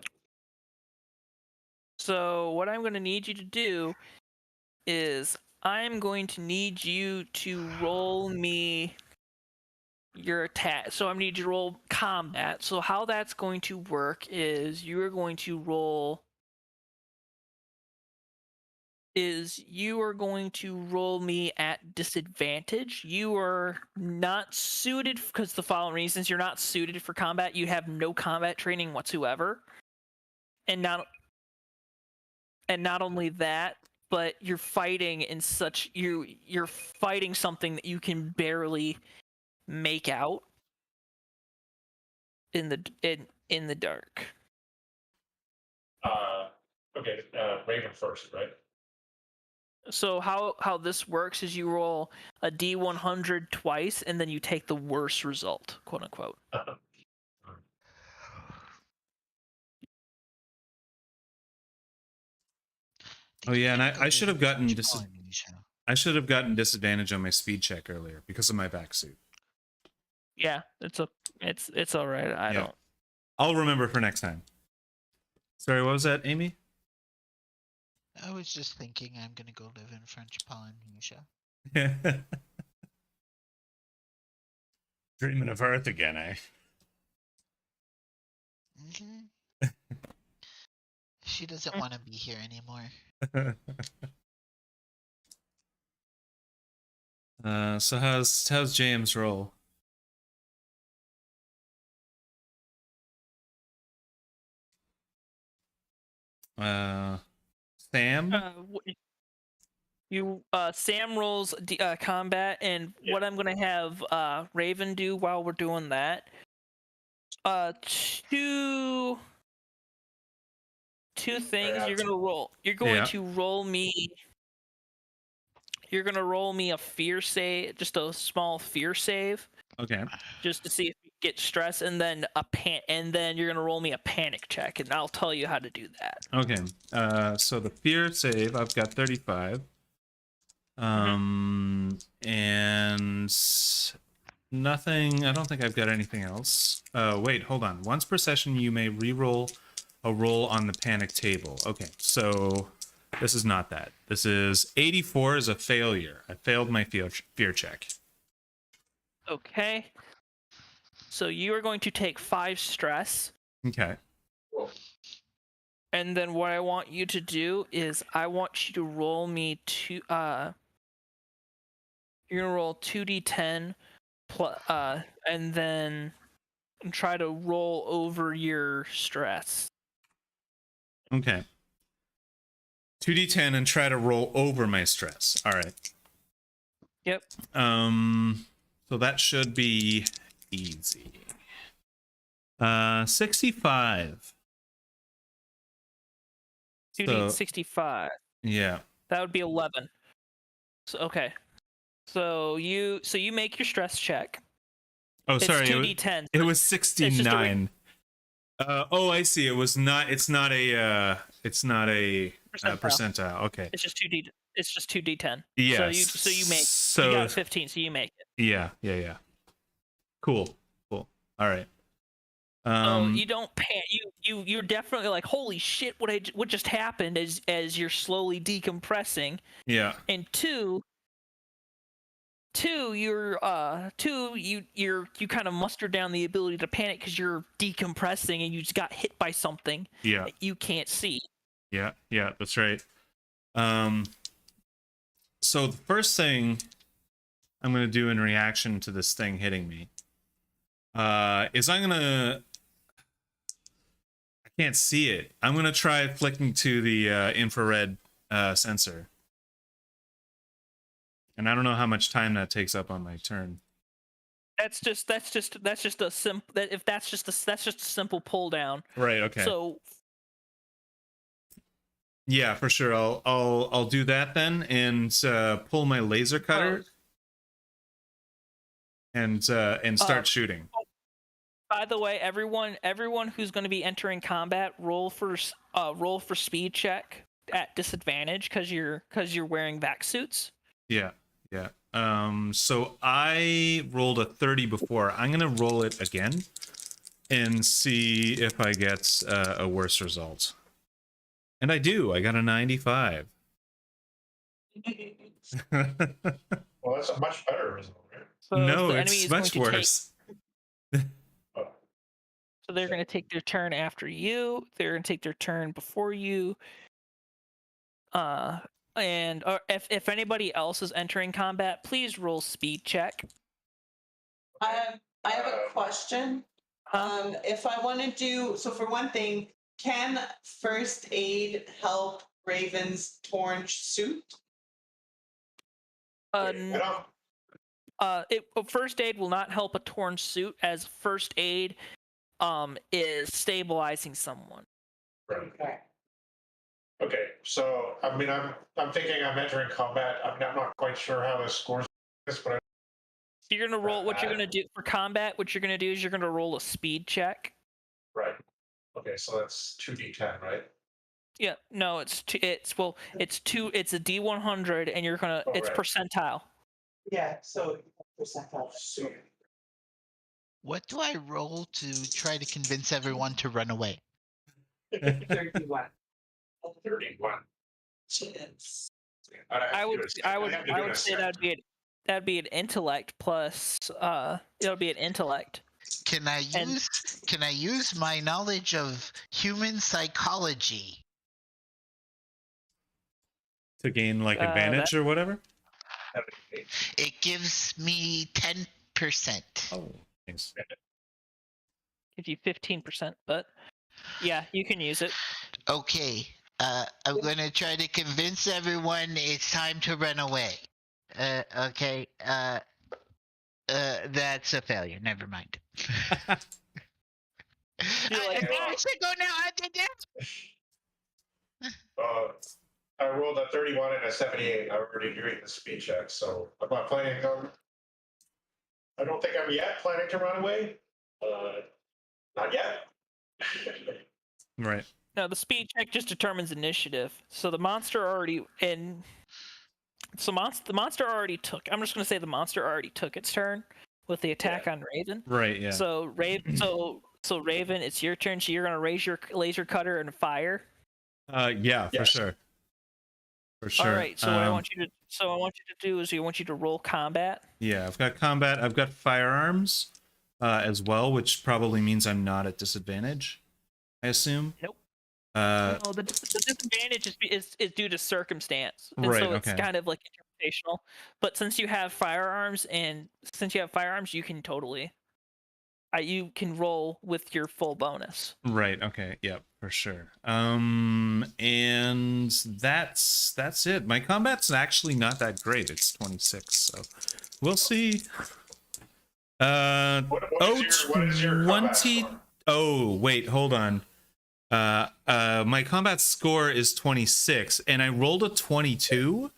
So what I'm going to need you to do is I'm going to need you to roll me your attack. So I need you to roll combat. So how that's going to work is you are going to roll me at disadvantage. You are not suited because the following reasons: you're not suited for combat. You have no combat training whatsoever, and not only that, but you're fighting in such you're fighting something that you can barely make out in the dark. Okay, Raven first, right? So how this works is you roll a D100 twice, and then you take the worst result, quote unquote. Oh yeah, and I should have gotten I should have gotten disadvantage on my speed check earlier because of my vac suit. Yeah, it's all right. I Yeah. don't. I'll remember for next time. Sorry, what was that, Amy? I was just thinking I'm gonna go live in French Polynesia. Dreaming of Earth again, eh? She doesn't want to be here anymore. So how's James' roll? Sam? Sam rolls combat, and what I'm gonna have Raven do while we're doing that. Two things you're gonna roll. You're going to roll me. You're gonna roll me a fear save, just a small fear save, Okay. just to see if you get stress, and then you're gonna roll me a panic check, and I'll tell you how to do that. Okay. So the fear save, I've got 35. And nothing. I don't think I've got anything else. Wait, hold on. Once per session, you may re-roll a roll on the panic table. Okay, so this is not that. This is 84 is a failure. I failed my fear check. Okay. So you are going to take 5 stress. Okay. And then what I want you to do is I want you to roll me you're gonna roll 2d10 and then try to roll over your stress. Okay. 2d10 and try to roll over my stress. All right. Yep. So that should be easy. 65. 2d65. Yeah. That would be 11. So okay. So you make your stress check. Oh, It's sorry. 2d10. It was 69. Oh, I see. It was not. It's not a. It's not a Percentile. percentile. Okay. It's just 2d. It's just 2d10. Yes. So you make. So You got a 15, so you make it. yeah. Cool. All right. So you don't pan. You're definitely like, holy shit! What just happened? As you're slowly decompressing. Yeah. And two, you kind of muster down the ability to panic because you're decompressing and you just got hit by something Yeah. that you can't see. Yeah, that's right. So the first thing I'm gonna do in reaction to this thing hitting me is I can't see it. I'm gonna try flicking to the infrared sensor. And I don't know how much time that takes up on my turn. That's just a simple. That's just a simple pull down. Right. Okay. So yeah, for sure. I'll do that then, and pull my laser cutter and start shooting. By the way, everyone who's going to be entering combat, roll for speed check at disadvantage because you're wearing vac suits. Yeah. So I rolled a 30 before. I'm gonna roll it again and see if I get a worse result. And I do. I got a 95. Well, that's a much better result, right? So No, the enemy it's is much going to worse. So they're going to take their turn after you. They're going to take their turn before you. And if anybody else is entering combat, please roll speed check. I have a question. If I want to do so, for one thing, can first aid help Raven's torn suit? First aid will not help a torn suit, as first aid is stabilizing someone. Right. Okay, so I mean, I'm thinking I'm entering combat. I mean, I'm not quite sure how the scores this, but So you're gonna roll. What you're gonna do for combat? What you're gonna do is you're gonna roll a speed check. right. Okay, so that's 2d10, right? Yeah. No, it's a D100, and you're gonna. It's right. percentile. Yeah. So percentile. So, What do I roll to try to convince everyone to run away? 31. 31. I would say that'd be an intellect plus. It'll be an intellect. Can I use my knowledge of human psychology To gain like advantage or whatever? It gives me 10%. Oh, thanks. Gives you 15%, but yeah, you can use it. Okay. I'm gonna try to convince everyone it's time to run away. Okay. That's a failure. Never mind. I should go now. I rolled a 31 and a 78. I already agreed the speed check, so I'm not planning on. I don't think I'm yet planning to run away. Not yet. Right. No, the speed check just determines initiative. So the monster already the monster already took. I'm just going to say the monster already took its turn with the attack on Raven. Right. Yeah. So Raven, it's your turn. So you're going to raise your laser cutter and fire. Yeah, for sure. For sure. All right. So what I want you to do is I want you to roll combat. Yeah, I've got combat. I've got firearms as well, which probably means I'm not at disadvantage, I assume. Nope. No, the disadvantage is due to circumstance, and right, so it's okay. kind of like interpretational. But since you have firearms, you can totally, you can roll with your full bonus. Right. Okay. Yep. For sure. And that's it. My combat's actually not that great. It's 26, so we'll see. What is your combat 20. score? Oh, wait. Hold on. My combat score is 26, and I rolled a 22,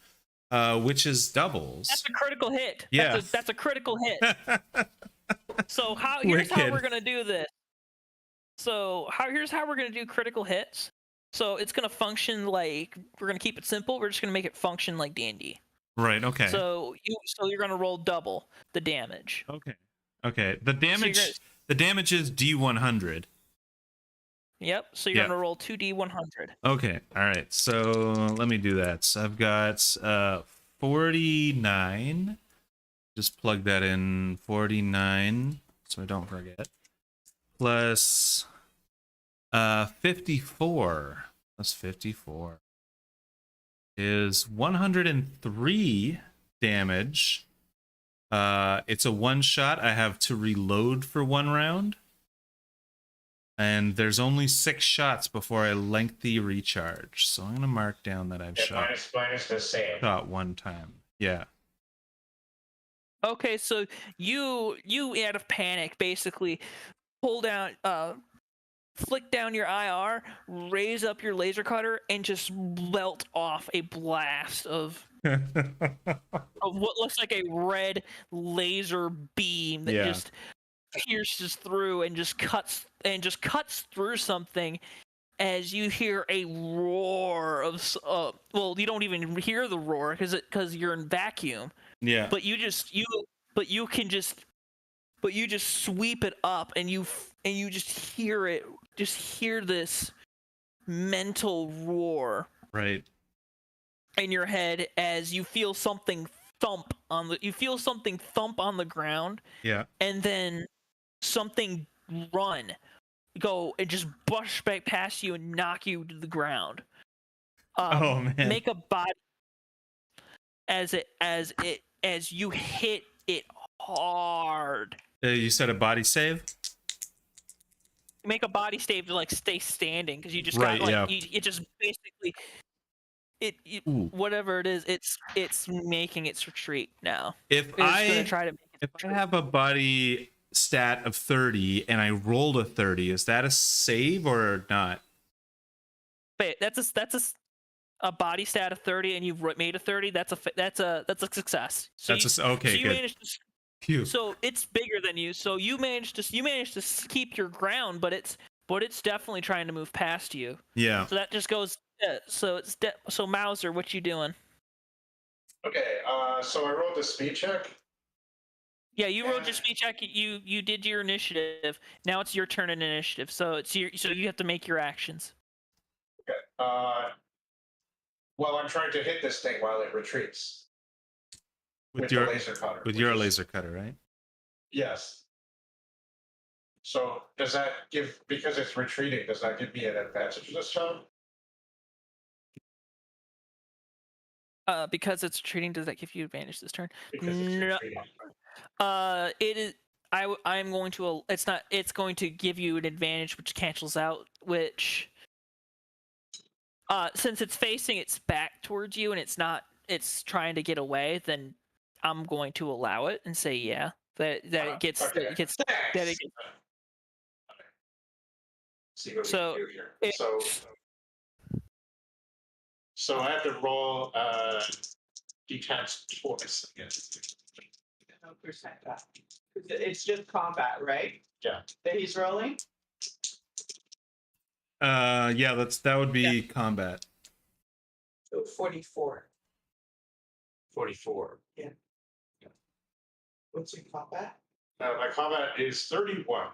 which is doubles. That's a critical hit. Yeah. That's a critical hit. So here's how we're gonna do this. So here's how we're gonna do critical hits. So it's gonna function like, we're gonna keep it simple. We're just gonna make it function like D&D. Right. Okay. So you're gonna roll double the damage. Okay. Okay. The So you're gonna, damage is D100. yep. So you're Yeah. gonna roll 2d100. Okay. All right. So let me do that. So I've got 49. Just plug that in. 49, so I don't forget. Plus 54. Plus 54 is 103 damage. It's a one shot. I have to reload for 1 round. And there's only 6 shots before I lengthy recharge. So I'm gonna mark down that I've minus the save. shot 1 time. Yeah. Okay, so you out of panic basically pull down, flick down your IR, raise up your laser cutter, and just melt off a blast of what looks like a red laser beam that just pierces through and just cuts through something. As you hear a roar of, well, you don't even hear the roar because you're in vacuum. Yeah. But you just sweep it up, and you just hear this mental roar Right. in your head as you feel something thump on the ground. Yeah. And then something go and just brush back past you and knock you to the ground. Oh man. Make a body as you hit it hard. You said a body save? Make a body save to like stay standing, because you just Right, got like yeah. it just basically Ooh. whatever it is, it's making its retreat now. If It's gonna try to make if I have a body stat of 30 and I rolled a 30, is that a save or not? Wait, that's a body stat of 30, and you've made a 30. That's a success. So Okay, you good. managed to. Phew. So it's bigger than you. So you managed to keep your ground, but it's definitely trying to move past you. Yeah. So that just goes. So Mauser, what you doing? Okay, so I rolled a speed check. Yeah, you rolled your speed check. You did your initiative. Now it's your turn in initiative. So you have to make your actions. Okay. Well, I'm trying to hit this thing while it retreats. With your laser cutter. With your laser cutter, right? Yes. So does that because it's retreating, does that give me an advantage this time? Because it's retreating, does that give you advantage this turn? Because it's retreating. It is. I'm going to. It's not. It's going to give you an advantage, which cancels out. Which, since it's facing its back towards you and it's not. It's trying to get away. Then I'm going to allow it and say, yeah, that it gets. Okay. That it gets. See what So, we can do here. So I have to roll d10 twice again. No percent. It's just combat, right? Yeah. That he's rolling. Yeah, that would be combat. So 44. 44. Yeah. What's your combat? My combat is 31.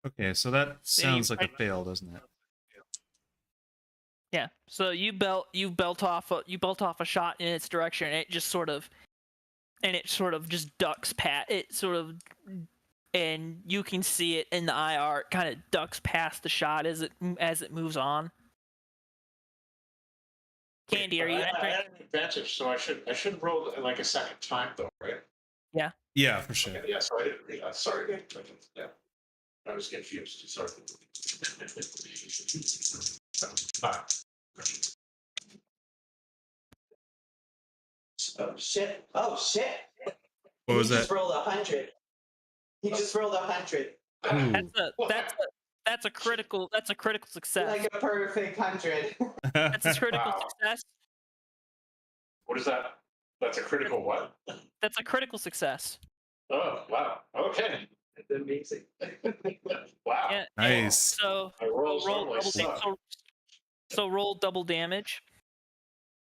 Okay, so that sounds like a fail, doesn't it? Yeah. So you belt off a shot in its direction, and it just sort of just ducks and you can see it in the IR, kind of ducks past the shot as it moves on. Candy, are you? I had an advantage, so I should roll like a second time though, right? Yeah. Yeah, for sure. Okay, yeah, so I didn't realize. Sorry. Yeah. I was confused. Sorry. Oh shit! Oh shit! What was He that? just rolled 100. He just rolled 100. That's a critical success. Like a perfect 100. That's a critical Wow. success. What is that? That's a critical what? That's a critical success. Oh wow. Okay. Amazing. Wow. Yeah. Nice. So My rolls roll normally double suck. so roll double damage.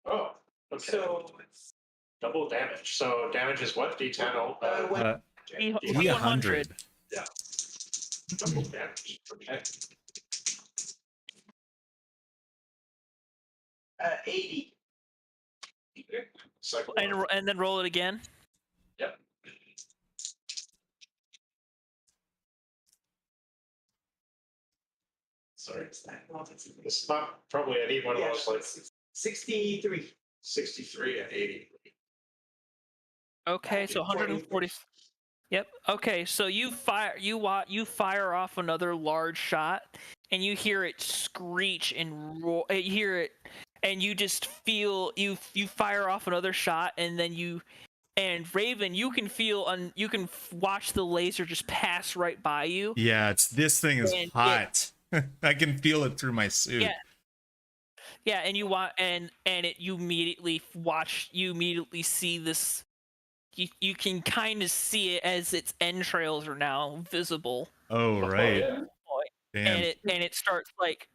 Oh, okay. So it's double damage. So damage is what? D10. D100. Yeah. Double damage. Okay. 80. Second And one. and then roll it again. Yep. Sorry. It's not probably. I need one of those like 63. 63 and 80. Okay, so 140. Yep. Okay, so you fire off another large shot, and you hear it screech and roar. You hear it, and you just feel you fire off another shot, and then and Raven, you can feel you can watch the laser just pass right by you. Yeah, this thing is And hot. I can feel it through my suit. Yeah. Yeah, and you immediately see this. You can kind of see it as its entrails are now visible. Oh, right. yeah. Damn. And it starts like,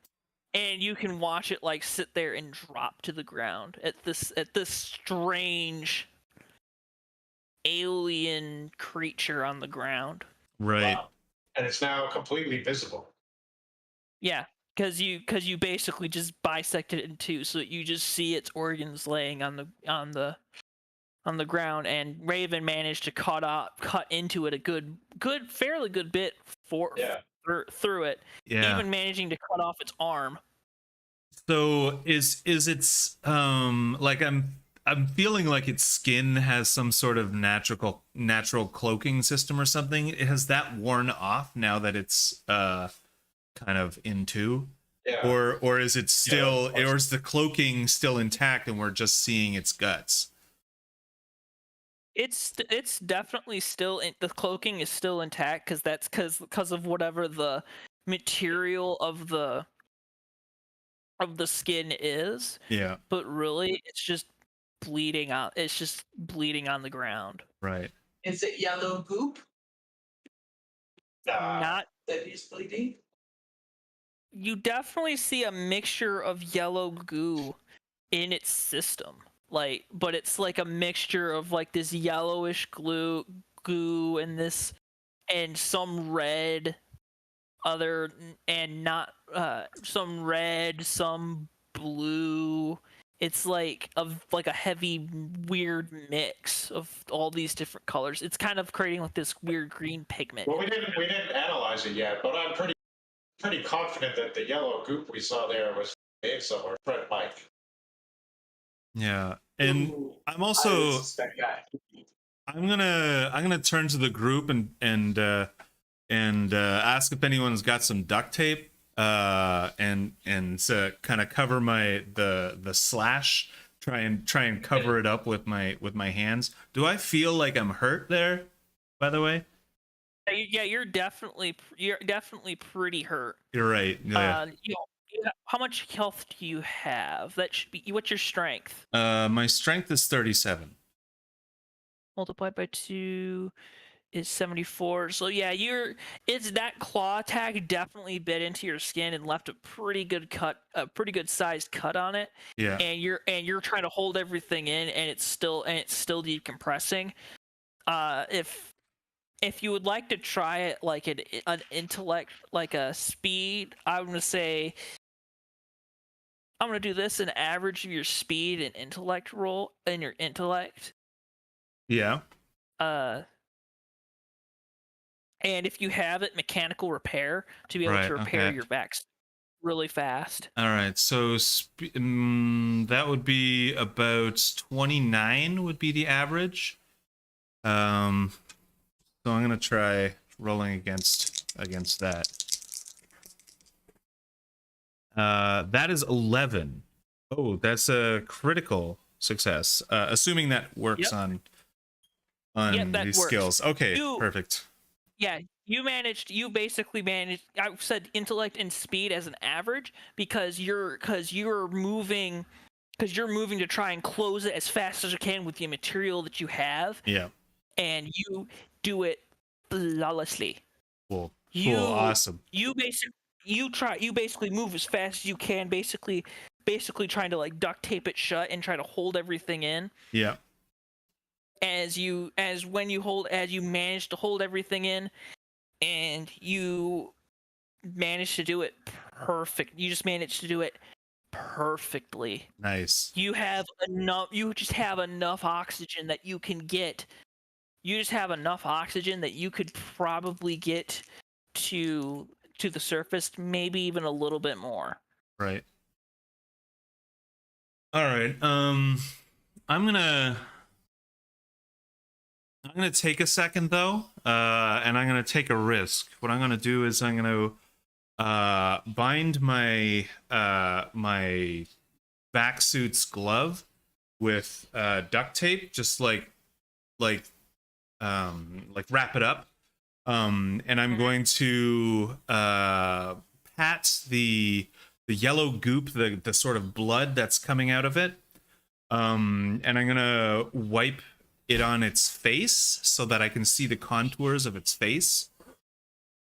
and you can watch it like sit there and drop to the ground at this strange alien creature on the ground. Right. Wow. And it's now completely visible. Yeah, because you basically just bisected it in two, so that you just see its organs laying on the ground, and Raven managed to cut into it a fairly good bit through it, Yeah. even managing to cut off its arm. So is its like I'm feeling like its skin has some sort of natural cloaking system or something. Has that worn off now that it's kind of in two? Yeah. Or is it still, Yeah, or is the cloaking still intact and we're just seeing its guts? It's definitely still the cloaking is still intact, because of whatever the material of the skin is. Yeah. But really, it's just bleeding out. It's just bleeding on the ground. Right. Is it yellow goop Not that is bleeding? You definitely see a mixture of yellow goo in its system. But it's like a mixture of like this yellowish goo and some red some red, some blue. It's like a heavy weird mix of all these different colors. It's kind of creating like this weird green pigment. Well, we didn't analyze it yet, but I'm pretty confident that the yellow goop we saw there was made somewhere. Fred Mike. Yeah. And I'm also that guy. I'm gonna turn to the group and ask if anyone's got some duct tape and kind of cover the slash, try and cover it up with my hands. Do I feel like I'm hurt there, by the way? Yeah, you're definitely pretty hurt. You're right. Yeah. How much health do you have? That should be, what's your strength? My strength is 37. Multiplied by 2 is 74. So yeah, it's that claw attack definitely bit into your skin and left a pretty good sized cut on it. Yeah. And you're trying to hold everything in, and it's still decompressing. If you would like to try it like an intellect, like a speed, I'm gonna do this, an average of your speed and intellect roll in your intellect. Yeah. And if you have it, mechanical repair to be able to repair your backs really fast. All right. So that would be about 29 would be the average. So I'm gonna try rolling against that. That is 11. Oh, that's a critical success. Assuming that works on these skills. Okay, perfect. Yeah, you basically managed. I said intellect and speed as an average because you're moving to try and close it as fast as you can with the material that you have. Yeah. And you do it flawlessly. Cool. You Cool. Awesome. you basically move as fast as you can, basically trying to like duct tape it shut and try to hold everything in. Yeah. As you manage to hold everything in, and you manage to do it perfect. You just manage to do it perfectly. Nice. You just have enough oxygen that you can get. You just have enough oxygen that you could probably get to the surface, maybe even a little bit more. Right. All right. I'm gonna take a second though, and I'm gonna take a risk. What I'm gonna do is I'm gonna bind my my back suit's glove with duct tape, just like wrap it up. And I'm going to pat the yellow goop, the sort of blood that's coming out of it. And I'm gonna wipe it on its face so that I can see the contours of its face.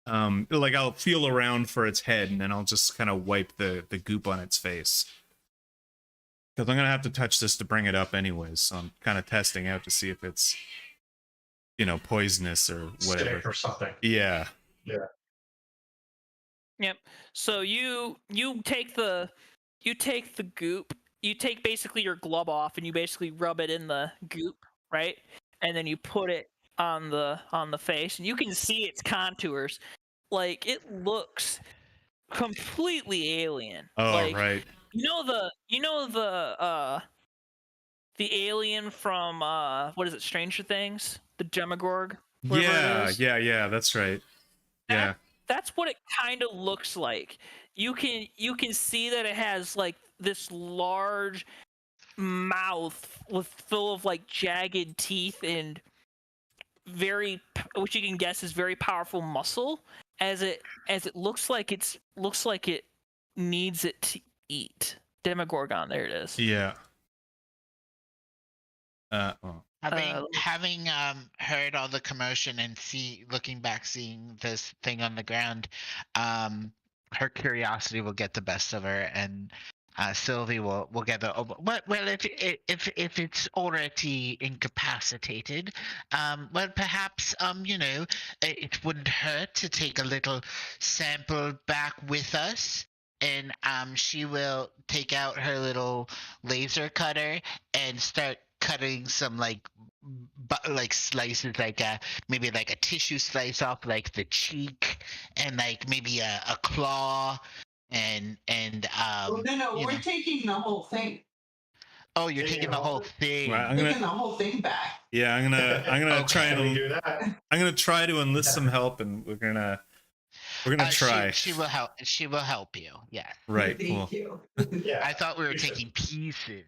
Like I'll feel around for its head, and then I'll just kind of wipe the goop on its face. Because I'm gonna have to touch this to bring it up anyways, so I'm kind of testing out to see if it's, you know, poisonous or whatever. Stick or something. Yeah. Yeah. Yep. So you take the goop. You take basically your glove off, and you basically rub it in the goop, right? And then you put it on the face, and you can see its contours. Like, it looks completely alien. Oh, like, right. The alien from what is it, Stranger Things? The Demogorg? Whatever Yeah, it is. yeah, that's right. Yeah. That's what it kind of looks like. You can see that it has like this large mouth full of like jagged teeth and which you can guess is very powerful muscle, as it looks like it needs it to eat. Demogorgon, there it is. Yeah. Oh. Having heard all the commotion and looking back, seeing this thing on the ground, her curiosity will get the best of her, and Sylvie will get the well, if it's already incapacitated, well, perhaps you know, it wouldn't hurt to take a little sample back with us. And she will take out her little laser cutter and start cutting some like slices, like maybe like a tissue slice off like the cheek, and like maybe a claw, and Oh, no, we're taking the whole thing. Oh, you're taking the whole thing. Right, Taking the whole thing back. Yeah, I'm gonna Okay. try and do that. I'm gonna try to enlist some help, and we're gonna try. She will help. She will help you. Yeah. Right. Thank Cool. you. Yeah. I thought we were We should. taking pieces.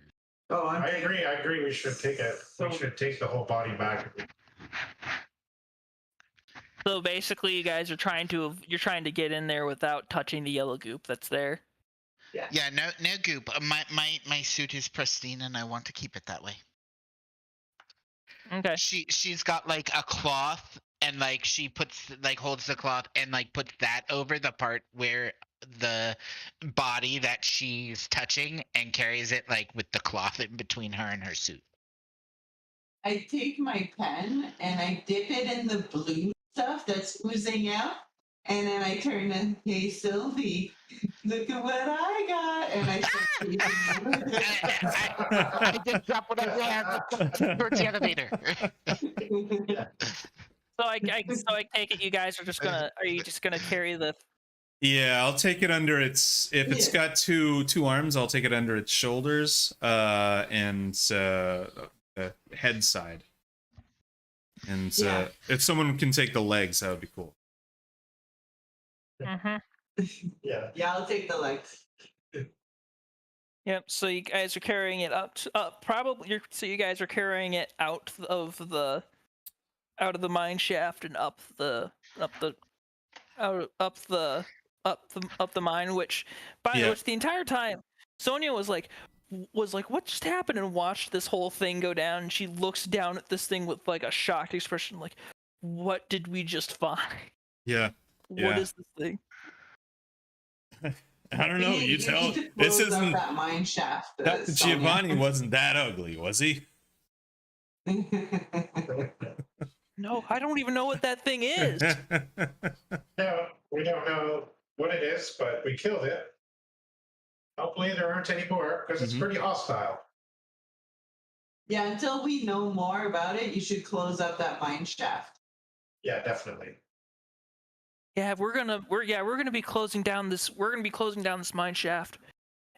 Oh, I agree. We should take it. We should take the whole body back. So basically, you guys are trying to get in there without touching the yellow goop that's there. Yeah. No goop. My suit is pristine, and I want to keep it that way. Okay. She's got like a cloth, and like she holds the cloth and like puts that over the part where the body that she's touching, and carries it like with the cloth in between her and her suit. I take my pen and I dip it in the blue stuff that's oozing out, and then I turn to, hey Sylvie, look at what I got, and I start I just drop what I have towards the elevator. So I take it you guys are you just gonna carry the? Yeah, I'll take it under its. If it's got two arms, I'll take it under its shoulders, and the head side. And if someone can take the legs, that would be cool. Mm-hmm. Yeah. I'll take the legs. Yep. So you guys are carrying it so you guys are carrying it out of the mine shaft and up the mine, which which the entire time Sonia was like, what just happened, and watched this whole thing go down, and she looks down at this thing with like a shocked expression, like, what did we just find? Yeah. What Yeah. is this thing? I don't know. You need tell. to This close up isn't. that mine shaft, That Sonia. Giovanni wasn't that ugly, was he? No, I don't even know what that thing is. No, we don't know what it is, but we killed it. Hopefully there aren't any more because it's Mhm. pretty hostile. Yeah, until we know more about it, you should close up that mine shaft. Yeah, definitely. Yeah, we're gonna be closing down this. We're gonna be closing down this mine shaft,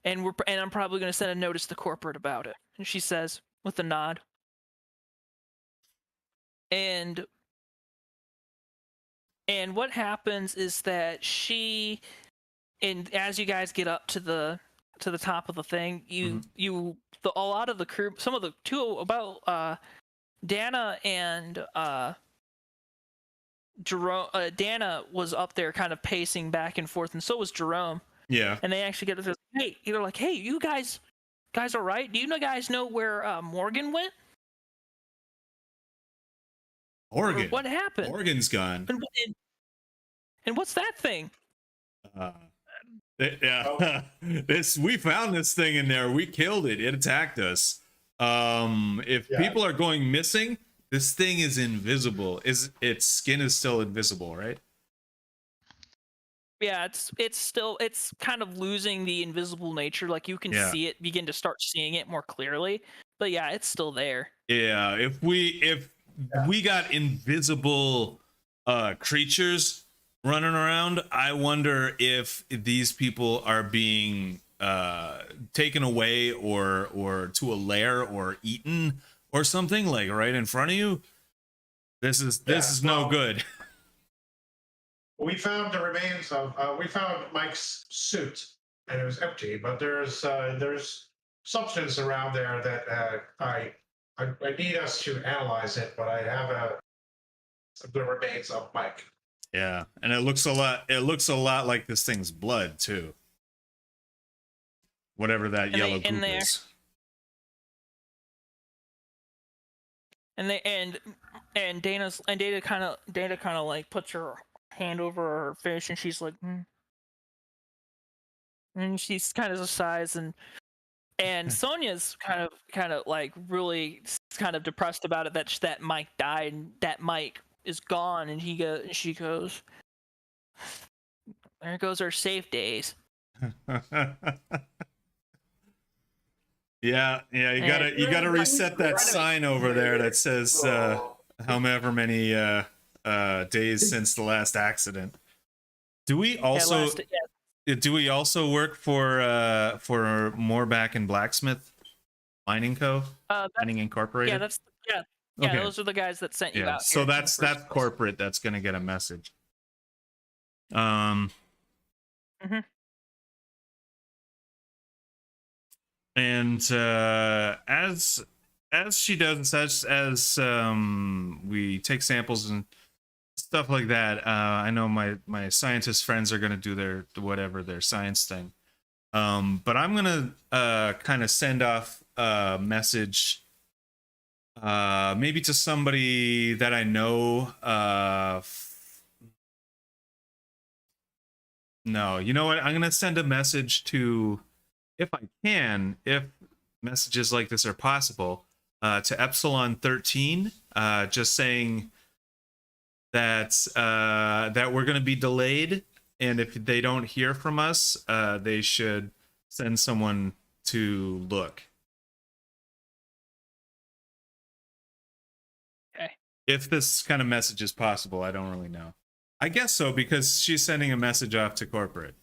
and I'm probably gonna send a notice to corporate about it. And she says with a nod. And what happens is that and as you guys get up to the top of the thing, a lot of the crew, some of the two about Dana and Jerome. Dana was up there kind of pacing back and forth, and so was Jerome. Yeah. And they actually get to hey, they're like, hey, you guys all right? Do you guys know where Morgan went? Oregon. Or what happened? Oregon's gone. And what's that thing? Yeah. We found this thing in there. We killed it. It attacked us. If people are going missing, this thing is invisible. Its skin is still invisible, right? Yeah, it's kind of losing the invisible nature. Like you can see it, begin to start seeing it more clearly. But yeah, it's still there. Yeah, if we got invisible creatures running around, I wonder if these people are being taken away or to a lair or eaten or something, like right in front of you. This is no good. We found the remains of. We found Mike's suit, and it was empty. But there's substance around there that I need us to analyze it. But I have the remains of Mike. Yeah, and it looks a lot like this thing's blood too. Whatever that yellow goop is. And Dana kind of like puts her hand over her face, and she's like, and she's kind of sighs, and Sonia's kind of like really kind of depressed about it that Mike died, and that Mike is gone, and she goes, there goes our safe days. Yeah, you gotta reset that sign over there that says however many days since the last accident. Do we also work for Moorback and Blacksmith Mining Co? Mining Incorporated? Okay. Those are the guys that sent you out. So that's corporate that's gonna get a message. And as she does, as we take samples and stuff like that, I know my scientist friends are gonna do their science thing. But I'm gonna kind of send off a message, maybe to somebody that I know. No, you know what? I'm gonna send a message to, if I can, if messages like this are possible, to Epsilon 13, just saying that we're going to be delayed, and if they don't hear from us, they should send someone to look. Okay. If this kind of message is possible, I don't really know. I guess so, because she's sending a message off to corporate.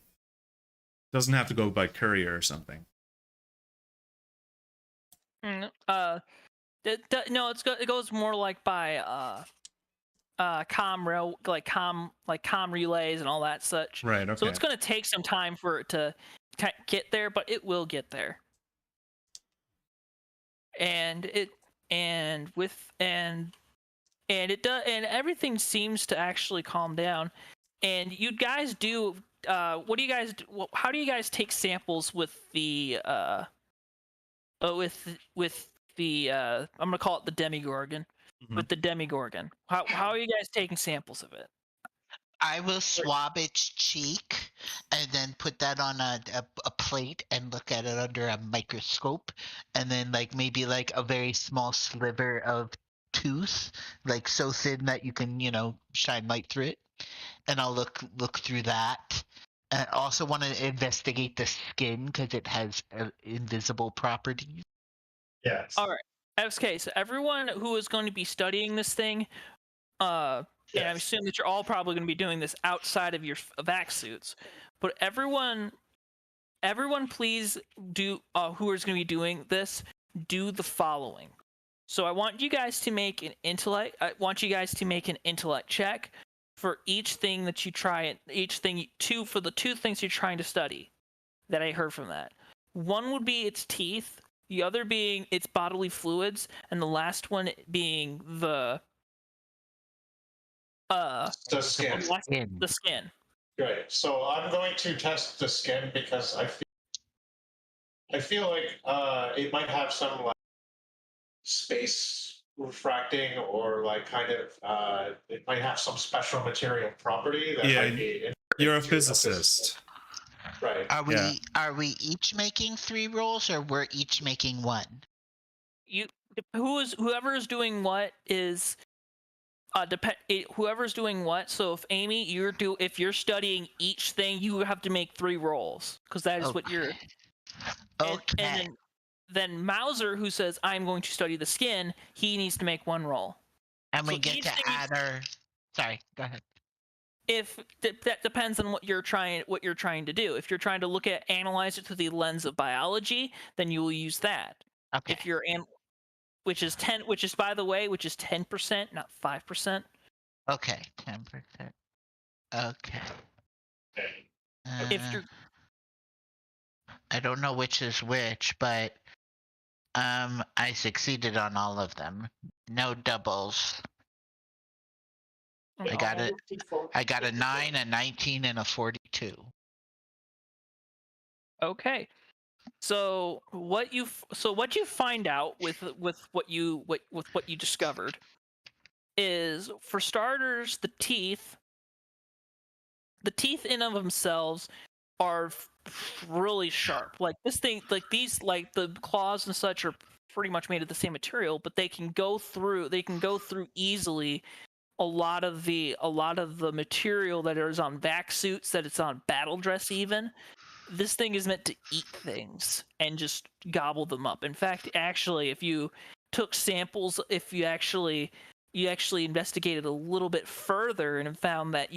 Doesn't have to go by courier or something. No, it goes more like by comm relays and all that such. Right. Okay. So it's going to take some time for it to get there, but it will get there. And everything seems to actually calm down. And you guys do. What do you guys do? How do you guys take samples with the with the I'm gonna call it the Demigorgon. Mhm. With the Demigorgon, how are you guys taking samples of it? I will swab its cheek and then put that on a plate and look at it under a microscope, and then like maybe like a very small sliver of tooth, like so thin that you can shine light through it, and I'll look through that. I also want to investigate the skin because it has invisible properties. Yes. All right. Okay, so everyone who is going to be studying this thing, and I Yes. assume that you're all probably going to be doing this outside of your vac suits, but everyone please do, who is going to be doing this, do the following. So I want you guys to make an intellect check for each thing that you try, for the two things you're trying to study that I heard from that. One would be its teeth, the other being its bodily fluids, and the last one being the skin. the skin. Right. So I'm going to test the skin because I feel like it might have some like space refracting, or like kind of it might have some special material property that might be You're a interesting to physicist. Right. Are we each making 3 rolls, or we're each making 1? Whoever is doing what is whoever's doing what. So if Amy, if you're studying each thing, you have to make 3 rolls, because that is what you're. Okay. And then Mauser, who says I'm going to study the skin, he needs to make 1 roll. And we So get each to thing add our. Sorry, go ahead. If that depends on what you're trying to do. If you're trying to analyze it through the lens of biology, then you will use that. Okay. If you're which is 10%, not 5%. Okay, 10%. Okay. If you're I don't know which is which, but I succeeded on all of them. No doubles. I got it. I got a 9, a 19, and a 42. Okay. So what you find out with what you discovered is, for starters, the teeth in of themselves are really sharp. Like this thing, like the claws and such are pretty much made of the same material, but they can go through easily a lot of the material that is on vac suits, that it's on battle dress even. This thing is meant to eat things and just gobble them up. In fact, actually, if you took samples, if you actually investigated a little bit further and found that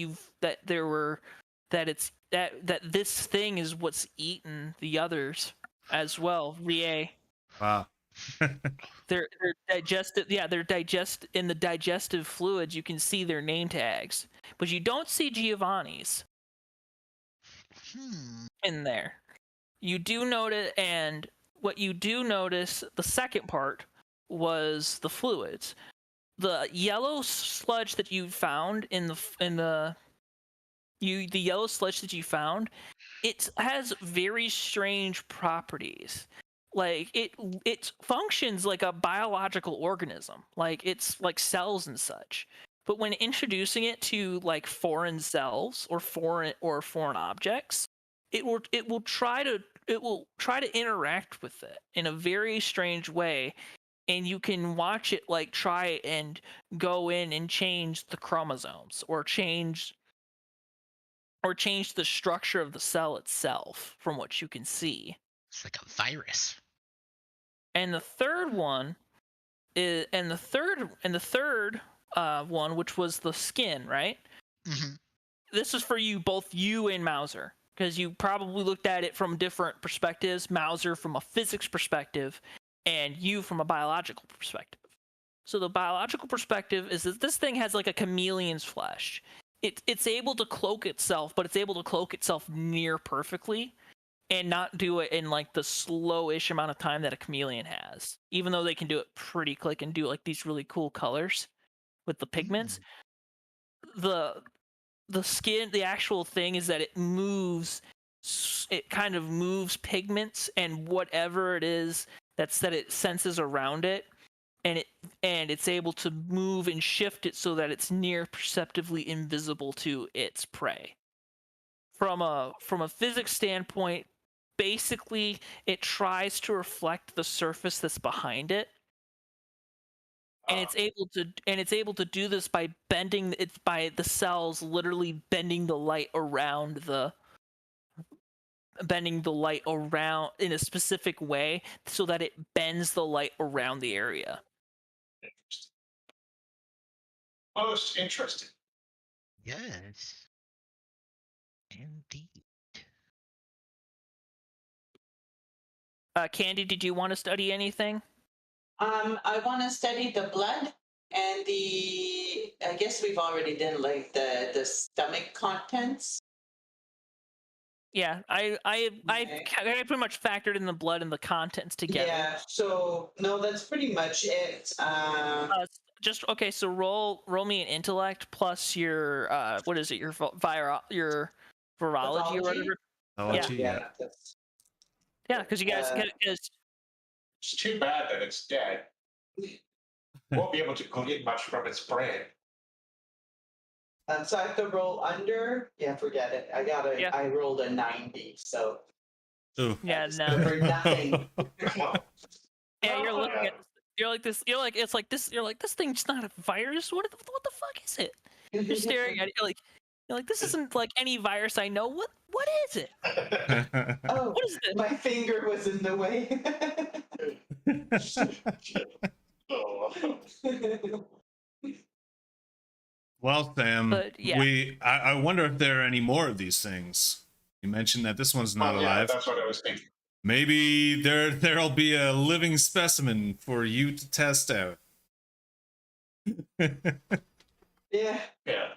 this thing is what's eaten the others as well. VA. Wow. They're digested. Yeah, they're in the digestive fluids. You can see their name tags, but you don't see Giovanni's in there. You do notice, and what you do notice, the second part was the fluids. The yellow sludge that you found the yellow sludge that you found, it has very strange properties. Like it functions like a biological organism, like it's like cells and such. But when introducing it to like foreign cells or foreign objects, it will try to interact with it in a very strange way, and you can watch it like try and go in and change the chromosomes, or change the structure of the cell itself, from what you can see. It's like a virus. And the third one is, one, which was the skin, right? Mm-hmm. This is for both you and Mauser, because you probably looked at it from different perspectives. Mauser from a physics perspective, and you from a biological perspective. So the biological perspective is that this thing has like a chameleon's flesh. It's able to cloak itself, but it's able to cloak itself near perfectly, and not do it in like the slowish amount of time that a chameleon has. Even though they can do it pretty quick and do like these really cool colors with the pigments, the skin, the actual thing is that it moves. It kind of moves pigments and whatever it is that it senses around it, it's able to move and shift it so that it's near perceptibly invisible to its prey. From a physics standpoint, basically it tries to reflect the surface that's behind it, and it's able to do this by by the cells literally bending the light around in a specific way so that it bends the light around the area. Interesting. Most interesting. Yes. Indeed. Candy, did you want to study anything? I want to study the blood and I guess we've already done like the stomach contents. Yeah, I Okay. pretty much factored in the blood and the contents together. Yeah, so no, that's pretty much it. Just okay. So roll me an intellect plus your what is it? Your your virology or whatever. Biology, yeah. That's, Yeah, because you guys It's too bad that it's dead. Won't be able to glean much from its brain. so I have to roll under. Yeah, forget it. I rolled a 90, so Ooh. yeah, just no. for nothing. Yeah, you're looking at you're like this. You're like it's like this. You're like this thing's not a virus. What the fuck is it? You're staring at it. You're like this isn't like any virus I know. What is it? Oh, What is this? my finger was in the way. Oh. Well, Sam, But, yeah. I wonder if there are any more of these things. You mentioned that this one's not Yeah, alive. that's what I was thinking. Maybe there'll be a living specimen for you to test out. Yeah, Yeah.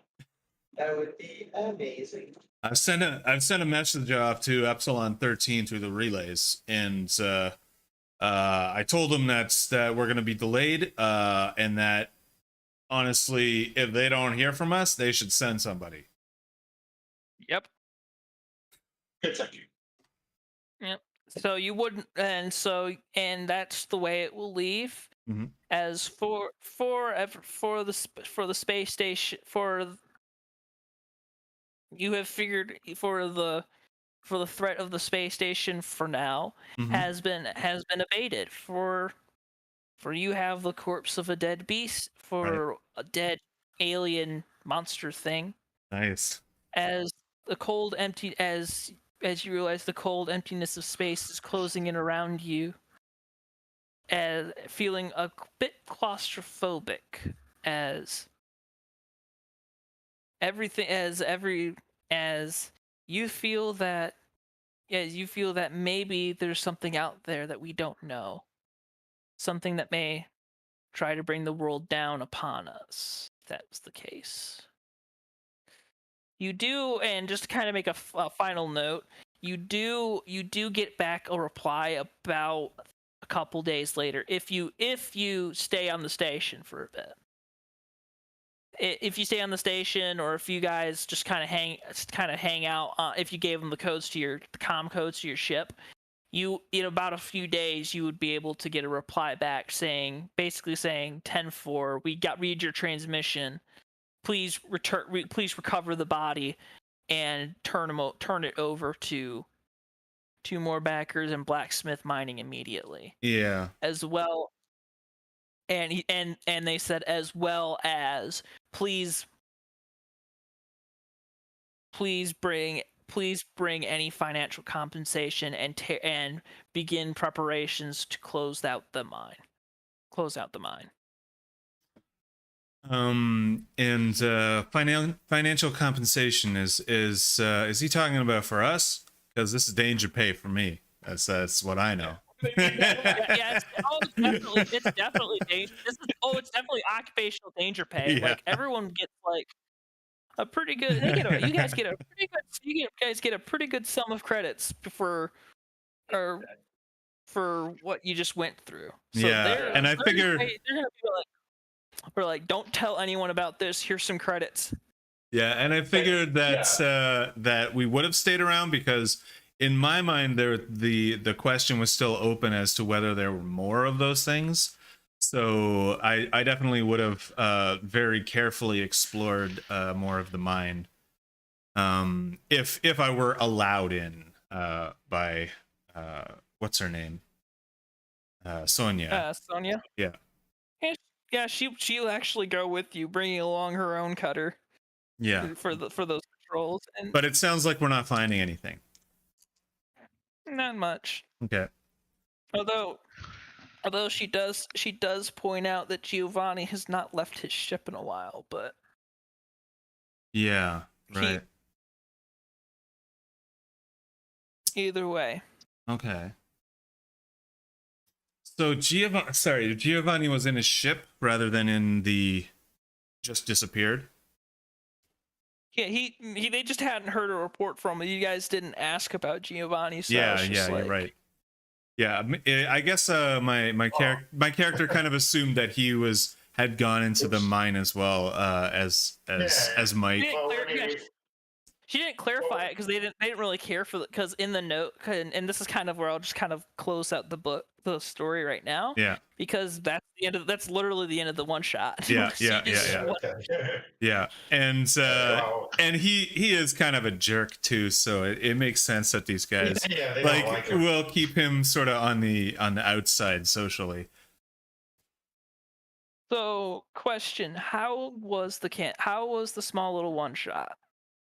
that would be amazing. I've sent a message off to Epsilon 13 through the relays, and I told them that we're gonna be delayed, and that honestly, if they don't hear from us, they should send somebody. Yep. Good thank you. Yep. So you wouldn't, and that's the way it will leave. Mhm. As for the space station, you have figured for the threat of the space station for now Mhm. has been abated. For you have the corpse of a dead beast, for a dead alien monster thing. Nice. As the cold empty as you realize the cold emptiness of space is closing in around you, as feeling a bit claustrophobic, as you feel that maybe there's something out there that we don't know, something that may try to bring the world down upon us. If that was the case. You do, and just to kind of make a final note, you do get back a reply about a couple days later if you stay on the station for a bit. If you stay on the station, or if you guys just kind of hang out, if you gave them the comm codes to your ship, in about a few days you would be able to get a reply back basically saying 10-4, read your transmission. Please recover the body and turn it over to more backers and blacksmith mining immediately. Yeah. As well, and they said as well as please bring any financial compensation and begin preparations to close out the mine. And financial compensation is he talking about for us? Because this is danger pay for me. That's what I know. Yeah, it's definitely it's definitely occupational danger pay. Yeah. Like everyone gets like a pretty good. You guys get a pretty good sum of credits for what you just went through. So Yeah, and I figured they're gonna be like, we're like, don't tell anyone about this. Here's some credits. Yeah, and I figured that that we would have stayed around because in my mind the question was still open as to whether there were more of those things. So I definitely would have very carefully explored more of the mine, if I were allowed in by what's her name, Sonia. Sonia. Yeah. Yeah, yeah, she'll actually go with you, bringing along her own cutter Yeah. for those patrols, and But it sounds like we're not finding anything. not much. Okay. Although she does point out that Giovanni has not left his ship in a while, but Yeah. He- Right. either way. Okay. So Giovanni was in his ship rather than in the just disappeared. Yeah, they just hadn't heard a report from him. You guys didn't ask about Giovanni, so Yeah, it's just yeah, like, you're right. Yeah, I guess my character kind of assumed that he had gone into the mine as well as Mike. She didn't clarify it because they didn't really care for it, because in the note, and this is kind of where I'll just kind of close out the story right now. Yeah. Because that's literally the end of the one shot. Yeah, She yeah, just- yeah, yeah. And he is kind of a jerk too, so it makes sense that these guys they don't like him. will keep him sort of on the outside socially. So, question: how was the small little one shot?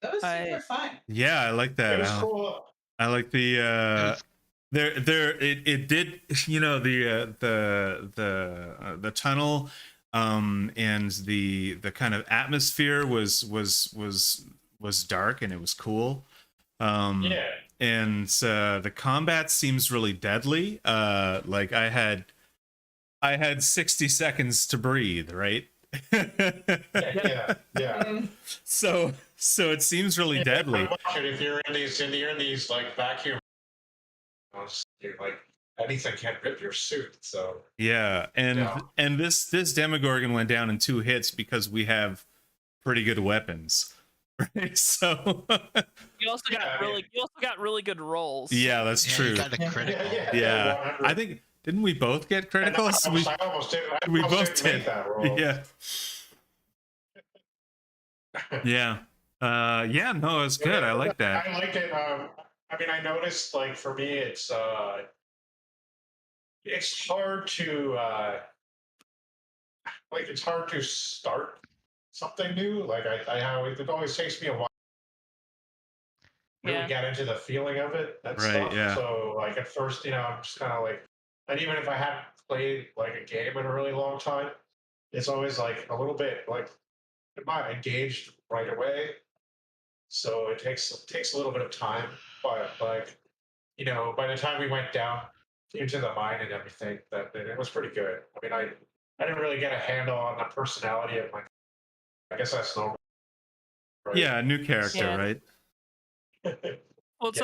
That was super fun. Yeah, I like that. It was cool. I like the it did, you know, the tunnel and the kind of atmosphere was dark and it was cool. Yeah. And the combat seems really deadly. Like I had 60 seconds to breathe, right? Yeah. So it seems really deadly. If you're in these like vacuum, you're like anything can rip your suit. So Yeah, and this Demogorgon went down in 2 hits because we have pretty good weapons, right? So You also got really good rolls. yeah, that's Yeah, true. you got a critical. Yeah, 100. I think didn't we both get criticals? I almost did. We both didn't make did. that roll. Yeah. Yeah. Yeah, no, it's good. I like that. I liked it. I mean, I noticed, like, for me, it's hard to it's hard to start something new. Like it always takes me a while to really get into the feeling of it and Right, stuff. yeah. So like at first, I'm just kind of like, and even if I hadn't played like a game in a really long time, it's always like a little bit like I'm not engaged right away. So it takes a little bit of time, but like, by the time we went down into the mine and everything, that it was pretty good. I mean, I didn't really get a handle on the personality of I guess that's normal. Right? Yeah, new character, Yeah. right? Well, it's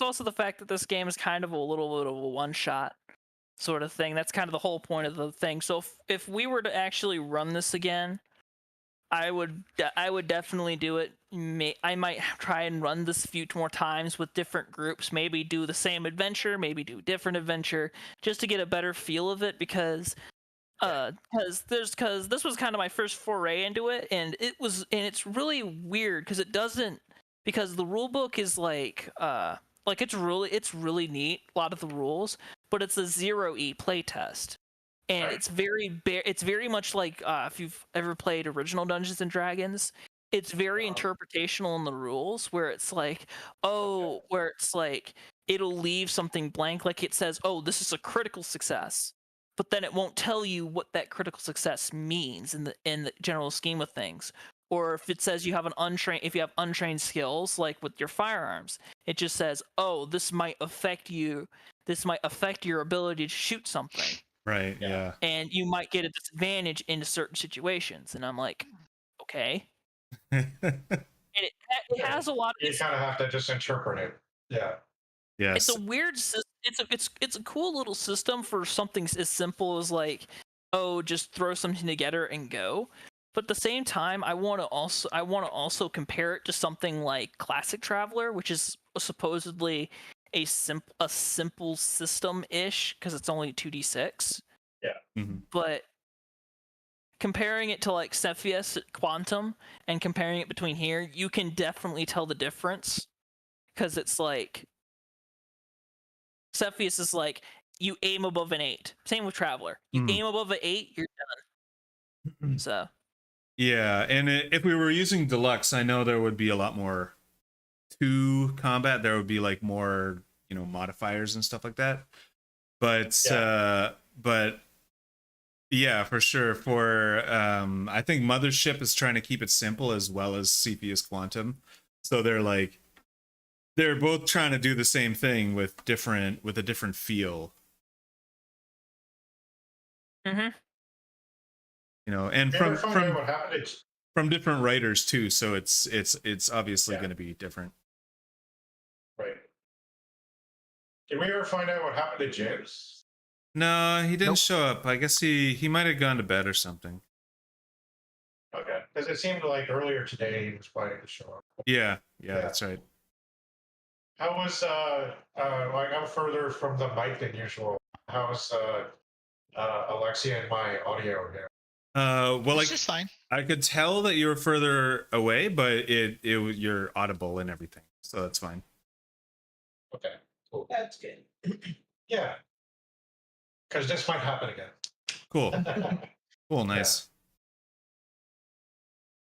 also the fact that this game is kind of a little bit of a one shot sort of thing. That's kind of the whole point of the thing. So if we were to actually run this again, I would definitely do it. I might try and run this a few more times with different groups. Maybe do the same adventure, maybe do different adventure, just to get a better feel of it. Because this was kind of my first foray into it, and it's really weird because the rule book is like it's really neat, a lot of the rules, but it's a 0E playtest. And it's very much like if you've ever played original Dungeons and Dragons, it's very interpretational in the rules, where it's like it'll leave something blank, like it says, "Oh, this is a critical success," but then it won't tell you what that critical success means in the general scheme of things. Or if it says you have untrained skills, like with your firearms, it just says, "Oh, this might affect you. This might affect your ability to shoot something." Right, yeah. And you might get a disadvantage in certain situations. And I'm like, okay. And it has a lot of. You kind of have to just interpret it. Yeah. Yes. It's a weird. It's a cool little system for something as simple as like, oh, just throw something together and go. But at the same time, I want to also compare it to something like Classic Traveler, which is supposedly a simple system-ish because it's only 2d6. Yeah. but comparing it to like Cepheus Quantum and comparing it between here, you can definitely tell the difference, because it's like Cepheus is like you aim above an 8. Same with Traveler. You aim above an 8, you're done. So yeah, and if we were using Deluxe, I know there would be a lot more to combat. There would be like more, modifiers and stuff like that. But but yeah, for sure. For I think Mothership is trying to keep it simple as well as Cepheus Quantum. So they're both trying to do the same thing with a different feel. mm-hmm. And what happened? from different writers too. So it's obviously going to be different. Right. Did we ever find out what happened to James? No, he didn't Nope. show up. I guess he might have gone to bed or something. Okay, because it seemed like earlier today he was planning to show up. Yeah, that's right. How was like I'm further from the mic than usual. How was Alexia and my audio here? Well, It's just fine. I could tell that you were further away, but you're audible and everything, so that's fine. Okay, cool. That's good. Yeah, because this might happen again. Cool. Cool, nice.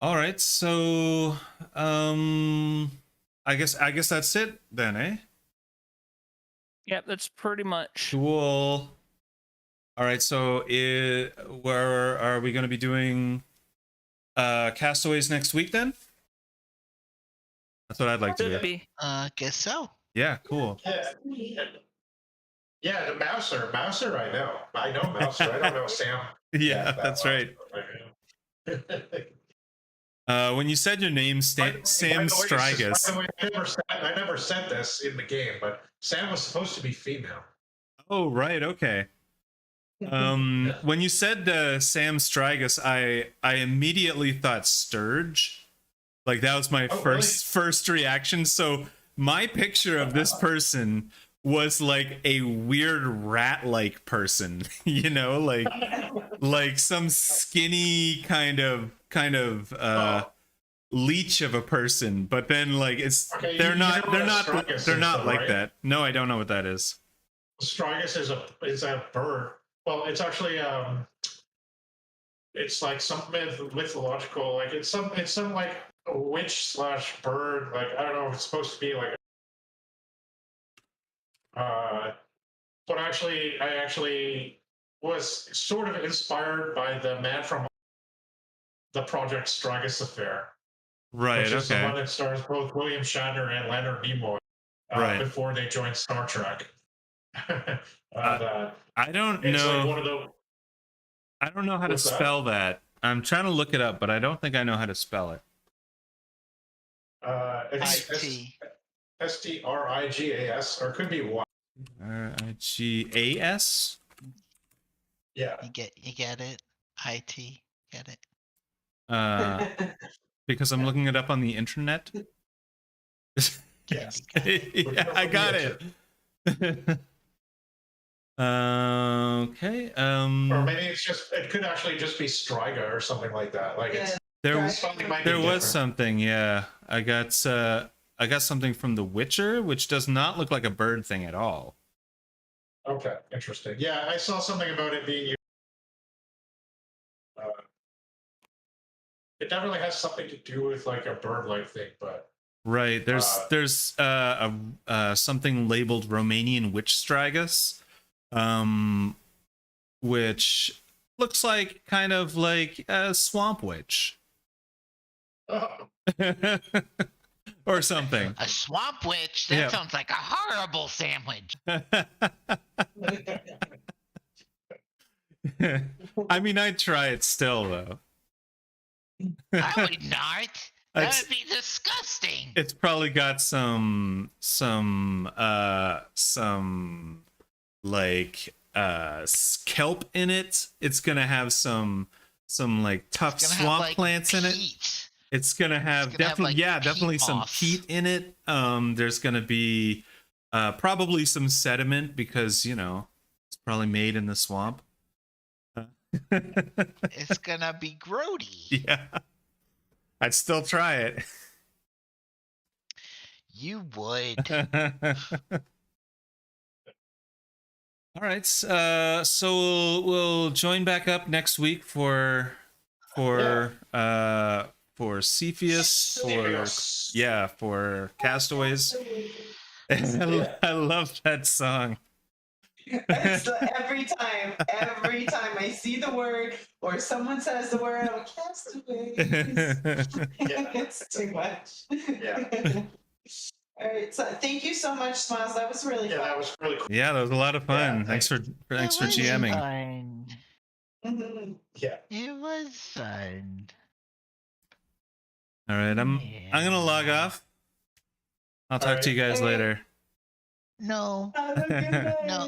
All right, so I guess that's it then, eh? Yep, that's pretty much. Cool. All right, so where are we going to be doing Castaways next week then? That's what I'd like to do. Be. Guess so. Yeah, cool. Yeah, the Mouser, I know Mouser. I don't know Sam. Yeah, that's right. When you said your name, Sam Strigus. By the way, I never said this in the game, but Sam was supposed to be female. Oh, right, okay. When you said Sam Strigus, I immediately thought Sturge. Like that was my first reaction. So my picture of this person was like a weird rat-like person, like some skinny kind of leech of a person. But then like they're not like that. No, I don't know what that is. Strigus is a bird. Well, it's actually it's like some mythological, like it's some like a witch / bird. Like I don't know if it's supposed to be like but I actually was sort of inspired by the man from the Project Strigus Affair. Right, which is the okay. one that stars both William Shatner and Leonard Nimoy before they joined Star Trek. I don't know. Like I don't know how to spell that. I'm trying to look it up, but I don't think I know how to spell it. It's Strigas, or it could be Y. Rigas? Yeah. You get it. IT. Get it. Because I'm looking it up on the internet. Yes. Yeah, I got it. Okay. Or maybe it could actually just be Striga or something like that. Like there was something. Yeah, I got something from The Witcher, which does not look like a bird thing at all. Okay, interesting. Yeah, I saw something about it being. It definitely has something to do with like a bird-like thing, but. Right. There's something labeled Romanian witch strigus, which looks like kind of like a swamp witch. Oh. Or something. A swamp witch? That sounds like a horrible sandwich. I mean, I'd try it still, though. I would not. That would be disgusting. It's probably got some like kelp in it. It's gonna have some like tough swamp plants in it. It's gonna have definitely some peat in it. There's gonna be probably some sediment because it's probably made in the swamp. It's gonna be grody. Yeah. I'd still try it. You would. All right. So we'll join back up next week for Cepheus, for Castaways. I love that song. It's every time I see the word or someone says the word, I'm castaway. It's too much. Yeah. All right, so thank you so much, Smiles. That was really fun. That was really cool. Yeah, that was a lot of fun. Yeah, thanks for It was GMing. fun. Mhm. Yeah. It was fun. All right, I'm gonna log Yeah. off. I'll talk to you guys Alright. later. No. Have a good night. No.